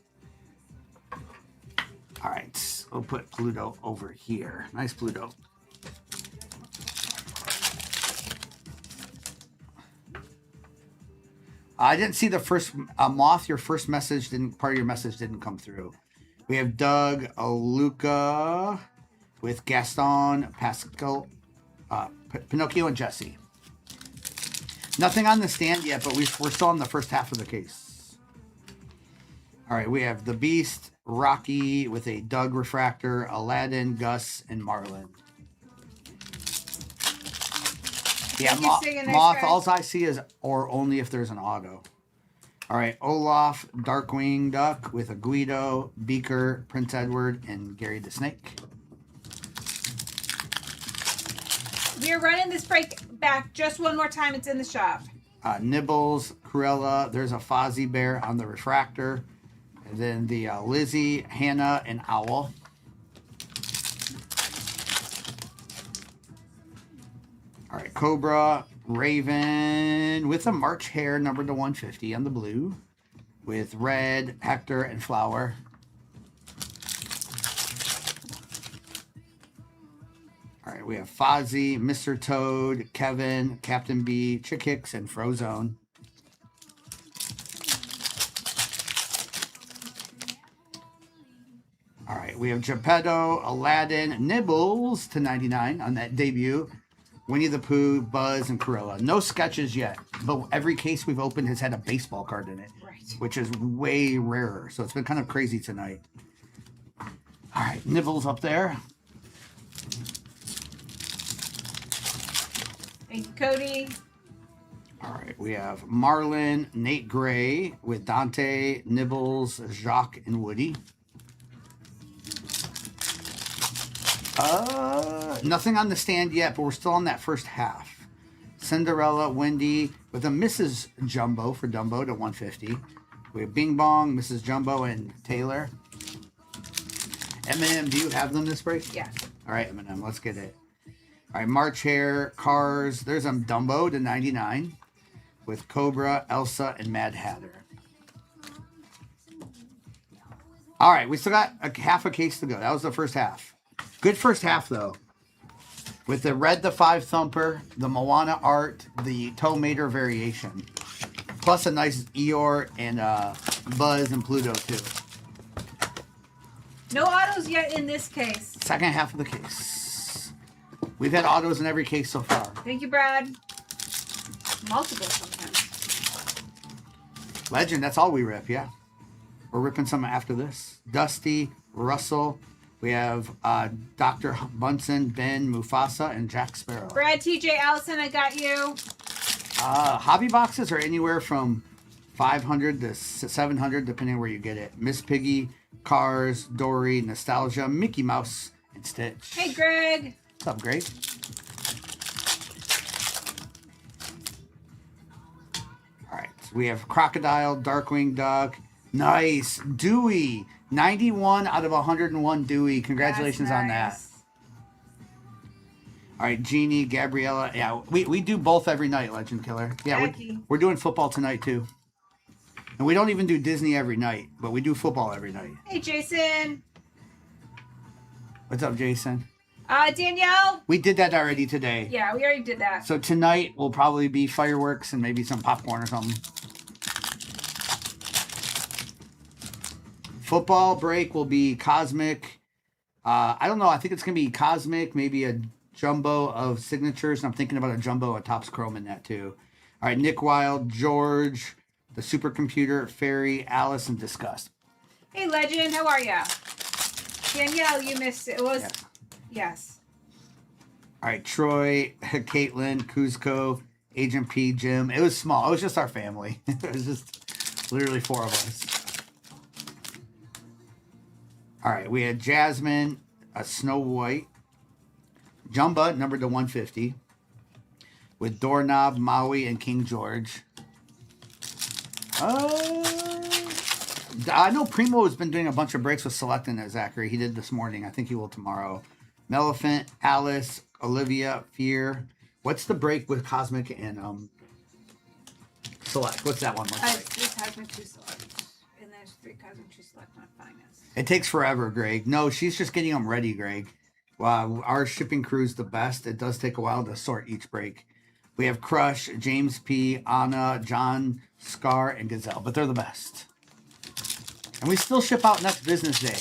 All right, we'll put Pluto over here. Nice Pluto. I didn't see the first Moth. Your first message didn't. Part of your message didn't come through. We have Doug, Luca, with Gaston, Pascal, Pinocchio, and Jesse. Nothing on the stand yet, but we're still in the first half of the case. All right, we have the Beast, Rocky with a Doug Refractor, Aladdin, Gus, and Marlin. Yeah, Moth, all I see is or only if there's an auto. All right, Olaf, Darkwing Duck with a Guido, Beaker, Prince Edward, and Gary the Snake. We are running this break back just one more time. It's in the shop. Nibbles, Cruella, there's a Fozzie Bear on the Refractor. And then the Lizzie, Hannah, and Owl. All right, Cobra, Raven with a March Hare numbered to 150 on the blue. With Red, Hector, and Flower. All right, we have Fozzie, Mr. Toad, Kevin, Captain B, Chick Hicks, and Frozone. All right, we have Geppetto, Aladdin, Nibbles to 99 on that debut. Winnie the Pooh, Buzz, and Cruella. No sketches yet, but every case we've opened has had a baseball card in it, Right. which is way rarer. So it's been kind of crazy tonight. All right, Nibbles up there. Thank you, Cody. All right, we have Marlin, Nate Gray with Dante, Nibbles, Jacques, and Woody. Nothing on the stand yet, but we're still on that first half. Cinderella, Wendy with a Mrs. Jumbo for Dumbo to 150. We have Bing Bong, Mrs. Jumbo, and Taylor. Eminem, do you have them this break? Yeah. All right, Eminem, let's get it. All right, March Hare, Cars. There's a Dumbo to 99 with Cobra, Elsa, and Mad Hatter. All right, we still got half a case to go. That was the first half. Good first half, though. With the Red the 5 Thumper, the Moana art, the Tow Mater variation. Plus a nice Eeyore and Buzz and Pluto, too. No autos yet in this case. Second half of the case. We've had autos in every case so far. Thank you, Brad. Multiple sometimes. Legend, that's all we rip, yeah. We're ripping some after this. Dusty, Russell. We have Dr. Bunsen, Ben, Mufasa, and Jack Sparrow. Brad, TJ, Allison, I got you. Hobby boxes are anywhere from 500 to 700, depending where you get it. Miss Piggy, Cars, Dory, Nostalgia, Mickey Mouse, and Stitch. Hey, Greg. What's up, Greg? All right, so we have Crocodile, Darkwing Duck. Nice. Dewey. 91 out of 101 Dewey. Congratulations on that. All right, Jeannie, Gabriella. Yeah, we do both every night, Legend Killer. Yeah, we're doing football tonight, too. And we don't even do Disney every night, but we do football every night. Hey, Jason. What's up, Jason? Danielle. We did that already today. Yeah, we already did that. So tonight will probably be fireworks and maybe some popcorn or something. Football break will be Cosmic. I don't know. I think it's going to be Cosmic, maybe a jumbo of signatures. And I'm thinking about a jumbo of Topps Chrome in that too. All right, Nick Wilde, George, the Supercomputer, Fairy, Alice, and Disgust. Hey, Legend, how are ya? Danielle, you missed it. It was, Yeah. yes. All right, Troy, Caitlin, Kuzco, Agent P, Jim. It was small. It was just our family. It was just literally 4 of us. All right, we had Jasmine, Snow White, Jumba, numbered to 150, with Doorknob, Maui, and King George. I know Primo has been doing a bunch of breaks with selecting it, Zachary. He did this morning. I think he will tomorrow. Melephant, Alice, Olivia, Fear. What's the break with Cosmic and Select? What's that one look like? 3 Cosmic 2 Select. And there's 3 Cosmic 2 Select, not Finest. It takes forever, Greg. No, she's just getting them ready, Greg. Wow, our shipping crew's the best. It does take a while to sort each break. We have Crush, James P, Anna, John, Scar, and Gazelle, but they're the best. And we still ship out next business day.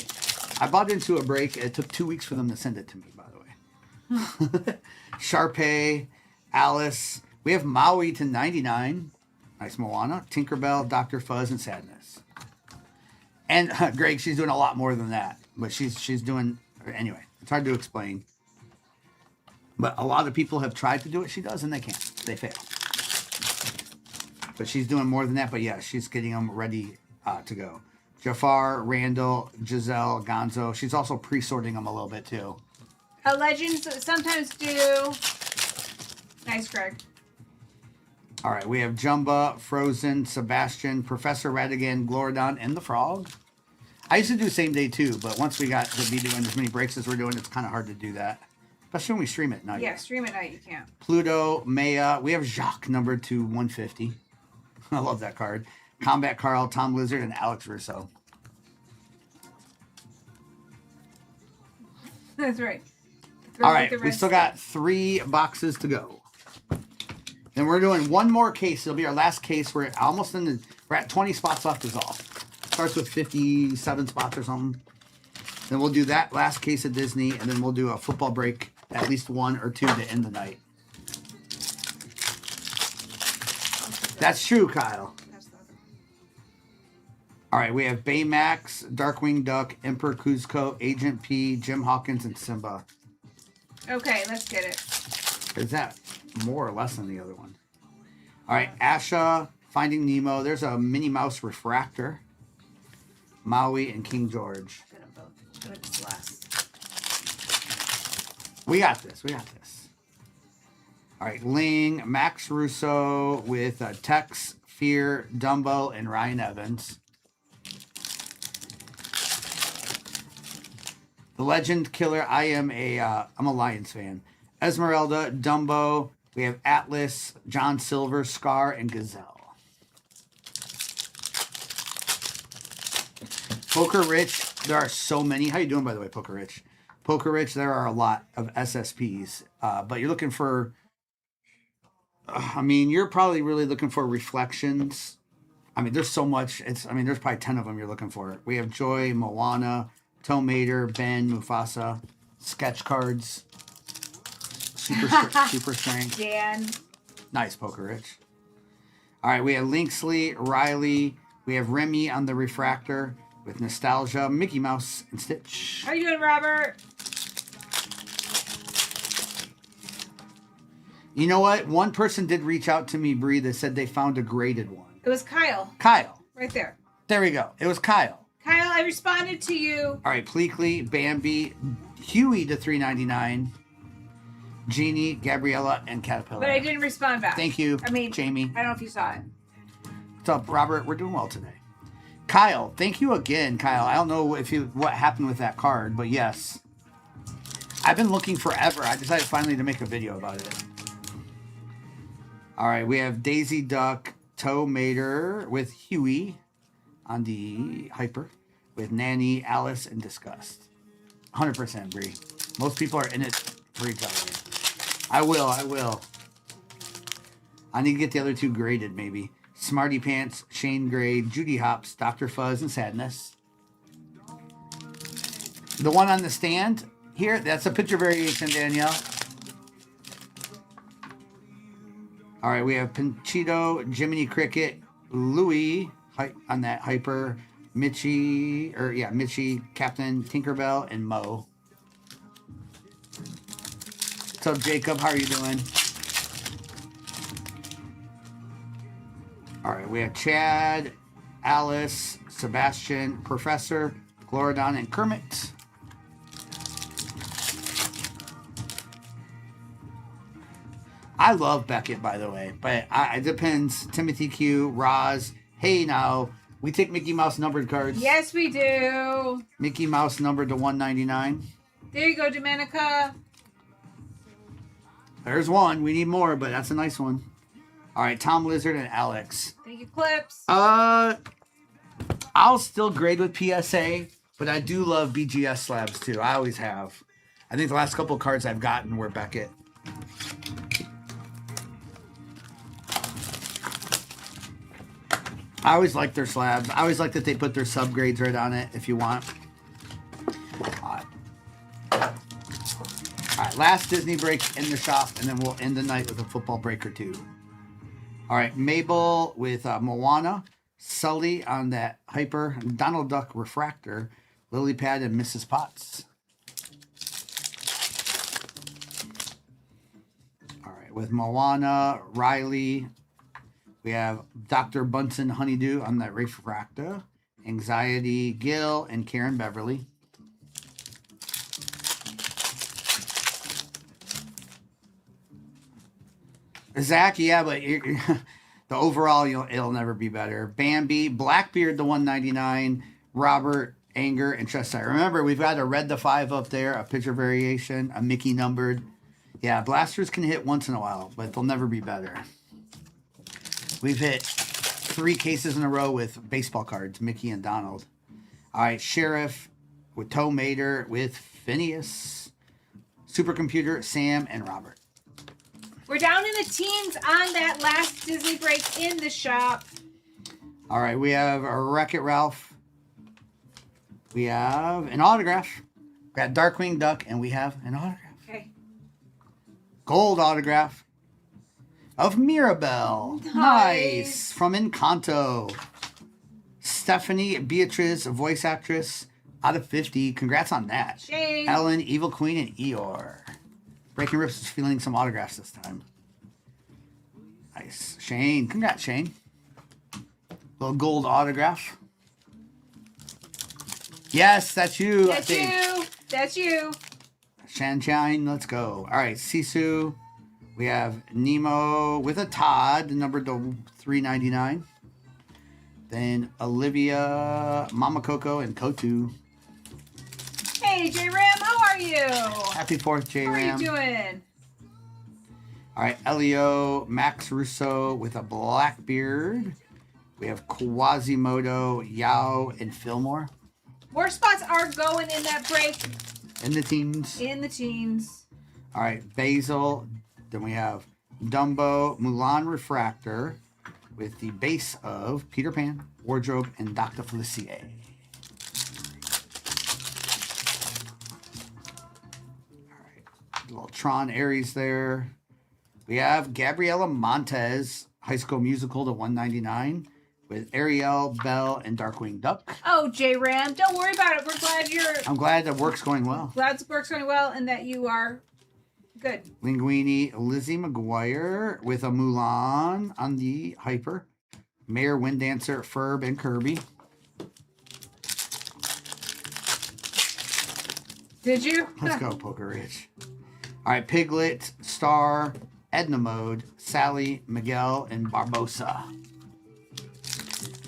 I bought into a break. It took 2 weeks for them to send it to me, by the way. Sharpay, Alice. We have Maui to 99. Nice Moana. Tinkerbell, Dr. Fuzz, and Sadness. And Greg, she's doing a lot more than that. But she's doing... Anyway, it's hard to explain. But a lot of people have tried to do what she does, and they can't. They fail. But she's doing more than that. But yeah, she's getting them ready to go. Jafar, Randall, Giselle, Gonzo. She's also pre-sorting them a little bit, too. Legends sometimes do. Nice, Greg. All right, we have Jumba, Frozen, Sebastian, Professor Radigan, Glorodon, and the Frog. I used to do same day, too, but once we got to be doing as many breaks as we're doing, it's kind of hard to do that. Especially when we stream at night. Yeah, stream at night, you can't. Pluto, Maya. We have Jacques numbered to 150. I love that card. Combat Carl, Tom Lizard, and Alex Russo. That's right. All right, we still got 3 boxes to go. Then we're doing one more case. It'll be our last case. We're almost in the... We're at 20 spots left is all. Starts with 57 spots or something. Then we'll do that last case of Disney, and then we'll do a football break, at least 1 or 2 to end the night. That's true, Kyle. All right, we have Baymax, Darkwing Duck, Emperor Kuzco, Agent P, Jim Hawkins, and Simba. Okay, let's get it. Is that more or less than the other one? All right, Asha, Finding Nemo. There's a Minnie Mouse Refractor. Maui and King George. Get them both. Good, it's less. We got this. We got this. All right, Ling, Max Russo with Tex, Fear, Dumbo, and Ryan Evans. The Legend Killer. I'm a Lions fan. Esmeralda, Dumbo. We have Atlas, John Silver, Scar, and Gazelle. Poker Rich. There are so many. How you doing, by the way, Poker Rich? Poker Rich. There are a lot of SSPs, but you're looking for. I mean, you're probably really looking for reflections. I mean, there's so much. There's probably 10 of them you're looking for. We have Joy, Moana, Tomater, Ben, Mufasa, sketch cards, super strength. Dan. Nice, Poker Rich. All right, we have Linksley, Riley. We have Remy on the refractor with Nostalgia, Mickey Mouse, and Stitch. How you doing, Robert? You know what? One person did reach out to me, Bree, that said they found a graded one. It was Kyle. Kyle. Right there. There we go. It was Kyle. Kyle, I responded to you. All right, Pleakley, Bambi, Huey to $3.99, Jeannie, Gabriella, and Caterpillar. But I didn't respond back. Thank you, Jamie. I don't know if you saw it. What's up, Robert? We're doing well today. Kyle, thank you again, Kyle. I don't know what happened with that card, but yes. I've been looking forever. I decided finally to make a video about it. All right, we have Daisy Duck, Toe Mater with Huey on the Hyper, with Nanny, Alice, and Disgust. 100%, Bree. Most people are in it for each other. I will. I need to get the other 2 graded, maybe. Smarty Pants, Shane Gray, Judy Hopps, Dr. Fuzz, and Sadness. The one on the stand here, that's a picture variation, Danielle. All right, we have Pinchito, Jiminy Cricket, Louie on that Hyper, Mitchie, Captain Tinkerbell, and Mo. What's up, Jacob? How are you doing? All right, we have Chad, Alice, Sebastian, Professor, Glorodon, and Kermit. I love Beckett, by the way, but it depends. Timothy Q, Roz. Hey, now, we take Mickey Mouse numbered cards. Yes, we do. Mickey Mouse numbered to 199. There you go, Domenica. There's one. We need more, but that's a nice one. All right, Tom Lizard and Alex. Thank you, Clips. I'll still grade with PSA, but I do love BGS slabs too. I always have. I think the last couple of cards I've gotten were Beckett. I always like their slabs. I always like that they put their subgrades right on it if you want. All right, last Disney break in the shop, and then we'll end the night with a football break or two. All right, Mabel with Moana, Sully on that Hyper, Donald Duck Refractor, Lily Pad, and Mrs. Potts. All right, with Moana, Riley, we have Dr. Bunsen Honeydew on that Refractor, Anxiety, Gil, and Karen Beverly. Zach, yeah, but the overall, it'll never be better. Bambi, Blackbeard, the 199, Robert, Anger, and Cheshire. Remember, we've got a Red the 5 up there, a picture variation, a Mickey numbered. Yeah, blasters can hit once in a while, but they'll never be better. We've hit 3 cases in a row with baseball cards, Mickey and Donald. All right, Sheriff with Toe Mater with Phineas, Supercomputer, Sam, and Robert. We're down in the teens on that last Disney break in the shop. All right, we have a Wreck-It Ralph. We have an autograph. We got Darkwing Duck, and we have an autograph. Okay. Gold autograph of Mirabelle. Nice. From Encanto. Stephanie Beatriz, voice actress, out of 50. Congrats on that. Shane. Ellen, Evil Queen, and Eeyore. Breaking Rips is feeling some autographs this time. Nice. Shane. Congrats, Shane. Little gold autograph. Yes, that's you. That's you. That's you. Sunshine, let's go. All right, Sisu. We have Nemo with a Todd, numbered to 399. Then Olivia, Mama Coco, and Kotu. Hey, J Ram, how are you? Happy 4th, J Ram. How are you doing? All right, Elio, Max Russo with a Blackbeard. We have Quasimodo, Yao, and Fillmore. More spots are going in that break. In the teens. In the teens. All right, Basil. Then we have Dumbo, Mulan Refractor with the base of Peter Pan, Wardrobe, and Dr. Felicia. All right, little Tron Aries there. We have Gabriela Montez, High School Musical to 199 with Ariel, Belle, and Darkwing Duck. Oh, J Ram, don't worry about it. We're glad I'm glad that work's going well. glad the work's going well and that you are good. Linguini, Lizzie McGuire with a Mulan on the Hyper. Mayor Winddancer, Ferb, and Kirby. Did you? Let's go, Poker Rich. All right, Piglet, Star, Edna Mode, Sally, Miguel, and Barbosa.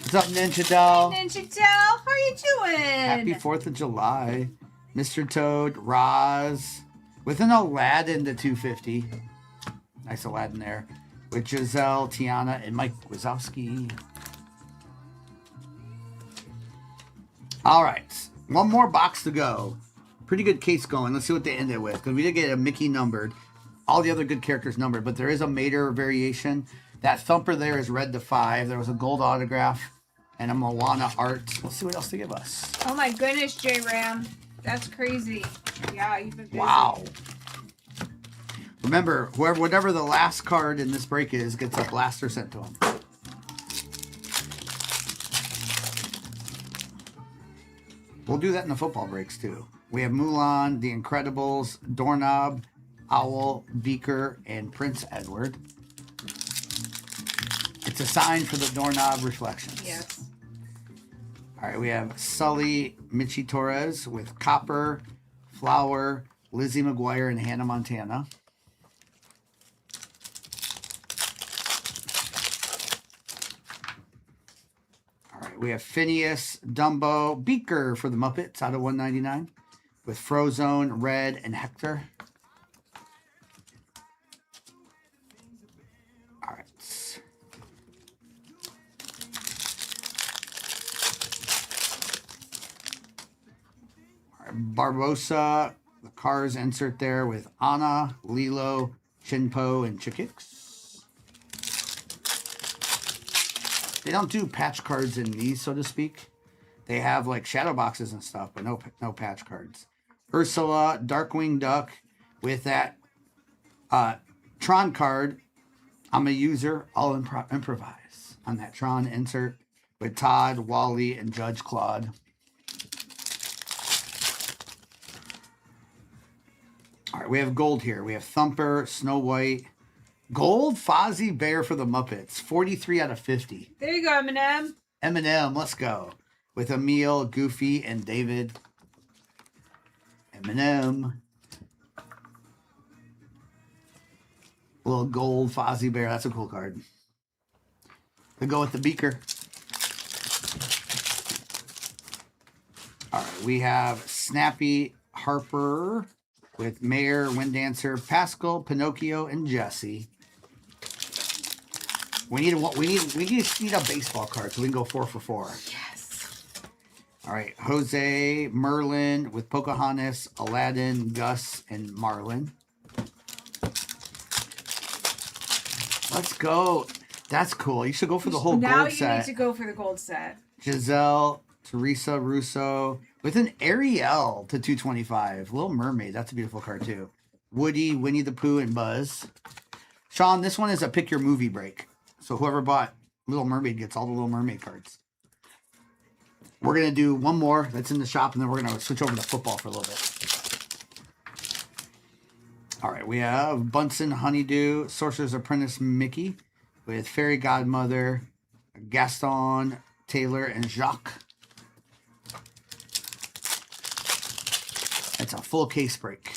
What's up, Ninja Doll? Ninja Doll, how are you doing? Happy 4th of July. Mr. Toad, Roz, with an Aladdin to 250. Nice Aladdin there. With Giselle, Tiana, and Mike Wazowski. All right. One more box to go. Pretty good case going. Let's see what they ended with. Because we did get a Mickey numbered. All the other good characters numbered. But there is a Mater variation. That Thumper there is red to 5. There was a gold autograph. And a Moana art. Let's see what else they give us. Oh my goodness, J Ram. That's crazy. Yeah, you've been busy. Wow. Remember, whatever the last card in this break is, gets a blaster sent to them. We'll do that in the football breaks too. We have Mulan, The Incredibles, Doorknob, Owl, Beaker, and Prince Edward. It's a sign for the Doorknob reflections. Yes. All right, we have Sully, Mitchie Torres with Copper, Flower, Lizzie McGuire, and Hannah Montana. All right, we have Phineas, Dumbo, Beaker for the Muppets out of 199 with Frozone, Red, and Hector. All right. Barbosa, the Cars insert there with Anna, Lilo, Chinpo, and Chickix. They don't do patch cards in these, so to speak. They have like shadow boxes and stuff, but no patch cards. Ursula, Darkwing Duck with that Tron card. I'm a user. I'll improvise on that Tron insert with Todd, Wally, and Judge Claude. All right, we have gold here. We have Thumper, Snow White, gold, Fozzie Bear for the Muppets, 43 out of 50. There you go, Eminem. Eminem, let's go. With Emil, Goofy, and David. Eminem. Little gold Fozzie Bear. That's a cool card. We go with the Beaker. All right, we have Snappy, Harper with Mayor, Wind Dancer, Pascal, Pinocchio, and Jesse. We need a baseball card so we can go 4 for 4. Yes. All right, Jose, Merlin with Pocahontas, Aladdin, Gus, and Marlin. Let's go. That's cool. You should go for the whole Now gold you set. need to go for the gold set. Giselle, Teresa Russo with an Ariel to 225. Little Mermaid. That's a beautiful card too. Woody, Winnie the Pooh, and Buzz. Sean, this one is a pick your movie break. So whoever bought Little Mermaid gets all the Little Mermaid cards. We're going to do one more that's in the shop, and then we're going to switch over to football for a little bit. All right, we have Bunsen Honeydew, Sorcerer's Apprentice Mickey with Fairy Godmother, Gaston, Taylor, and Jacques. It's a full case break.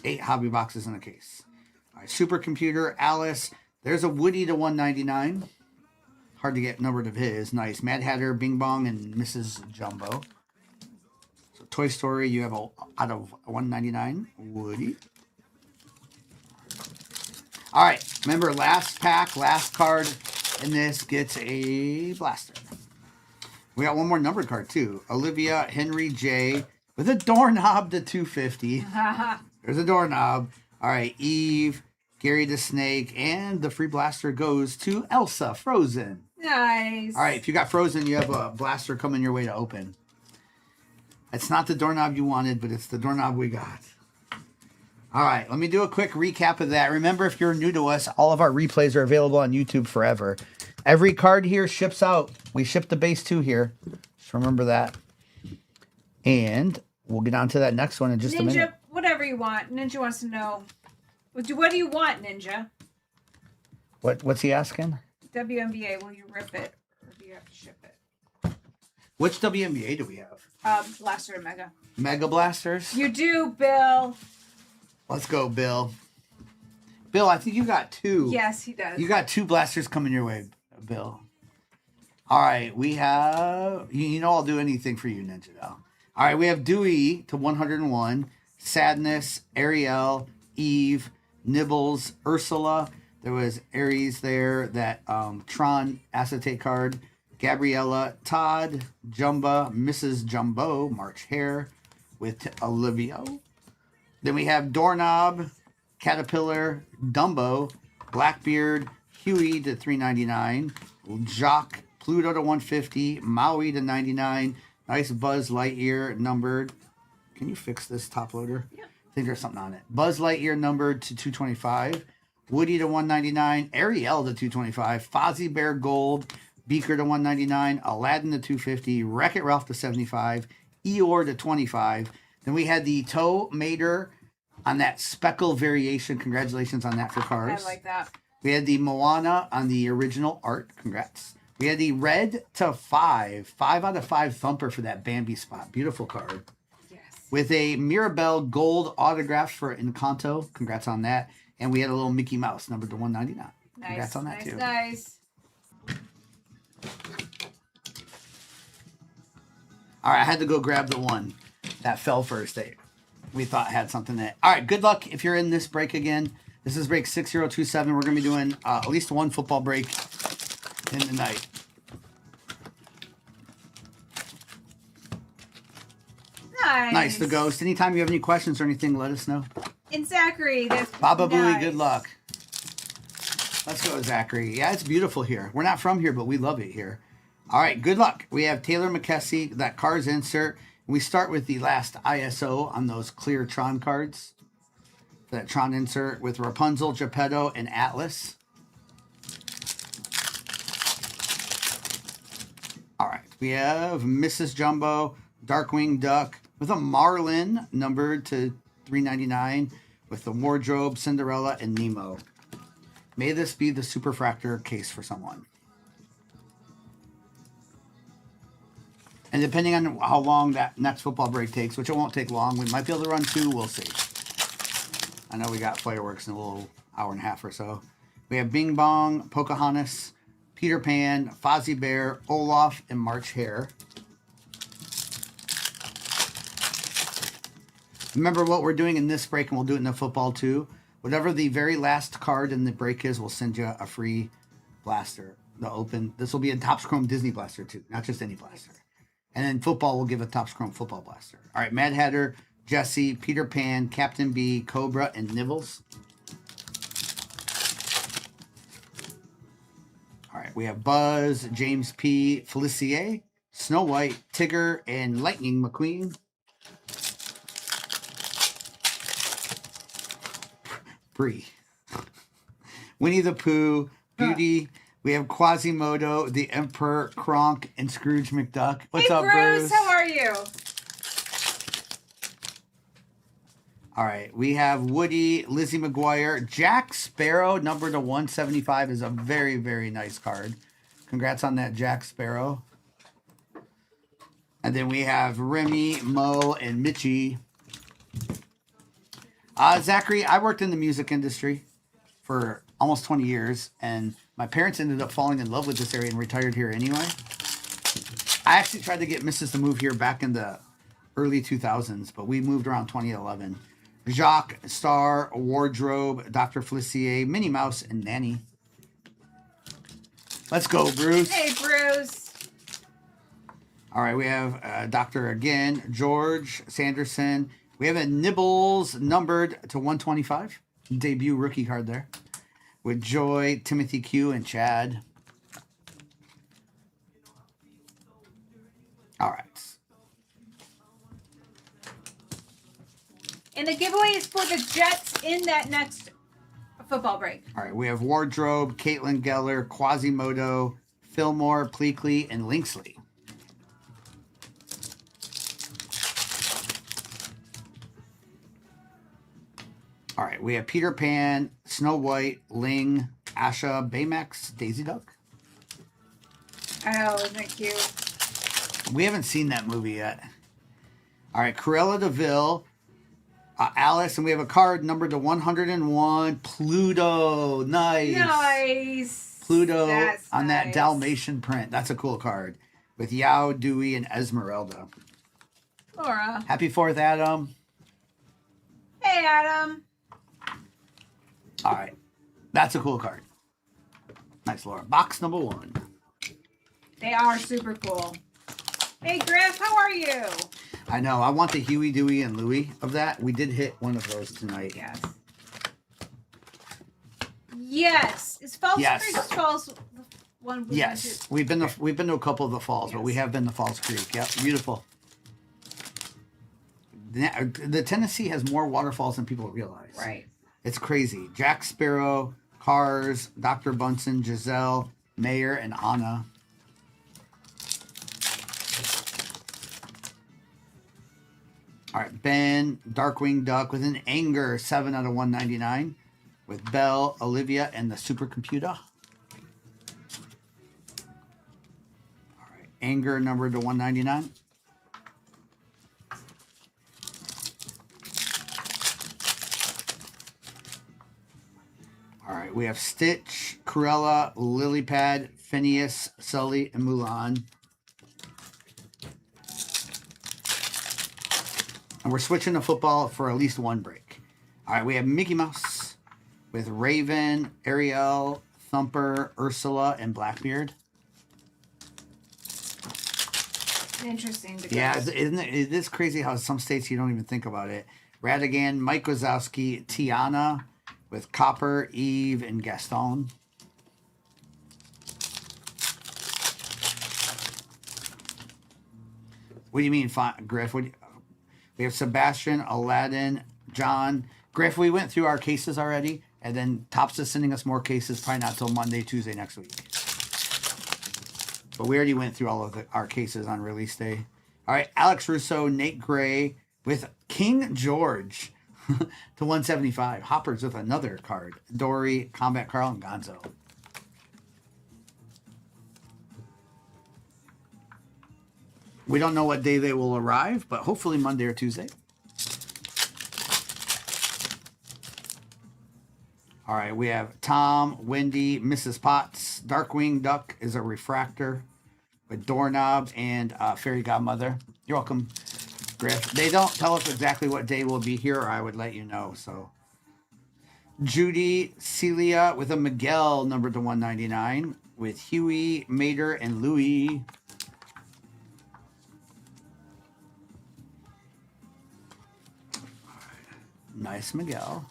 8 hobby boxes in a case. All right, Supercomputer, Alice. There's a Woody to 199. Hard to get numbered of his. Nice. Mad Hatter, Bing Bong, and Mrs. Jumbo. So Toy Story, you have out of 199. Woody. All right. Remember, last pack, last card in this gets a blaster. We got one more numbered card, too. Olivia Henry J. with a doorknob to 250. There's a doorknob. All right. Eve, Gary the Snake, and the free blaster goes to Elsa Frozen. Nice. All right. If you got Frozen, you have a blaster coming your way to open. It's not the doorknob you wanted, but it's the doorknob we got. All right, let me do a quick recap of that. Remember, if you're new to us, all of our replays are available on YouTube forever. Every card here ships out. We ship the base 2 here. Just remember that. And we'll get on to that next one in just a minute. Ninja, whatever you want. Ninja wants to know. What do you want, Ninja? What's he asking? WNBA, will you rip it? Or do you have to ship it? Which WNBA do we have? Blaster and Mega. Mega Blasters? You do, Bill. Let's go, Bill. Bill, I think you got 2. Yes, he does. You got 2 blasters coming your way, Bill. All right, we have... You know I'll do anything for you, Ninja, though. All right, we have Dewey to 101. Sadness, Ariel, Eve, Nibbles, Ursula. There was Aries there, that Tron acetate card. Gabriella, Todd, Jumba, Mrs. Jumbo, March Hare with Olivia. Then we have Doorknob, Caterpillar, Dumbo, Blackbeard, Huey to 399, Jacques, Pluto to 150, Maui to 99. Nice Buzz Lightyear numbered. Can you fix this top loader? Yeah. I think there's something on it. Buzz Lightyear numbered to 225, Woody to 199, Ariel to 225, Fozzie Bear Gold, Beaker to 199, Aladdin to 250, Wreck-It Ralph to 75, Eeyore to 25. Then we had the Toe Mater on that speckle variation. Congratulations on that for cars. I like that. We had the Moana on the original art. Congrats. We had the red to 5. 5 out of 5 thumper for that Bambi spot. Beautiful card. Yes. With a Mirabelle gold autograph for Encanto. Congrats on that. And we had a little Mickey Mouse numbered to 199. Nice. Congrats on that nice, too. Nice. All right, I had to go grab the one that fell first that we thought had something in it. All right, good luck if you're in this break again. This is break 6027. We're going to be doing at least one football break in the night. Nice. Nice, the ghost. Anytime you have any questions or anything, let us know. And Zachary, that's Baba nice. Booey, good luck. Let's go, Zachary. Yeah, it's beautiful here. We're not from here, but we love it here. All right, good luck. We have Taylor McKessie, that Cars insert. We start with the last ISO on those clear Tron cards. For that Tron insert with Rapunzel, Geppetto, and Atlas. All right, we have Mrs. Jumbo, Darkwing Duck, with a Marlin numbered to 399, with the Wardrobe, Cinderella, and Nemo. May this be the Superfractor case for someone. And depending on how long that next football break takes, which it won't take long, we might be able to run 2, we'll see. I know we got fireworks in a little hour and a half or so. We have Bing Bong, Pocahontas, Peter Pan, Fozzie Bear, Olaf, and March Hare. Remember what we're doing in this break, and we'll do it in the football too. Whatever the very last card in the break is, we'll send you a free blaster. The open. This will be a Topps Chrome Disney blaster too, not just any blaster. And then football will give a Topps Chrome football blaster. All right, Mad Hatter, Jesse, Peter Pan, Captain B, Cobra, and Nibbles. All right, we have Buzz, James P, Felicia, Snow White, Tigger, and Lightning McQueen. Bree. Winnie the Pooh, Beauty. We have Quasimodo, the Emperor, Kronk, and Scrooge McDuck. What's up, Bruce? How are you? All right, we have Woody, Lizzie McGuire, Jack Sparrow, number to 175 is a very, very nice card. Congrats on that, Jack Sparrow. And then we have Remy, Mo, and Mitchie. Zachary, I worked in the music industry for almost 20 years, and my parents ended up falling in love with this area and retired here anyway. I actually tried to get Mrs. to move here back in the early 2000s, but we moved around 2011. Jacques, Star, Wardrobe, Dr. Felicia, Minnie Mouse, and Nanny. Let's go, Bruce. Hey, Bruce. All right, we have Doctor again, George Sanderson. We have a Nibbles numbered to 125. Debut rookie card there. With Joy, Timothy Q, and Chad. All right. And the giveaway is for the Jets in that next football break. All right, we have Wardrobe, Caitlin Geller, Quasimodo, Fillmore, Pleakley, and Linksley. All right, we have Peter Pan, Snow White, Ling, Asha, Baymax, Daisy Duck. Oh, isn't it cute? We haven't seen that movie yet. All right, Cruella de Vil, Alice, and we have a card numbered to 101, Pluto. Nice. Nice. Pluto That's on that nice. Dalmatian print. That's a cool card. With Yao, Dewey, and Esmeralda. Laura. Happy 4th, Adam. Hey, Adam. All right. That's a cool card. Nice, Laura. Box number 1. They are super cool. Hey, Griff, how are you? I know. I want the Huey, Dewey, and Louie of that. We did hit one of those tonight. Yes. Yes. Is Falls Yes. Creek Falls the one we Yes. went to? We've been to a couple of the falls, but we Yes. have been to Falls Creek. Yep. Beautiful. The Tennessee has more waterfalls than people realize. Right. It's crazy. Jack Sparrow, Cars, Dr. Bunsen, Giselle, Mayer, and Anna. All right, Ben, Darkwing Duck with an Anger, 7 out of 199. With Belle, Olivia, and the supercomputer. All right, Anger numbered to 199. All right, we have Stitch, Cruella, Lilypad, Phineas, Sully, and Mulan. And we're switching to football for at least one break. All right, we have Mickey Mouse with Raven, Ariel, Thumper, Ursula, and Blackbeard. Interesting. Yeah, isn't it is crazy how some states you don't even think about it. Ratigan, Mike Wazowski, Tiana with Copper, Eve, and Gaston. What do you mean, Griff? We have Sebastian, Aladdin, John. Griff, we went through our cases already, and then Topps is sending us more cases, probably not till Monday, Tuesday next week. But we already went through all of our cases on release day. All right, Alex Russo, Nate Gray with King George to 175. Hoppers with another card. Dory, Combat Carl, and Gonzo. We don't know what day they will arrive, but hopefully Monday or Tuesday. All right, we have Tom, Wendy, Mrs. Potts. Darkwing Duck is a refractor with Doorknob and Fairy Godmother. You're welcome, Griff. They don't tell us exactly what day we'll be here, or I would let you know. So, Judy, Celia with a Miguel numbered to 199 with Huey, Mater, and Louie. Nice Miguel.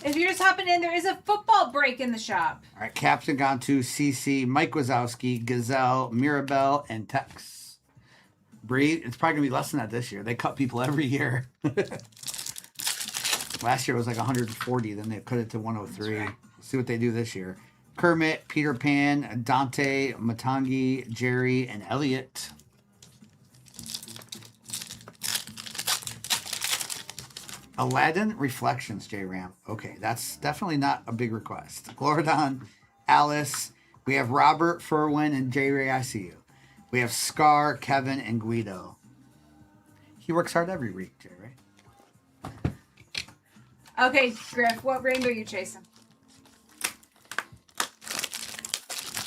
If you're just hopping in, there is a football break in the shop. All right, Captain Gantu, CC, Mike Wazowski, Gazelle, Mirabelle, and Tex. Bree, it's probably going to be less than that this year. They cut people every year. Last year it was like 140, then they cut it to 103. Right. Let's see what they do this year. Kermit, Peter Pan, Dante, Matangi, Jerry, and Elliot. Aladdin Reflections, J-Ram. Okay, that's definitely not a big request. Glorodon, Alice. We have Robert, Furwin, and J-Ray, I see you. We have Scar, Kevin, and Guido. He works hard every week, J-Ray. Okay, Griff, what rainbow are you chasing?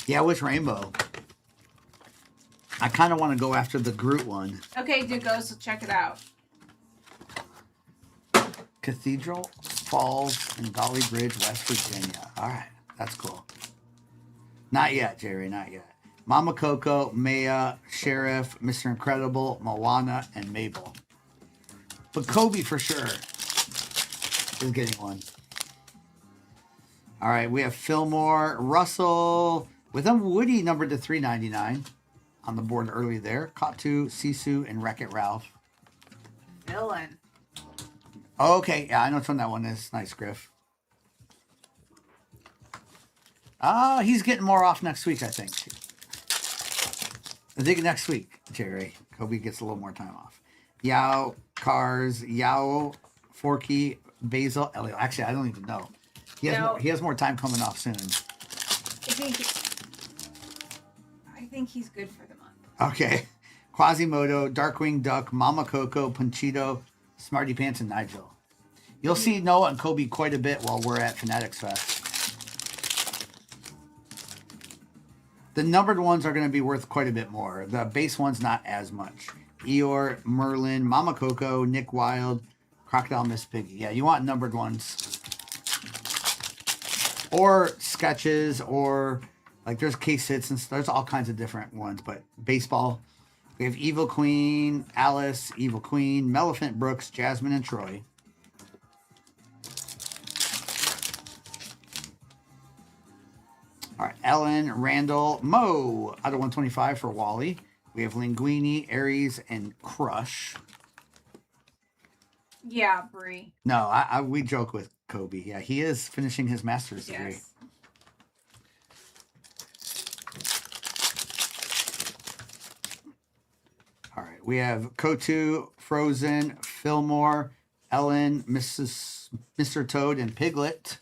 Yeah, which rainbow? I kind of want to go after the Groot one. Okay, Duco, so check it out. Cathedral Falls and Golly Bridge, West Virginia. All right, that's cool. Not yet, Jerry, not yet. Mama Coco, Maya, Sheriff, Mr. Incredible, Moana, and Mabel. But Kobe for sure is getting one. All right, we have Fillmore, Russell, with a Woody numbered to 399 on the board early there. Katu, Sisu, and Wreck-It Ralph. Villain. Okay, yeah, I know which one that one is. Nice, Griff. He's getting more off next week, I think. I think next week, Jerry. Kobe gets a little more time off. Yao, Cars, Yao, Forky, Basil, Elliot. Actually, I don't even know. He has more time coming off soon. I think he's good for the month. Okay. Quasimodo, Darkwing Duck, Mama Coco, Panchito, Smarty Pants, and Nigel. You'll see Noah and Kobe quite a bit while we're at Fanatics Fest. The numbered ones are going to be worth quite a bit more. The base one's not as much. Eeyore, Merlin, Mama Coco, Nick Wilde, Crocodile Miss Piggy. Yeah, you want numbered ones. Or sketches, or like there's case hits and there's all kinds of different ones. But baseball, we have Evil Queen, Alice, Evil Queen, Melephant Brooks, Jasmine, and Troy. All right, Ellen, Randall, Mo out of 125 for Wally. We have Linguini, Aries, and Crush. Yeah, Bree. No, we joke with Kobe. Yeah, he is finishing his master's degree. Yes. All right, We have Kotu, Frozen, Fillmore, Ellen, Mr. Toad, and Piglet.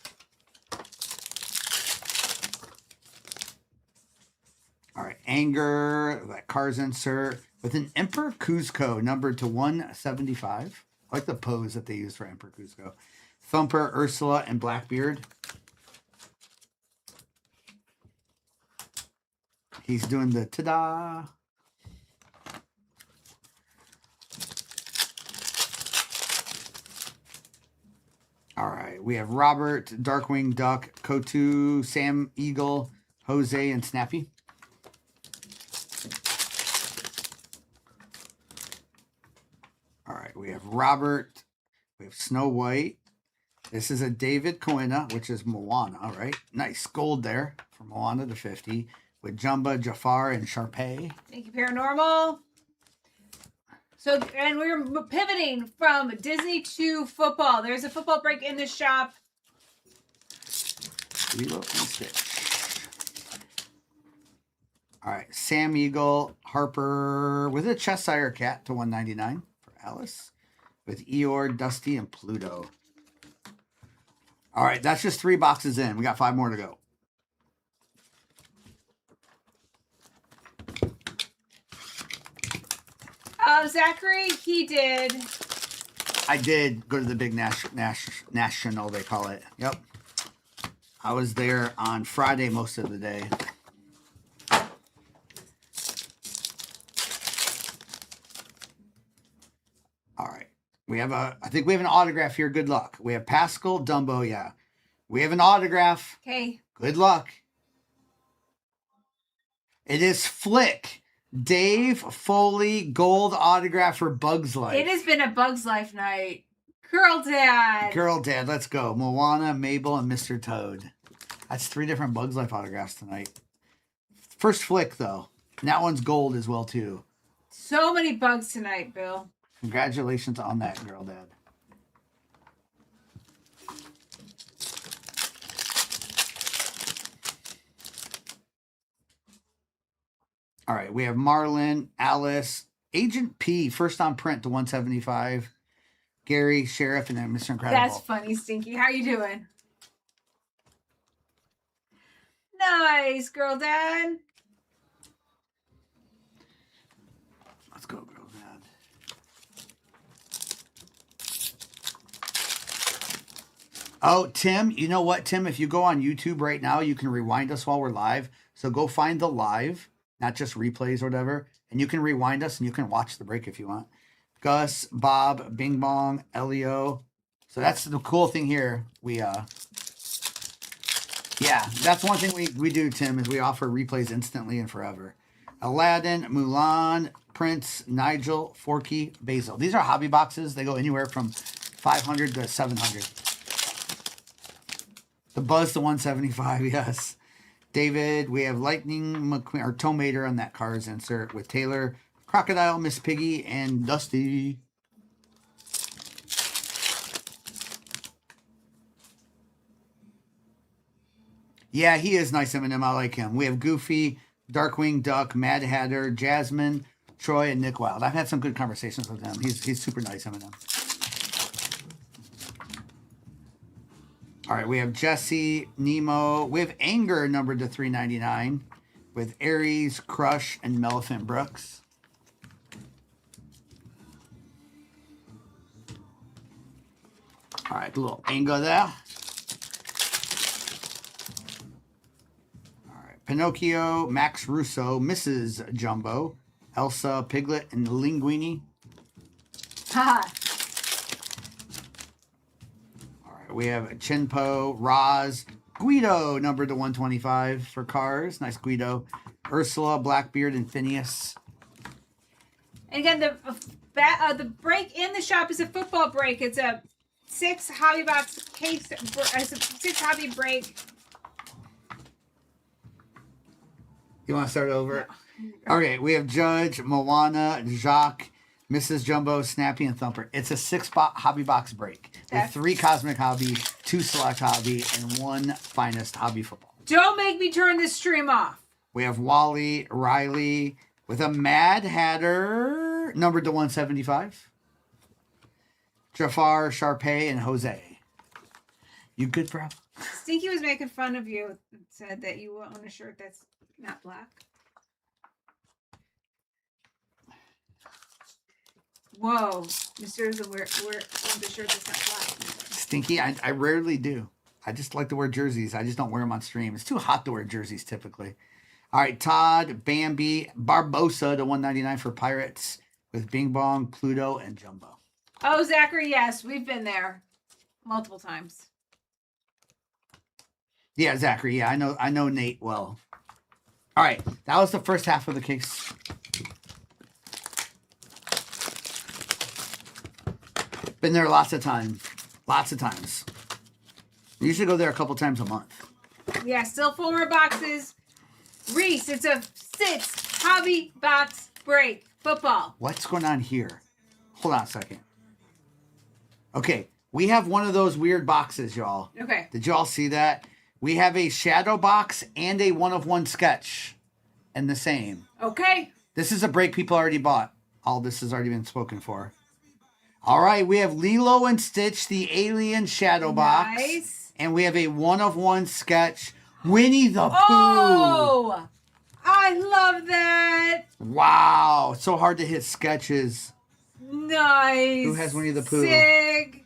All right, Anger, that Cars insert with an Emperor Cuzco numbered to 175. I like the pose that they use for Emperor Cuzco. Thumper, Ursula, and Blackbeard. He's doing the ta-da. All right, we have Robert, Darkwing Duck, Kotu, Sam Eagle, Jose, and Snappy. All right, we have Robert, we have Snow White. This is a David Coena, which is Moana, right? Nice gold there for Moana to 50 with Jumba, Jafar, and Sharpay. Thank you, Paranormal. So, and we're pivoting from Disney to football. There's a football break in the shop. Lilo and Stitch. All right, Sam Eagle, Harper with a Cheshire Cat to 199 for Alice with Eeyore, Dusty, and Pluto. All right, that's just 3 boxes in. We got 5 more to go. Zachary, he did. I did go to the big national, they call it. Yep. I was there on Friday most of the day. All right. I think we have an autograph here. Good luck. We have Pascal Dumbo. Yeah. We have an autograph. Okay. Good luck. It is Flick. Dave Foley gold autograph for Bugs Life. It has been a Bugs Life night. Girl Dad. Girl Dad, let's go. Moana, Mabel, and Mr. Toad. That's 3 different Bugs Life autographs tonight. First Flick, though. And that one's gold as well, too. So many bugs tonight, Bill. Congratulations on that, Girl Dad. All right, we have Marlin, Alice, Agent P, first on print to 175. Gary, Sheriff, and then Mr. Incredible. That's funny, Stinky. How you doing? Nice, Girl Dad. Let's go, Girl Dad. Oh, Tim, you know what, Tim? If you go on YouTube right now, you can rewind us while we're live. So go find the live, not just replays or whatever, and you can rewind us and you can watch the break if you want. Gus, Bob, Bing Bong, Elio. So that's the cool thing here. Yeah, that's one thing we do, Tim, is we offer replays instantly and forever. Aladdin, Mulan, Prince, Nigel, Forky, Basil. These are hobby boxes. They go anywhere from 500 to 700. The Buzz to 175, yes. David, we have Lightning McQueen, or Tomater on that Cars insert with Taylor, Crocodile, Miss Piggy, and Dusty. Yeah, he is nice, Eminem. I like him. We have Goofy, Darkwing Duck, Mad Hatter, Jasmine, Troy, and Nick Wilde. I've had some good conversations with him. He's super nice, Eminem. All right, we have Jesse, Nemo. We have Anger numbered to 399 with Aries, Crush, and Melephant Brooks. All right, a little Anger there. All right, Pinocchio, Max Russo, Mrs. Jumbo, Elsa, Piglet, and Linguini. Ha. We have Chinpo, Roz, Guido, numbered to 125 for Cars. Nice Guido. Ursula, Blackbeard, and Phineas. And again, the break in the shop is a football break. It's a 6 hobby box case. It's a 6 hobby break. You want to start over? Okay, we have Judge, Moana, Jacques, Mrs. Jumbo, Snappy, and Thumper. It's a 6 hobby box break. With 3 Cosmic Hobby, 2 Select Hobby, and 1 Finest Hobby Football. Don't make me turn this stream off. We have Wally, Riley, with a Mad Hatter numbered to 175. Jafar, Sharpay, and Jose. You good, bro? Stinky was making fun of you and said that you own a shirt that's not black. Whoa, Mr. is wear the shirt that's not black. Stinky, I rarely do. I just like to wear jerseys. I just don't wear them on stream. It's too hot to wear jerseys typically. All right, Todd, Bambi, Barbosa to 199 for Pirates with Bing Bong, Pluto, and Jumbo. Oh, Zachary, yes, we've been there multiple times. Yeah, Zachary. Yeah, I know Nate well. All right, that was the first half of the case. Been there lots of times. Lots of times. We usually go there a couple times a month. Yeah, still 4 more boxes. Reese, it's a 6 hobby box break. Football. What's going on here? Hold on a second. Okay, we have one of those weird boxes, y'all. Okay. Did y'all see that? We have a shadow box and a one-of-one sketch in the same. Okay. This is a break people already bought. All this has already been spoken for. All right, we have Lilo and Stitch, the Alien Shadow Box. Nice. And we have a one-of-one sketch, Winnie the Pooh. Oh, I love that. Wow, it's so hard to hit sketches. Nice. Who has Winnie the Pooh? Sig.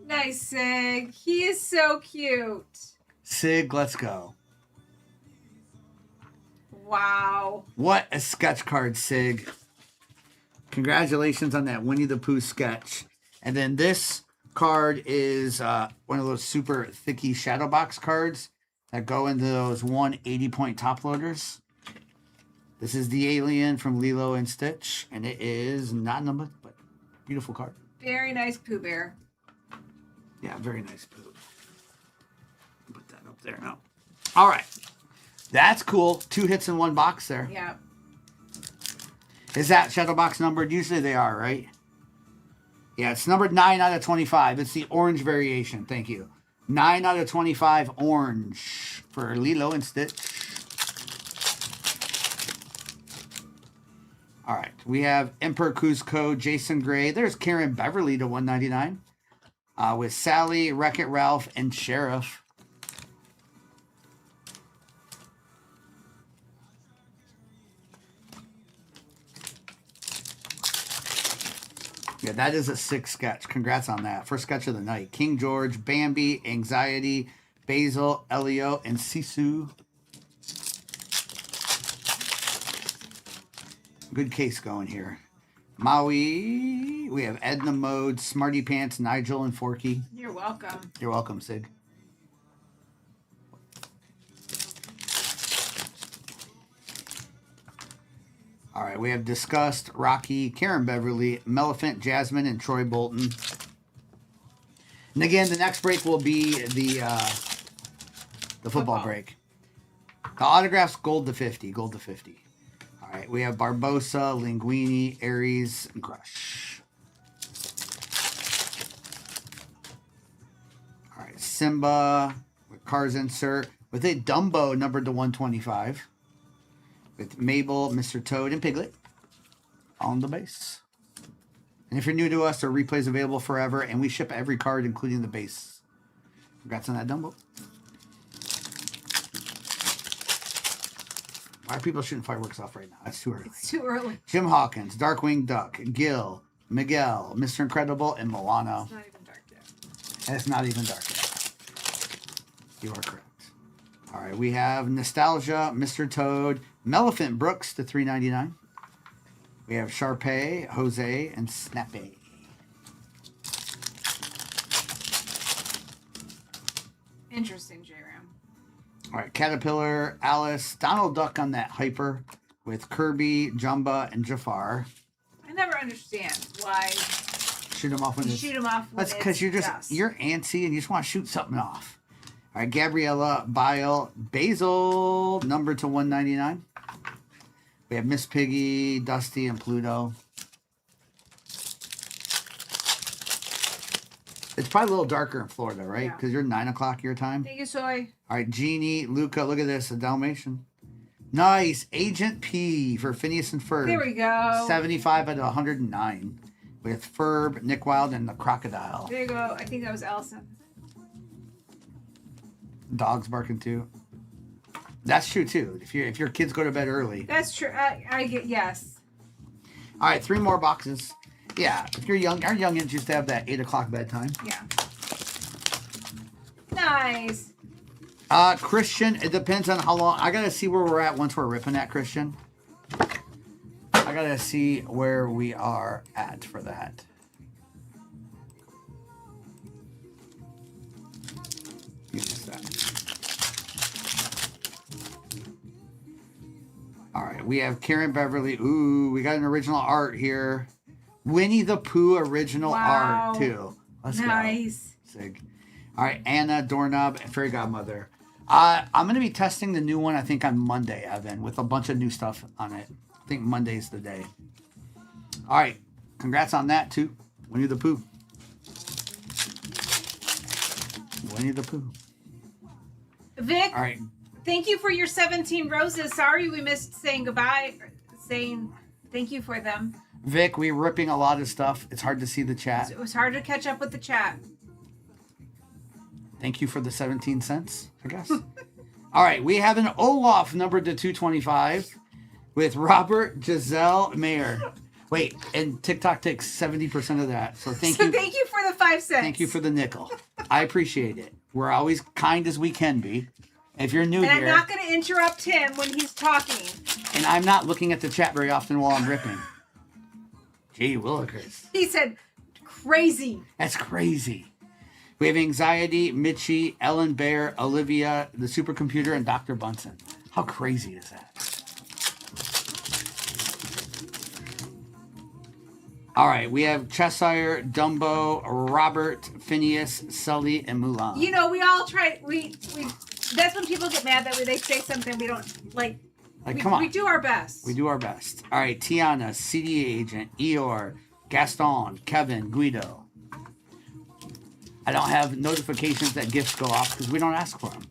Nice, Sig. He is so cute. Sig, let's go. Wow. What a sketch card, Sig. Congratulations on that Winnie the Pooh sketch. And then this card is one of those super thicky shadow box cards that go into those 180-point top loaders. This is the Alien from Lilo and Stitch, and it is not numbered, but beautiful card. Very nice Pooh Bear. Yeah, very nice Pooh. Put that up there now. All right. That's cool. 2 hits in 1 box there. Yeah. Is that shadow box numbered? Usually they are, right? Yeah, it's numbered 9 out of 25. It's the orange variation. Thank you. 9 out of 25 orange for Lilo and Stitch. All right. We have Emperor Kuzco, Jason Gray. There's Karen Beverly to 199 with Sally, Wreck-It Ralph, and Sheriff. Yeah, that is a 6 sketch. Congrats on that. First sketch of the night. King George, Bambi, Anxiety, Basil, Elio, and Sisu. Good case going here. Maui. We have Edna Mode, Smarty Pants, Nigel, and Forky. You're welcome. You're welcome, Sig. All right, we have Disgust, Rocky, Karen Beverly, Melephant, Jasmine, and Troy Bolton. And again, the next break will be the football break. The autographs, gold to 50, gold to 50. All right, we have Barbosa, Linguini, Aries, and Crush. All right, Simba, with Cars insert, with a Dumbo numbered to 125. With Mabel, Mr. Toad, and Piglet on the base. And if you're new to us, our replay is available forever, and we ship every card, including the base. Congrats on that, Dumbo. Why are people shooting fireworks off right now? That's too early. It's too early. Jim Hawkins, Darkwing Duck, Gil, Miguel, Mr. Incredible, and Moana. It's not even dark yet. And it's not even dark yet. You are correct. All right, we have Nostalgia, Mr. Toad, Melephant Brooks to $3.99. We have Sharpay, Jose, and Snappy. Interesting, J-Ram. All right, Caterpillar, Alice, Donald Duck on that Hyper with Kirby, Jumba, and Jafar. I never understand why Shoot them off when you it's... shoot them off when That's because you're dust. you're antsy and you just want to shoot something off. All right, Gabriella, Bile, Basil, number to 199. We have Miss Piggy, Dusty, and Pluto. It's probably a little darker in Florida, right? Yeah. Because you're 9 o'clock your time. Thank you, Soy. All right, Genie, Luca, look at this, a Dalmatian. Nice. Agent P for Phineas and Ferb. There we go. 75 out of 109. With Ferb, Nick Wilde, and the Crocodile. There you go. I think that was Allison. Dogs barking too. That's true too. If your kids go to bed early. That's true. I get yes. All right, 3 more boxes. Yeah, if you're young, our youngins used to have that 8 o'clock bedtime. Yeah. Nice. Christian, it depends on how long. I gotta see where we're at once we're ripping that, Christian. I gotta see where we are at for that. Give me a sec. All right, we have Karen Beverly. Ooh, we got an original art here. Winnie the Pooh original Wow. art too. Let's go. Nice. Sig. All right, Anna, Doorknob, and Fairy Godmother. I'm going to be testing the new one, I think, on Monday, Evan, with a bunch of new stuff on it. I think Monday's the day. All right, congrats on that, too. Winnie the Pooh. Winnie the Pooh. Vic, All right, thank you for your 17 roses. Sorry we missed saying goodbye, saying thank you for them. Vic, we're ripping a lot of stuff. It's hard to see the chat. It was hard to catch up with the chat. Thank you for the 17 cents, I guess. All right, we have an Olaf numbered to 225 with Robert Giselle Mayer. Wait, and TikTok takes 70% of that. So thank you. Thank you for the 5 cents. Thank you for the nickel. I appreciate it. We're always kind as we can be. If you're new And here, I'm not going to interrupt him when he's talking. and I'm not looking at the chat very often while I'm ripping. Gee willikers. He said, crazy. That's crazy. We have Anxiety, Mitchie, Ellen Bear, Olivia, the Supercomputer, and Dr. Bunsen. How crazy is that? All right, we have Cheshire, Dumbo, Robert, Phineas, Sully, and Mulan. You know, we all try. We. That's when people get mad that they say something we don't like. Come on. We do our best. We do our best. All right, Tiana, CDA agent, Eeyore, Gaston, Kevin, Guido. I don't have notifications that gifts go off because we don't ask for them.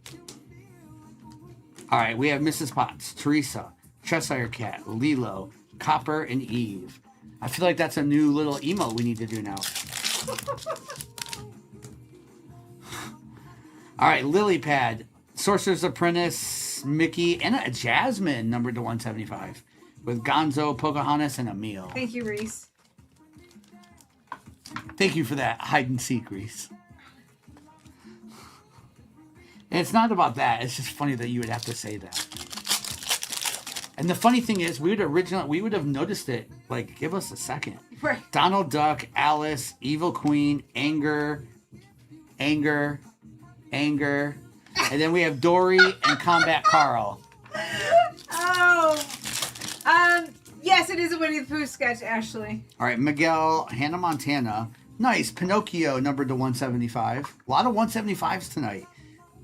All right, we have Mrs. Potts, Teresa, Cheshire Cat, Lilo, Copper, and Eve. I feel like that's a new little emote we need to do now. All right, Lily Pad, Sorcerer's Apprentice, Mickey, and a Jasmine numbered to 175 with Gonzo, Pocahontas, and Emil. Thank you, Reese. Thank you for that hide and seek, Reese. And it's not about that. It's just funny that you would have to say that. And the funny thing is, we would have noticed it. Like, give us a second. Right. Donald Duck, Alice, Evil Queen, Anger, and then we have Dory and Combat Carl. Oh. Yes, it is a Winnie the Pooh sketch, Ashley. All right, Miguel, Hannah Montana. Nice. Pinocchio numbered to 175. A lot of 175s tonight.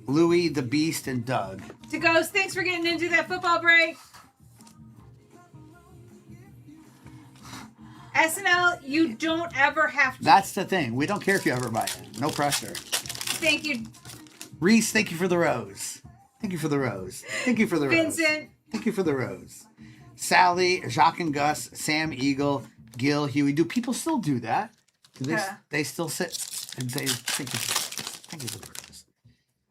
Louie, the Beast, and Doug. To Ghost, thanks for getting into that football break. SNL, you don't ever have to. That's the thing. We don't care if you ever buy it. No pressure. Thank you, Reese, thank you for the rose. Thank you for the rose. Thank you for the rose. Vincent. Thank you for the rose. Sally, Jacques and Gus, Sam Eagle, Gil, Huey. Do people still do that? Do they, Yeah. they still sit and say thank you for the rose?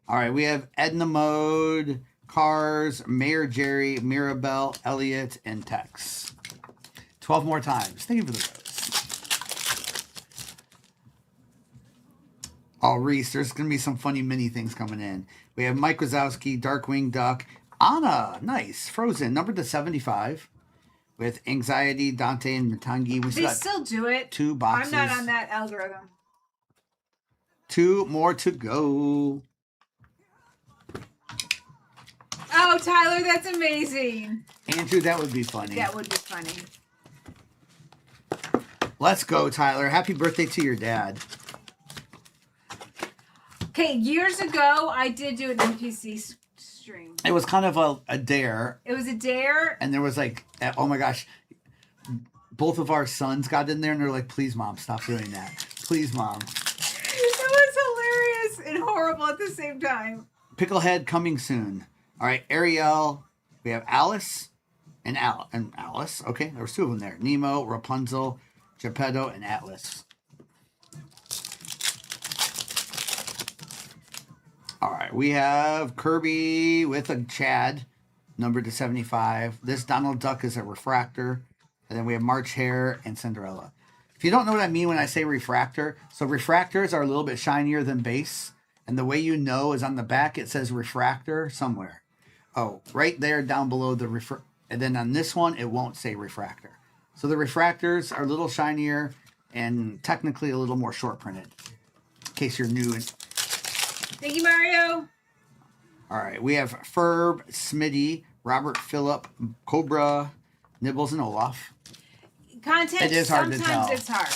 All right, we have Edna Mode, Cars, Mayor Jerry, Mirabelle, Elliot, and Tex. 12 more times. Thank you for the rose. Oh, Reese, there's going to be some funny mini things coming in. We have Mike Wazowski, Darkwing Duck, Anna, nice, Frozen, numbered to 75, with Anxiety, Dante, and Matangi. We They got still do it. 2 boxes. I'm not on that algorithm. 2 more to go. Oh, Tyler, that's amazing. Andrew, that would be funny. That would be funny. Let's go, Tyler. Happy birthday to your dad. Okay, years ago, I did do an NPC stream. It was kind of a dare, It was a dare. and there was like, oh my gosh, both of our sons got in there, and they're like, please, Mom, stop doing that. Please, Mom. It was hilarious and horrible at the same time. Picklehead coming soon. All right, Ariel, We have Alice and Alice. Okay, there was two of them there. Nemo, Rapunzel, Geppetto, and Atlas. All right, we have Kirby with a Chad, numbered to 75. This Donald Duck is a refractor. And then we have March Hare and Cinderella. If you don't know what I mean when I say refractor, so refractors are a little bit shinier than base. And the way you know is on the back, it says refractor somewhere. Oh, right there down below the and then on this one, it won't say refractor. So the refractors are a little shinier and technically a little more short printed. In case you're new. Thank you, Mario. All right, we have Ferb, Smitty, Robert Phillip, Cobra, Nibbles, and Olaf. Content, it is hard sometimes to tell. it's hard.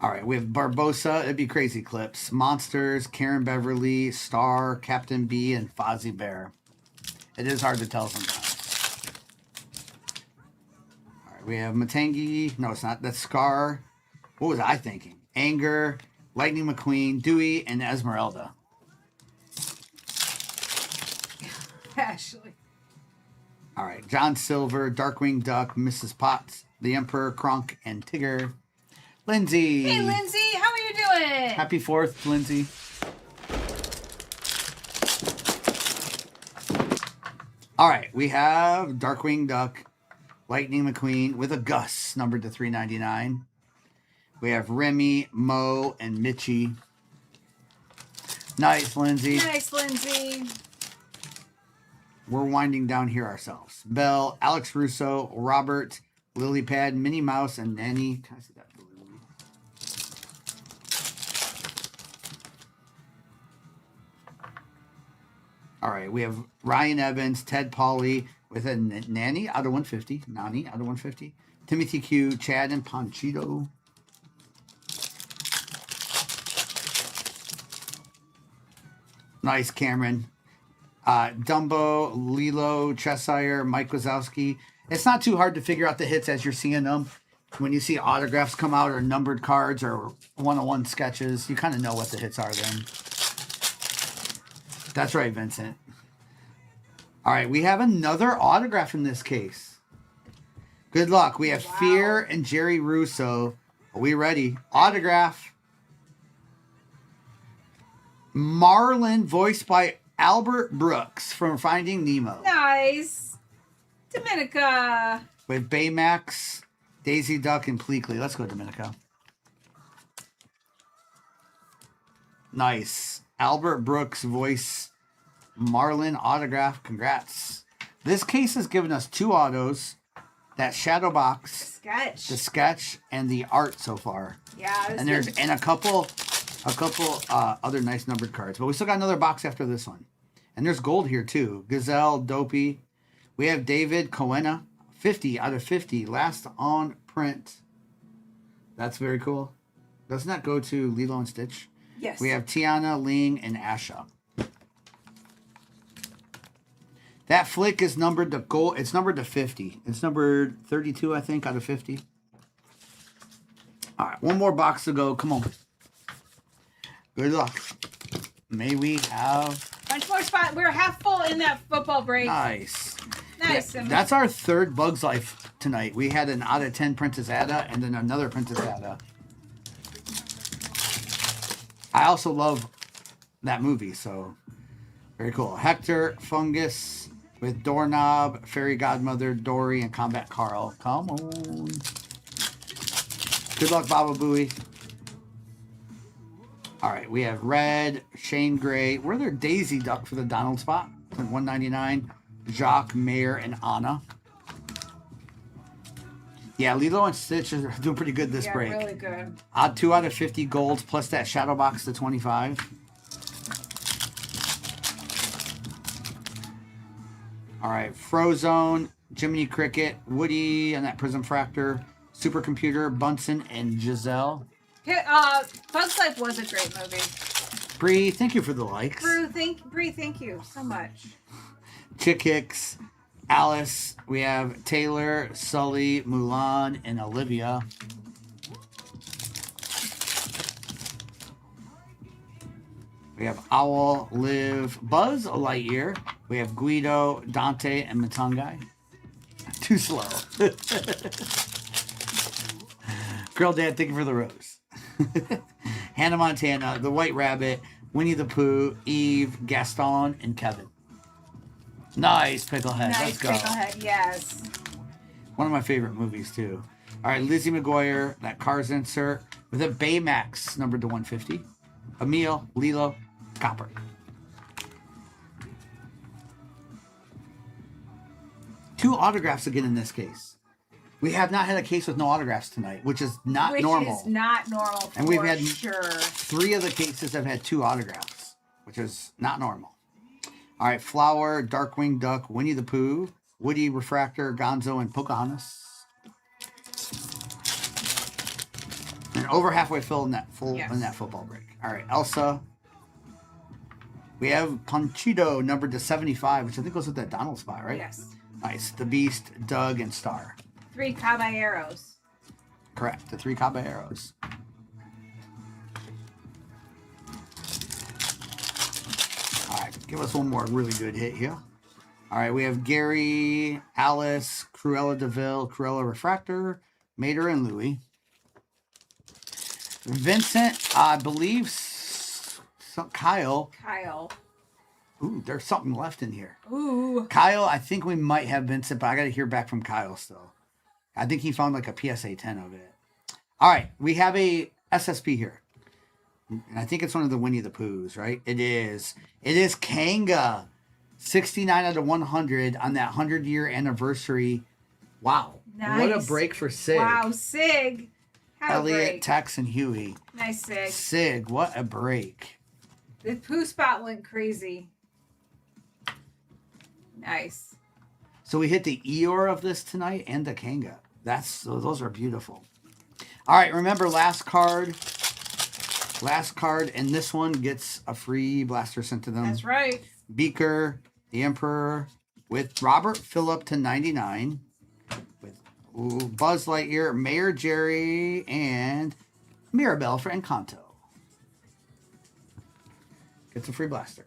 All right, we have Barbosa, it'd be Crazy Clips, Monsters, Karen Beverly, Star, Captain B, and Fozzie Bear. It is hard to tell sometimes. All right, we have Matangi. No, it's not. That's Scar. What was I thinking? Anger, Lightning McQueen, Dewey, and Esmeralda. Ashley. All right, John Silver, Darkwing Duck, Mrs. Potts, The Emperor, Kronk, and Tigger. Lindsay. Hey, Lindsay, how are you doing? Happy 4th, Lindsay. All right, we have Darkwing Duck, Lightning McQueen with a Gus, numbered to 399. We have Remy, Mo, and Mitchie. Nice, Lindsay. Nice, Lindsay. We're winding down here ourselves. Belle, Alex Russo, Robert, Lilypad, Minnie Mouse, and Nanny. Can I see that? All right, we have Ryan Evans, Ted Pauly with a Nanny out of 150. Nani out of 150. Timothy Q, Chad, and Ponchito. Nice, Cameron. Dumbo, Lilo, Cheshire, Mike Wazowski. It's not too hard to figure out the hits as you're seeing them. When you see autographs come out or numbered cards or one-on-one sketches, you kind of know what the hits are then. That's right, Vincent. All right, we have another autograph in this case. Good luck. We have Fear and Jerry Russo. Are we ready? Autograph. Marlin, voiced by Albert Brooks from Finding Nemo. Nice. Dominica. With Baymax, Daisy Duck, and Pleakley. Let's go, Dominica. Nice. Albert Brooks voice Marlin autograph. Congrats. This case has given us 2 autos. That shadow box, Sketch. the sketch, and the art so far. Yeah. And there's a couple other nice numbered cards. But we still got another box after this one. And there's gold here too. Gazelle, Dopey. We have David Coena, 50 out of 50. Last on print. That's very cool. Doesn't that go to Lilo and Stitch? Yes. We have Tiana, Ling, and Asha. That flick is numbered to gold. It's numbered to 50. It's numbered 32, I think, out of 50. All right, one more box to go. Come on. Good luck. May we have... Bunch more spot. We're half full in that football break. Nice. Nice. Yeah, that's our 3rd Bugs Life tonight. We had an out of 10 Princess Ada and then another Princess Ada. I also love that movie, so very cool. Hector, Fungus with Doorknob, Fairy Godmother, Dory, and Combat Carl. Come on. Good luck, Baba Booey. All right, we have Red, Shane Gray. We're their Daisy Duck for the Donald spot. $199. Jacques, Mayer, and Anna. Yeah, Lilo and Stitch are doing pretty good this break. Really good. 2 out of 50 golds plus that shadow box to 25. All right, Frozone, Jiminy Cricket, Woody, and that Prism Fractor, Supercomputer, Bunsen, and Giselle. Bugs Life was a great movie. Bree, thank you for the likes. Bree, thank you so much. Chick Hicks, Alice, we have Taylor, Sully, Mulan, and Olivia. We have Owl, Liv, Buzz Lightyear. We have Guido, Dante, and Matungai. Too slow. Girl Dad, thank you for the rose. Hannah Montana, The White Rabbit, Winnie the Pooh, Eve, Gaston, and Kevin. Nice, Picklehead. Nice Let's go. Picklehead, yes. One of my favorite movies, too. All right, Lizzie McGuire, that Cars insert, with a Baymax, numbered to 150. Emil, Lilo, Copper. Two autographs again in this case. We have not had a case with no autographs tonight, which is not normal. Which is not normal for And we've had sure. 3 of the cases have had 2 autographs, which is not normal. All right, Flower, Darkwing Duck, Winnie the Pooh, Woody, Refractor, Gonzo, and Pocahontas. And over halfway filled in that in that football break. All right, Elsa. We have Ponchito numbered to 75, which I think goes with that Donald spot, right? Yes. Nice. The Beast, Doug, and Star. 3 Caballeros. Correct. The 3 Caballeros. All right, give us one more really good hit here. All right, we have Gary, Alice, Cruella DeVille, Cruella Refractor, Mater, and Louie. Vincent, I believe, Kyle. Ooh, there's something left in here. Ooh. Kyle, I think we might have Vincent, but I got to hear back from Kyle still. I think he found like a PSA 10 of it. All right, we have a SSP here. And I think it's one of the Winnie the Poohs, right? It is. It is Kanga. 69 out of 100 on that 100-year anniversary. Wow. Nice. What a break for Sig. Wow, Sig. Have a Elliot, break. Tex, and Huey. Nice, Sig. Sig, what a break. The Pooh spot went crazy. Nice. So we hit the Eeyore of this tonight and the Kanga. Those are beautiful. All right, remember last card, and this one gets a free blaster sent to them. That's right. Beaker, the Emperor, with Robert Phillip to 99, with Buzz Lightyear, Mayor Jerry, and Mirabelle for Encanto. Gets a free blaster.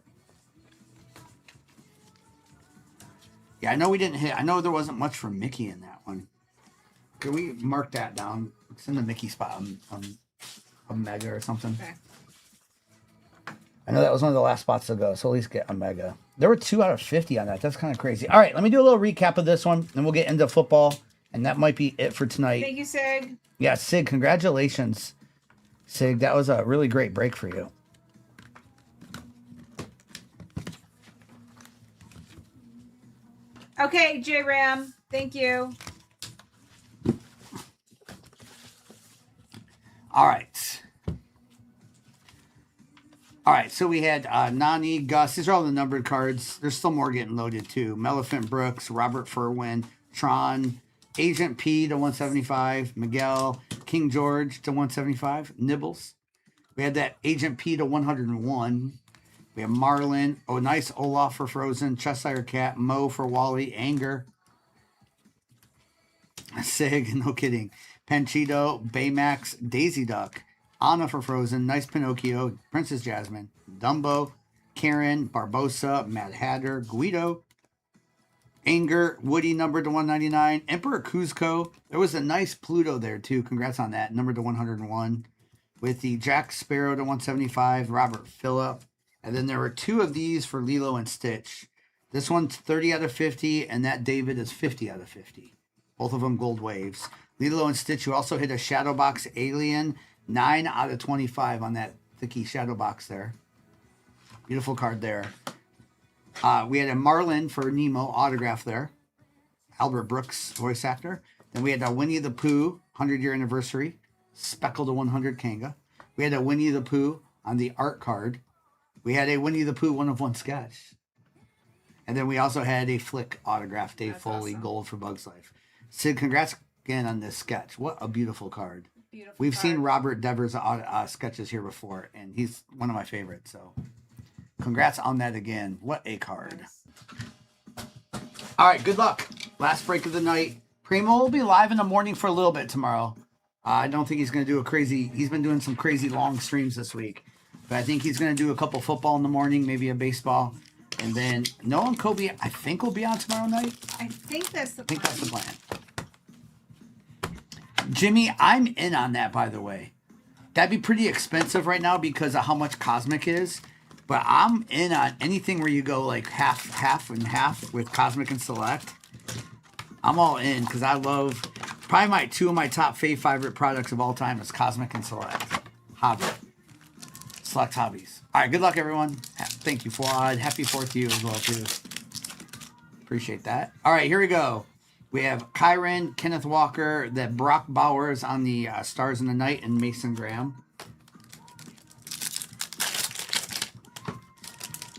Yeah, I know we didn't hit. I know there wasn't much for Mickey in that one. Can we mark that down? It's in the Mickey spot on Omega or something. Okay. I know that was one of the last spots to go, so at least get Omega. There were 2 out of 50 on that. That's kind of crazy. All right, let me do a little recap of this one, and we'll get into football, and that might be it for tonight. Thank you, Sig. Yeah, Sig, congratulations. Sig, that was a really great break for you. Okay, J-Ram. Thank you. All right. All right, so we had Nani, Gus. These are all the numbered cards. There's still more getting loaded, too. Meliphant Brooks, Robert Furwin, Tron, Agent P to 175, Miguel, King George to 175, Nibbles. We had that Agent P to 101. We have Marlin. Oh, nice Olaf for Frozen, Cheshire Cat, Mo for Wally, Anger. Sig, no kidding. Panchito, Baymax, Daisy Duck, Anna for Frozen, nice Pinocchio, Princess Jasmine, Dumbo, Karen, Barbosa, Mad Hatter, Guido, Anger, Woody numbered to 199, Emperor Kuzco. There was a nice Pluto there too. Congrats on that. Numbered to 101. With the Jack Sparrow to 175, Robert Phillip. And then there were 2 of these for Lilo and Stitch. This one's 30 out of 50, and that David is 50 out of 50. Both of them gold waves. Lilo and Stitch, you also hit a Shadow Box Alien, 9 out of 25 on that Thicky Shadow Box there. Beautiful card there. We had a Marlin for Nemo autograph there. Albert Brooks, voice actor. Then we had a Winnie the Pooh, 100-year anniversary, Speckle to 100 Kanga. We had a Winnie the Pooh on the art card. We had a Winnie the Pooh 1-of-1 sketch. And then we also had a Flick autograph, Dave Foley, awesome. gold for Bug's Life. Sid, congrats again on this sketch. What a beautiful card. Beautiful We've card. seen Robert Devers' sketches here before, and he's one of my favorites. So congrats on that again. What a card. Nice. All right, good luck. Last break of the night. Primo will be live in the morning for a little bit tomorrow. I don't think he's going to do he's been doing some crazy long streams this week. But I think he's going to do a couple football in the morning, maybe a baseball. And then Noah and Kobe, I think, will be on tomorrow night. I think that's the I think plan. that's the plan. Jimmy, I'm in on that, by the way. That'd be pretty expensive right now because of how much Cosmic is. But I'm in on anything where you go like half and half with Cosmic and Select. I'm all in because I love probably two of my top favorite products of all time is Cosmic and Select. Hobby. Select hobbies. All right, good luck, everyone. Thank you, Fuad. Happy 4th to you as well, too. Appreciate that. All right, here we go. We have Kyron, Kenneth Walker, that Brock Bowers on the Stars in the Night, and Mason Graham.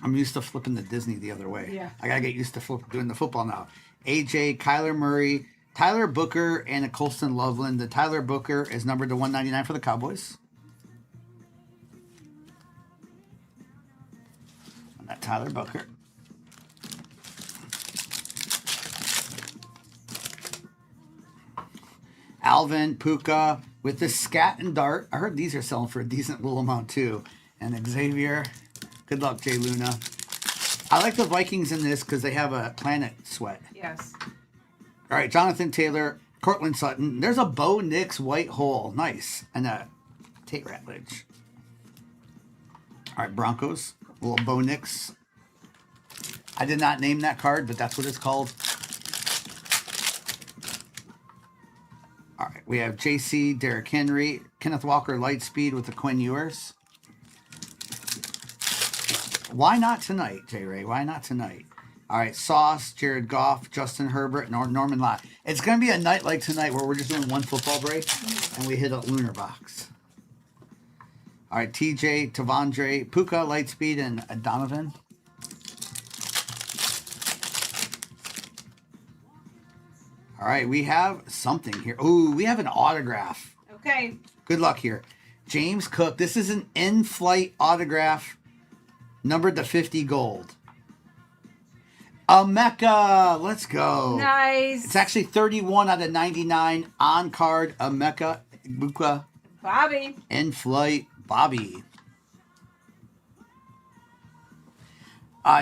I'm used to flipping the Disney the other way. Yeah. I got to get used to doing the football now. AJ, Kyler Murray, Tyler Booker, and a Colston Loveland. The Tyler Booker is numbered to 199 for the Cowboys. And that Tyler Booker. Alvin, Puka, with the Scat and Dart. I heard these are selling for a decent little amount too. And Xavier. Good luck, Jay Luna. I like the Vikings in this because they have a Planet Sweat. Yes. All right, Jonathan Taylor, Cortland Sutton. There's a Bo Nix white hole. Nice. And a Tate Ratledge. All right, Broncos. A little Bo Nix. I did not name that card, but that's what it's called. All right, we have JC, Derrick Henry, Kenneth Walker, Lightspeed with the Quinn Ewers. Why not tonight, J. Ray? Why not tonight? All right, Sauce, Jared Goff, Justin Herbert, Norman Lott. It's going to be a night like tonight where we're just doing one football break and we hit a lunar box. All right, TJ, Tavondre, Puka, Lightspeed, and Donovan. All right, we have something here. Ooh, we have an autograph. Okay. Good luck here. James Cook. This is an in-flight autograph, numbered to 50 gold. Emeka. Let's go. Nice. It's actually 31 out of 99 on card. Emeka Buka. Bobby. In-flight Bobby.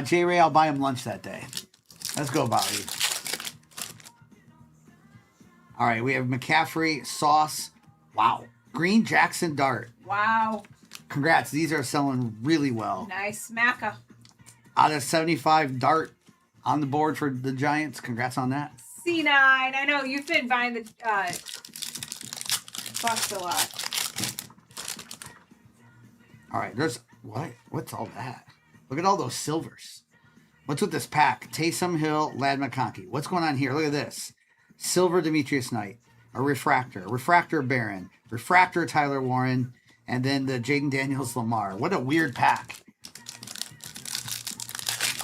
J. Ray, I'll buy him lunch that day. Let's go, Bobby. All right, we have McCaffrey, Sauce. Wow. Green Jackson Dart. Wow. Congrats. These are selling really well. Nice. Macca. Out of 75 Dart on the board for the Giants. Congrats on that. C9. I know you've been buying the Bucks a lot. All right, there's what? What's all that? Look at all those silvers. What's with this pack? Taysom Hill, Lad McConkey. What's going on here? Look at this. Silver Demetrius Knight, a refractor Barron, refractor Tyler Warren, and then the Jaden Daniels Lamar. What a weird pack.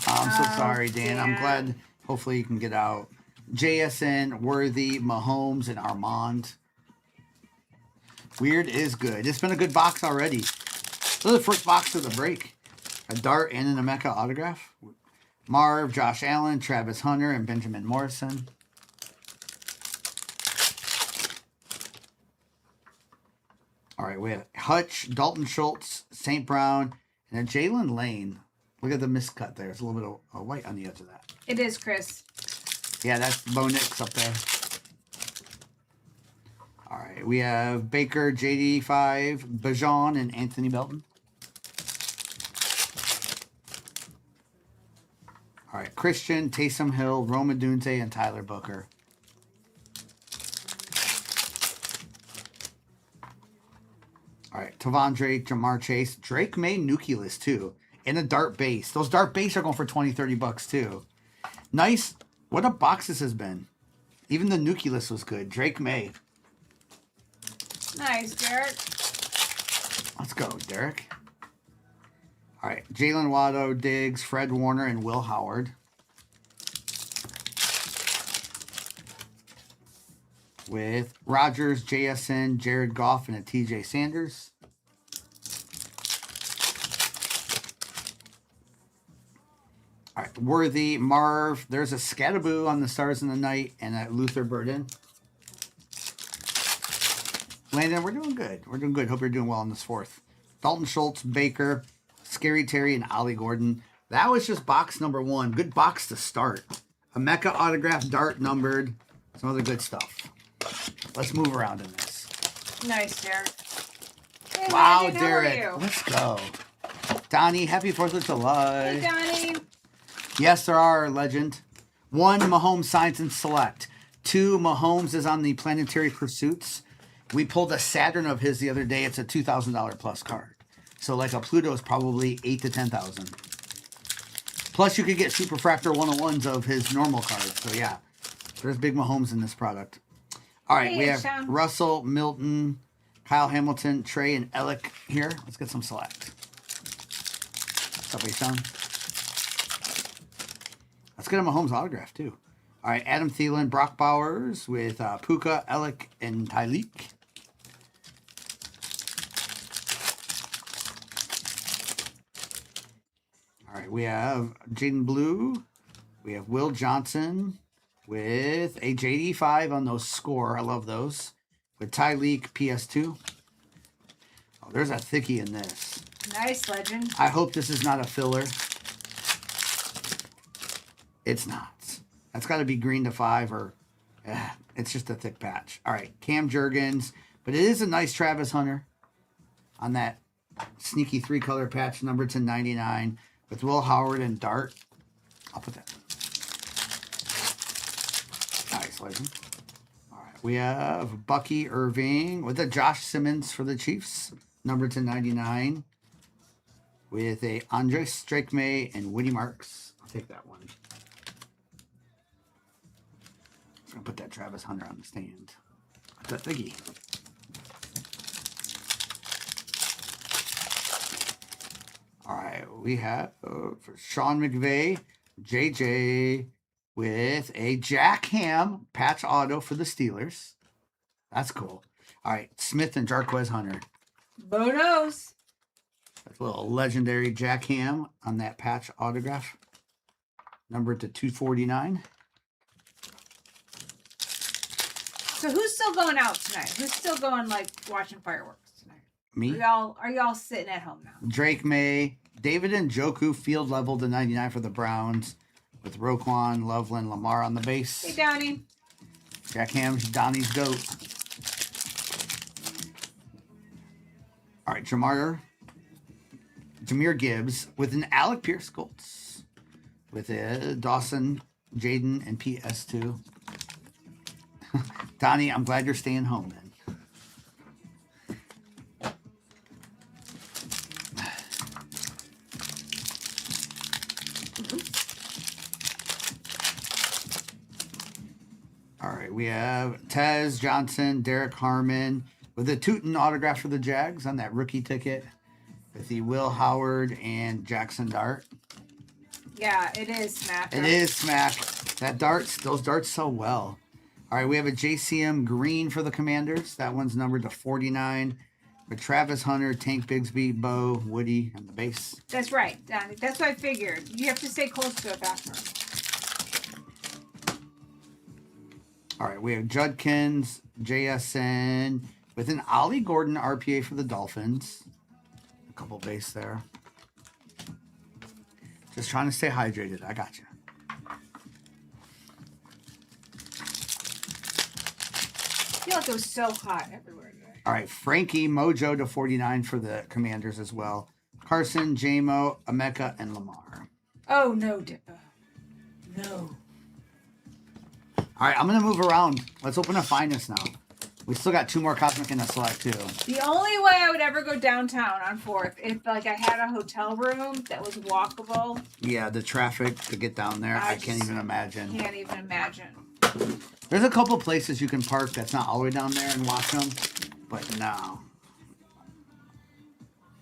I'm so sorry, Dan. I'm glad. Hopefully you can get out. JSN, Worthy, Mahomes, and Armand. Weird is good. It's been a good box already. This is the first box of the break. A Dart and an Emeka autograph. Marv, Josh Allen, Travis Hunter, and Benjamin Morrison. All right, we have Hutch, Dalton Schultz, St. Brown, and a Jalen Lane. Look at the miscut there. It's a little bit of white on the edge of that. It is, Chris. Yeah, that's Bo Nix up there. All right, we have Baker, JD5, Bajan, and Anthony Belton. All right, Christian, Taysom Hill, Roma Dunte, and Tyler Booker. All right, Tavondre, Jamar Chase, Drake May Nucleus too, and a Dart base. Those Dart base are going for $20-$30 too. Nice. What a box this has been. Even the Nucleus was good. Drake May. Nice, Derek. Let's go, Derek. All right, Jalen Waddle, Diggs, Fred Warner, and Will Howard. With Rodgers, JSN, Jared Goff, and a TJ Sanders. All right, Worthy, Marv. There's a Scatterboo on the Stars in the Night, and a Luther Burden. Landon, we're doing good. We're doing good. Hope you're doing well on this 4th. Dalton Schultz, Baker, Scary Terry, and Ollie Gordon. That was just box number 1. Good box to start. A Mecca autograph, dart numbered. Some other good stuff. Let's move around in this. Nice, Derek. Hey, Wow, Landon, how are Derek. you? Let's go. Donnie, happy 4th of July. Hey, Donnie. Yes, there are, legend. 1, Mahomes Science and Select. 2, Mahomes is on the Planetary Pursuits. We pulled a Saturn of his the other day. It's a $2,000 plus card. So like a Pluto is probably $8,000 to $10,000. Plus you could get Superfractor 101s of his normal cards. So yeah, there's big Mahomes in this product. All right, Hey, we have Sean. Russell, Milton, Kyle Hamilton, Trey, and Alec here. Let's get some Select. What's up, Sean? Let's get a Mahomes autograph too. All right, Adam Thielen, Brock Bowers with Puka, Alec, and Tyleek. All right, we have Jaden Blue. We have Will Johnson with a JD5 on those score. I love those. With Tyleek, PS2. Oh, there's a thickie in this. Nice, legend. I hope this is not a filler. It's not. That's got to be green to 5 or it's just a thick patch. All right, Cam Jurgens. But it is a nice Travis Hunter on that sneaky 3-color patch numbered to 99 with Will Howard and Dart. I'll put that. Nice, legend. All right, we have Bucky Irving with a Josh Simmons for the Chiefs, numbered to 99 with a Andres Strakemay and Woody Marks. I'll take that one. I'm going to put that Travis Hunter on the stand. That thiggy. All right, we have for Sean McVay, JJ with a Jack Ham patch auto for the Steelers. That's cool. All right, Smith and Jarquez Hunter. Bonos. That's a little legendary Jack Ham on that patch autograph. Numbered to 249. So who's still going out tonight? Who's still going like watching fireworks tonight? Me. Are y'all sitting at home now? Drake May, David Njoku field level to 99 for the Browns with Roquan, Loveland, Lamar on the base. Hey, Downey. Jack Ham's Donnie's GOAT. All right, Jameer Gibbs with an Alec Pierce Colts with a Dawson, Jaden, and PS2. Donnie, I'm glad you're staying home then. All right, we have Tez Johnson, Derek Harmon with a Tootin autograph for the Jags on that rookie ticket with the Will Howard and Jackson Dart. Yeah, it is Smack. It is Smack. Those darts sell well. All right, we have a JCM green for the Commanders. That one's numbered to 49. With Travis Hunter, Tank Bigsby, Bo, Woody, and the base. That's right, Donnie. That's what I figured. You have to stay close to it back. All right, we have Judkins, JSN, with an Ollie Gordon RPA for the Dolphins. A couple base there. Just trying to stay hydrated. I got you. I feel like it was so hot everywhere today. All right, Frankie Mojo to 49 for the Commanders as well. Carson, Jamo, Emeka, and Lamar. Oh, no, Dippa. No. All right, I'm going to move around. Let's open a Finest now. We still got 2 more Cosmic in a Select, too. The only way I would ever go downtown on 4th, if like I had a hotel room that was walkable. Yeah, the traffic to get down there, I can't just even imagine. Can't even imagine. There's a couple places you can park that's not all the way down there and watch them, but no.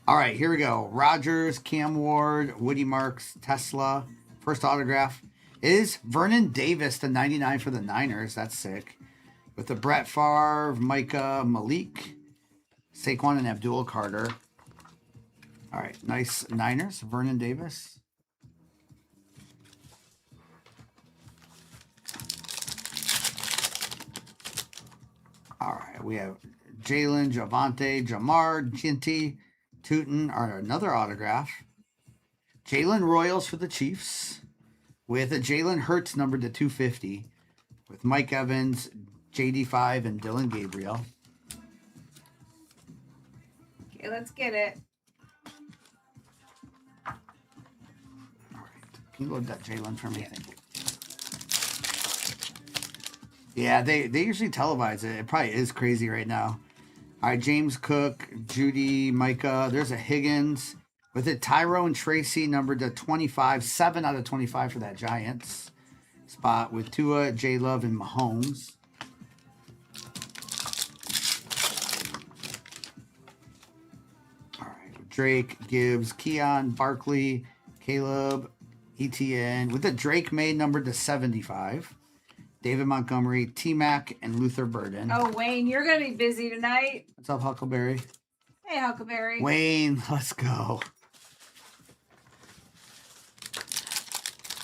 All right, here we go. Rogers, Cam Ward, Woody Marks, Tesla. First autograph is Vernon Davis to 99 for the Niners. That's sick. With the Brett Favre, Micah, Malik, Saquon, and Abdul Carter. All right, nice Niners. Vernon Davis. All right, we have Jalen, Javante, Jamar, Ginty, Tootin, or another autograph. Jalen Royals for the Chiefs with a Jalen Hurts numbered to 250 with Mike Evans, JD5, and Dylan Gabriel. Okay, let's get it. All right. Can you load that Jalen for me? Thank you. Yeah, they usually televise it. It probably is crazy right now. All right, James Cook, Judy, Micah. There's a Higgins with it. Tyrone Tracy numbered to 25. 7 out of 25 for that Giants spot with Tua, J-Love, and Mahomes. All right, Drake, Gibbs, Keon, Barkley, Caleb, ETN with the Drake May numbered to 75. David Montgomery, T-Mac, and Luther Burden. Oh, Wayne, you're going to be busy tonight. What's up, Huckleberry? Hey, Huckleberry. Wayne, let's go.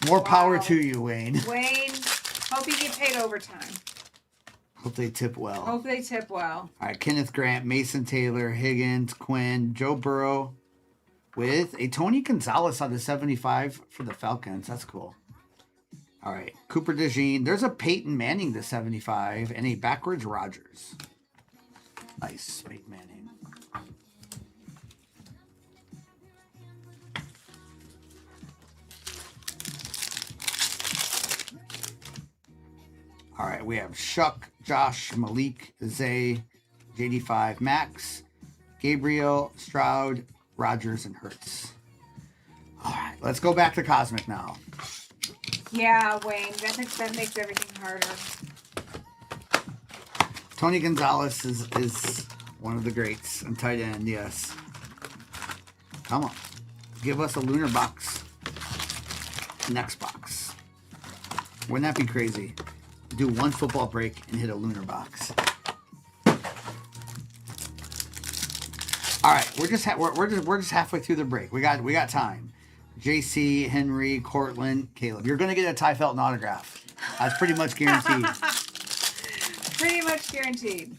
More power to you, Wayne. Wayne, hope you get paid overtime. Hope they tip well. Hope they tip well. All right, Kenneth Grant, Mason Taylor, Higgins, Quinn, Joe Burrow with a Tony Gonzalez out of 75 for the Falcons. That's cool. All right, Cooper DeJean. There's a Peyton Manning to 75 and a backwards Rodgers. Nice, Peyton Manning. All right, we have Shuck, Josh, Malik, Zay, JD5, Max, Gabriel, Stroud, Rodgers, and Hurts. All right, let's go back to Cosmic now. Yeah, Wayne, that makes everything harder. Tony Gonzalez is one of the greats in tight end, yes. Come on. Give us a lunar box. Next box. Wouldn't that be crazy? Do one football break and hit a lunar box. All right, we're just halfway through the break. We got time. JC, Henry, Cortland, Caleb. You're gonna get a Ty Felton autograph. That's pretty much guaranteed. Pretty much guaranteed.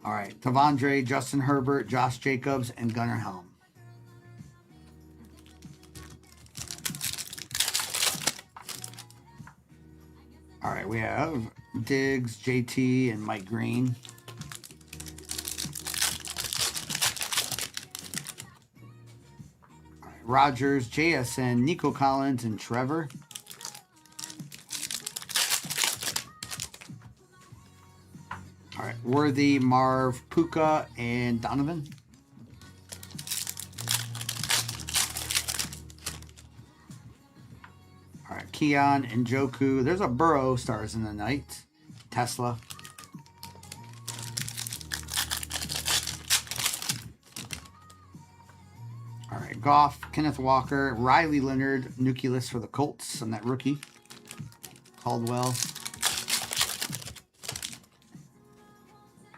All right, Tavondre, Justin Herbert, Josh Jacobs, and Gunnar Helm. All right, we have Diggs, JT, and Mike Green. All right, Rodgers, JSN, Nico Collins, and Trevor. All right, Worthy, Marv, Puka, and Donovan. All right, Keon and Joku. There's a Burrow, Stars in the Night. Tesla. All right, Goff, Kenneth Walker, Riley Leonard, Nucleus for the Colts, and that rookie. Caldwell.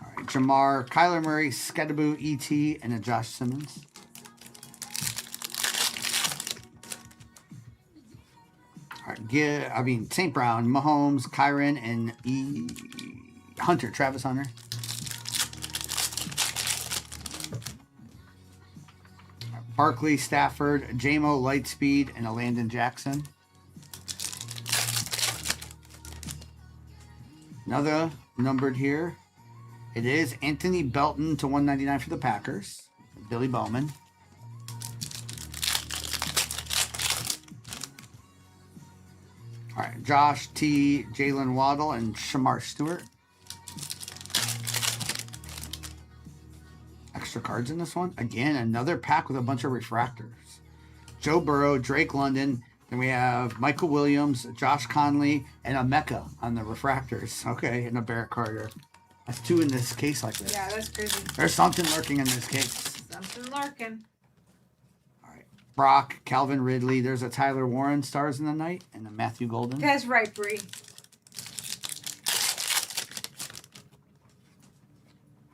All right, Jamar, Kyler Murray, Skedaboo, ET, and a Josh Simmons. All right, St. Brown, Mahomes, Kyron, and Hunter, Travis Hunter. Barkley, Stafford, J-Mo, Lightspeed, and a Landon Jackson. Another numbered here. It is Anthony Belton to 199 for the Packers. Billy Bowman. All right, Josh T, Jalen Waddle, and Shamar Stewart. Extra cards in this one. Again, another pack with a bunch of refractors. Joe Burrow, Drake London. Then we have Michael Williams, Josh Conley, and a Mecca on the refractors. Okay, and a Barrett Carter. That's two in this case like this. Yeah, that's crazy. There's something lurking in this case. Something lurking. All right. Brock, Calvin Ridley. There's a Tyler Warren, Stars in the Night, and a Matthew Golden. That's right, Bree.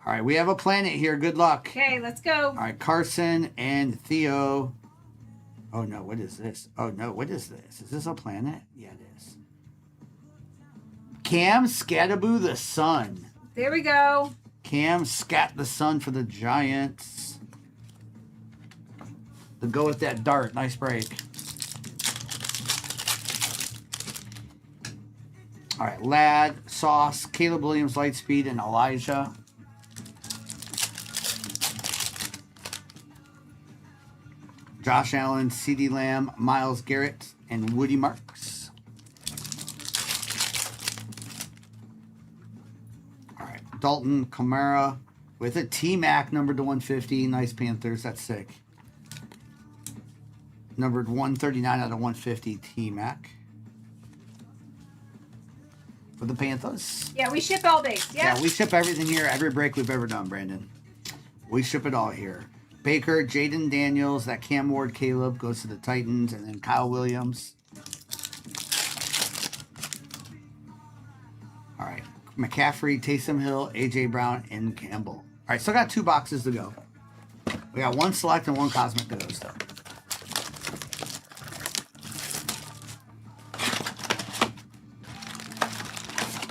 All right, we have a planet here. Good luck. Okay, let's go. All right, Carson and Theo. Oh, no, what is this? Oh, no, what is this? Is this a planet? Yeah, it is. Cam Scataboo the Sun. There we go. Cam Scat the Sun for the Giants. to go with that dart. Nice break. All right, Ladd, Sauce, Caleb Williams, Lightspeed, and Elijah. Josh Allen, CeeDee Lamb, Myles Garrett, and Woody Marks. All right, Dalton Kamara with a T-Mac numbered to 150. Nice Panthers. That's sick. Numbered 139 out of 150 T-Mac. For the Panthers. Yeah, we ship all base. Yeah, we ship everything here. Every break we've ever done, Brandon. We ship it all here. Baker, Jaden Daniels, that Cam Ward, Caleb goes to the Titans, and then Kyle Williams. All right. McCaffrey, Taysom Hill, A.J. Brown, and Campbell. All right, still got 2 boxes to go. We got 1 select and 1 cosmic to go still.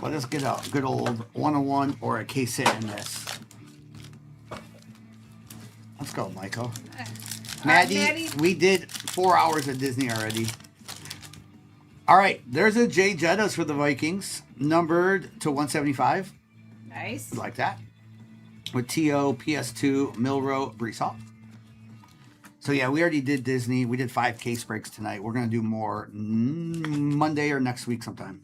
Let us get a good old 101 or a case hit in this. Let's go, Michael. Maddie, we did 4 hours at Disney already. All right, there's a Jay Jettas for the Vikings, numbered to 175. Nice. Like that. With T.O., PS2, Milrow, Brees Hall. So, yeah, we already did Disney. We did 5 case breaks tonight. We're going to do more Monday or next week sometime.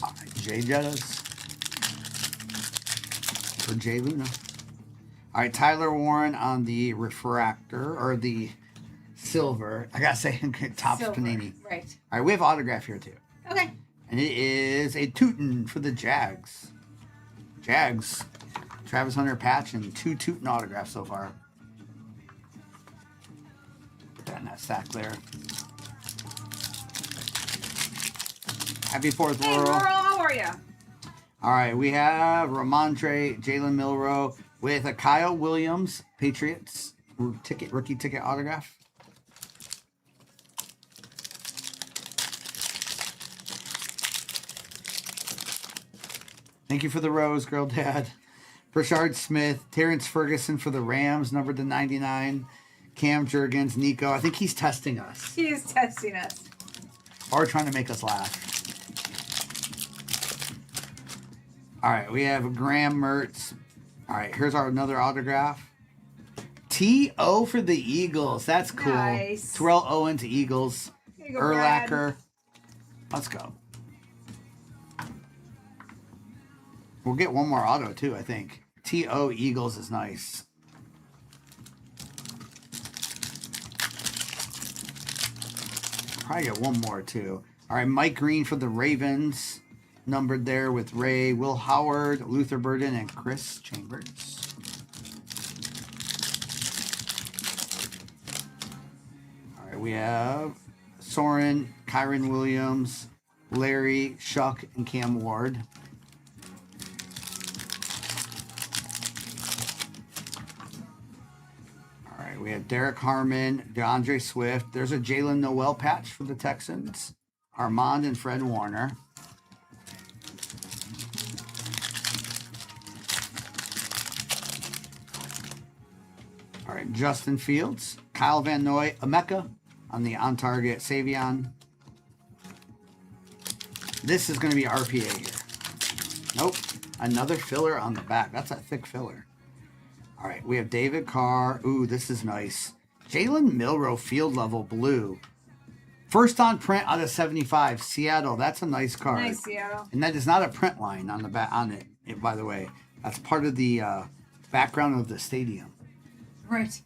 All right, Jay Jettas. For Jay Luna. All right, Tyler Warren on the refractor, or the silver. I got to say, Topps Silver, Panini. right. All right, we have autograph here, too. Okay. And it is a Tootin for the Jags. Jags. Travis Hunter patch and 2 Tootin autographs so far. Put that in that stack there. Happy 4th, Hey, Laurel. Laurel, how are you? All right, we have Ramondre, Jalen Milrow with a Kyle Williams, Patriots rookie ticket autograph. Thank you for the rose, girl dad. Rashard Smith, Terrence Ferguson for the Rams, numbered to 99. Cam Jurgens, Nico. I think he's testing us. He is testing us. Or trying to make us laugh. All right, we have Graham Mertz. All right, here's our another autograph. T.O. for the Eagles. That's cool. Nice. Terrell Owens, Eagles. Here you go, Brad. Urlacher. Let's go. We'll get one more auto, too, I think. T.O. Eagles is nice. Probably get one more, too. All right, Mike Green for the Ravens. Numbered there with Ray, Will Howard, Luther Burden, and Chris Chambers. All right, we have Soren, Kyron Williams, Larry, Shuck, and Cam Ward. All right, we have Derek Harmon, DeAndre Swift. There's a Jalen Noel patch for the Texans. Armand and Fred Warner. All right, Justin Fields, Kyle Van Noy, Emeka on the on-target Savion. This is going to be RPA here. Nope, another filler on the back. That's a thick filler. All right, we have David Carr. Ooh, this is nice. Jalen Milrow field level blue. First on print out of 75, Seattle. That's a nice card. Nice, Seattle. And that is not a print line on the back on it, by the way. That's part of the background of the stadium. Right.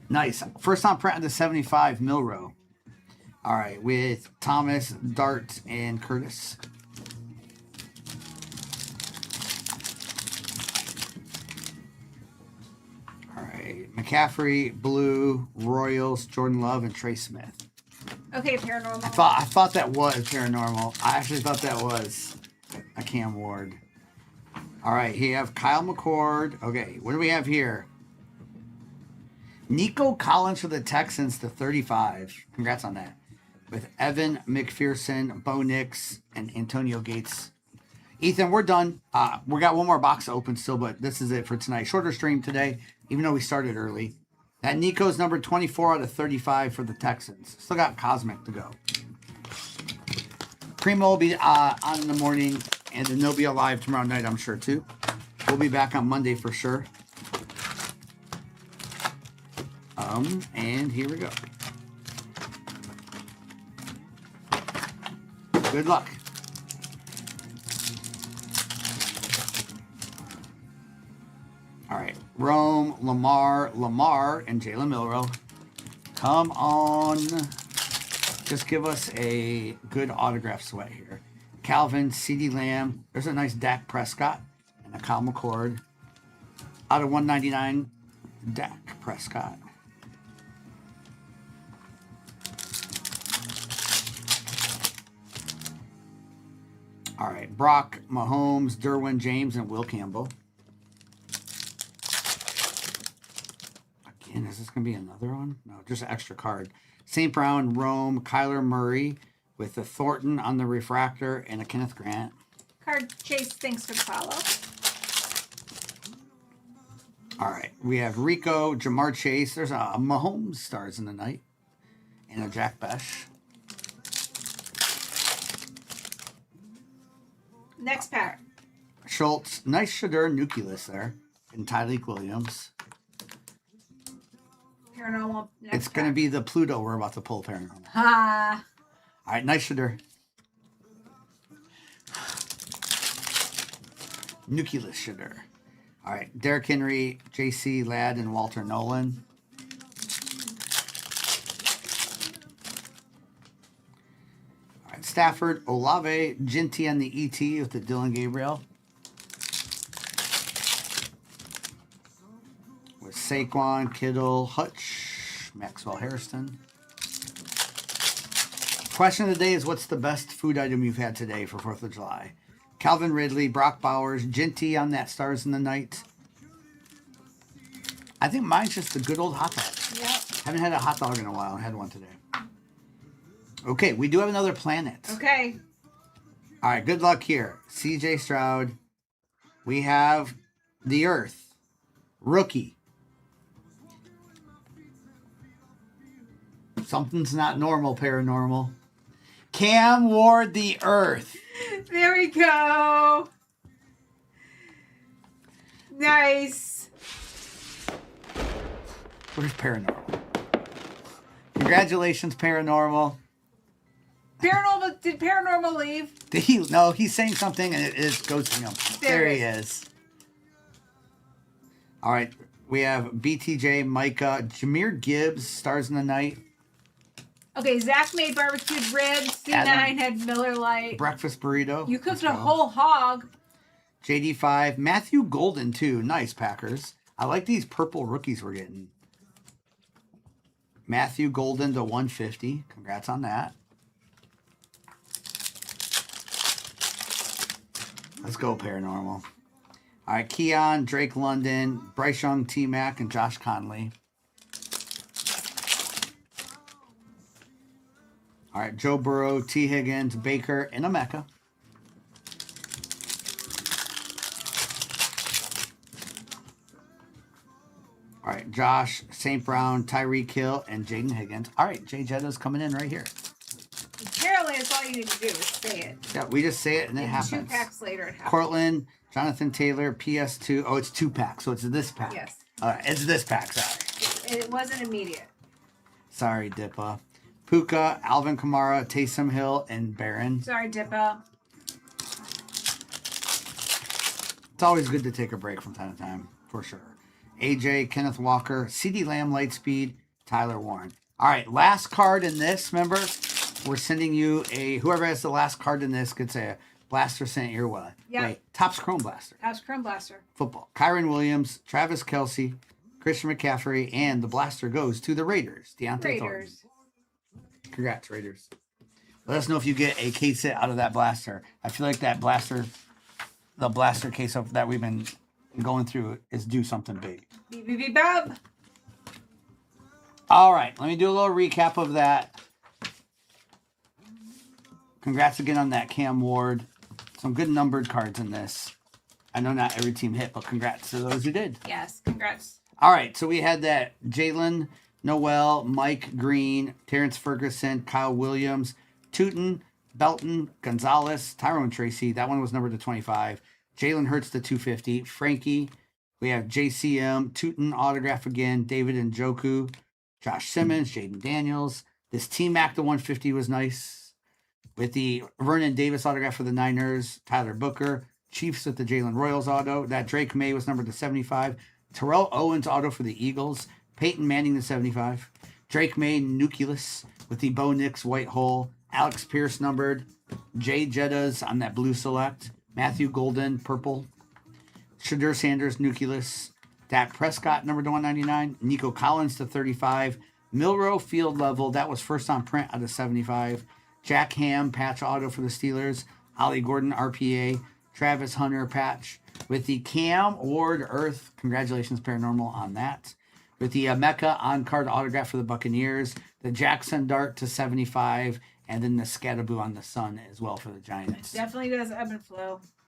Nice. First on print out of 75, Milrow. All right, with Thomas, Dart, and Curtis. All right, McCaffrey, Blue, Royals, Jordan Love, and Trey Smith. Okay, paranormal. I thought that was paranormal. I actually thought that was a Cam Ward. All right, here you have Kyle McCord. Okay, what do we have here? Nico Collins for the Texans to 35. Congrats on that. With Evan McPherson, Bo Nix, and Antonio Gates. Ethan, we're done. We got one more box to open still, but this is it for tonight. Shorter stream today, even though we started early. That Nico's number 24 out of 35 for the Texans. Still got Cosmic to go. Primo will be on in the morning, and then they'll be alive tomorrow night, I'm sure, too. We'll be back on Monday for sure. And here we go. Good luck. All right. Rome, Lamar, and Jalen Milroe. Come on. Just give us a good autograph sweat here. Calvin, CeeDee Lamb. There's a nice Dak Prescott and a Kyle McCord. Out of 199, Dak Prescott. All right. Brock, Mahomes, Derwin James, and Will Campbell. Again, is this going to be another one? No, just an extra card. St. Brown, Rome, Kyler Murray with a Thornton on the refractor and a Kenneth Grant. Card Chase, thanks for the follow. All right. We have Rico, Jamar Chase. There's a Mahomes stars in the night. And a Jack Besh. Next pair. Schultz. Nice Shadur Nucleus there. And Tyreek Williams. Paranormal. Next It's going to be the Pluto we're about to pull paranormal. Ah. All right. Nice Shadur. Nucleus Shadur. All right. Derrick Henry, J.C. Ladd, and Walter Nolan. All right. Stafford, Olave, Ginty on the ET with the Dylan Gabriel. With Saquon, Kittle, Hutch, Maxwell Harrison. Question of the day is, what's the best food item you've had today for 4th of July? Calvin Ridley, Brock Bowers, Ginty on that Stars in the Night. I think mine's just a good old hot dog. Yep. Haven't had a hot dog in a while. I had one today. Okay, we do have another planet. Okay. All right, good luck here. CJ Stroud. We have the Earth. Rookie. Something's not normal, paranormal. Cam Ward, the Earth. There we go. Nice. Where's paranormal? Congratulations, paranormal. Paranormal. Did Paranormal leave? Did he? No, he's saying something and it is ghosting him. There he is. All right, we have BTJ, Micah, Jahmyr Gibbs, Stars in the Night. Okay, Zach made barbecued ribs. C9 Adam. had Miller Lite. Breakfast burrito. You cooked Let's a go. whole hog. JD5, Matthew Golden too. Nice Packers. I like these purple rookies we're getting. Matthew Golden to 150. Congrats on that. Let's go, paranormal. All right, Keon, Drake London, Bryce Young, T-Mac, and Josh Conley. All right, Joe Burrow, T. Higgins, Baker, and Emeka. All right, Josh, St. Brown, Tyreek Hill, and Jaden Higgins. All right, Jay Jetto's coming in right here. Apparently, that's all you need to do is say it. Yeah, we just say it and it And happens. 2 packs later, it happens. Cortland, Jonathan Taylor, PS2. Oh, it's 2 packs, so it's this pack. Yes. All right, it's this pack, sorry. It wasn't immediate. Sorry, Dippa. Puka, Alvin Kamara, Taysom Hill, and Barron. Sorry, Dippa. It's always good to take a break from time to time, for sure. AJ, Kenneth Walker, CeeDee Lamb, Lightspeed, Tyler Warren. All right, last card in this, remember? We're sending you whoever has the last card in this gets a blaster sent your way. Yeah. Wait, Topps Chrome Blaster. House Chrome Blaster. Football. Kyron Williams, Travis Kelce, Christian McCaffrey, and the blaster goes to the Raiders. Deontay Thornton. Raiders. Congrats, Raiders. Let us know if you get a case hit out of that blaster. I feel like that blaster, the blaster case of that we've been going through is due something big. BBB Bob. All right, let me do a little recap of that. Congrats again on that, Cam Ward. Some good numbered cards in this. I know not every team hit, but congrats to those who did. Yes, congrats. All right, so we had that Jalen Noel, Mike Green, Terrence Ferguson, Kyle Williams, Tootin, Belton, Gonzalez, Tyrone Tracy. That one was numbered to 25. Jalen Hurts to 250. Frankie. We have JCM, Tootin autograph again, David Njoku, Josh Simmons, Jaden Daniels. This T-Mac to 150 was nice. With the Vernon Davis autograph for the Niners, Tyler Booker, Chiefs with the Jalen Royals auto. That Drake May was numbered to 75. Terrell Owens auto for the Eagles. Peyton Manning to 75. Drake May Nucleus with the Bo Nix white hole. Alex Pierce numbered. Jay Jettas on that blue select. Matthew Golden purple. Shadur Sanders Nucleus. Dak Prescott numbered to 199. Nico Collins to 35. Milrow field level. That was first on print out of 75. Jack Ham patch auto for the Steelers. Ollie Gordon RPA. Travis Hunter patch with the Cam Ward Earth. Congratulations, Paranormal, on that. With the Mecca on-card autograph for the Buccaneers. The Jackson Dart to 75. And then the Scatterboo on the Sun as well for the Giants. Definitely does ebb and flow.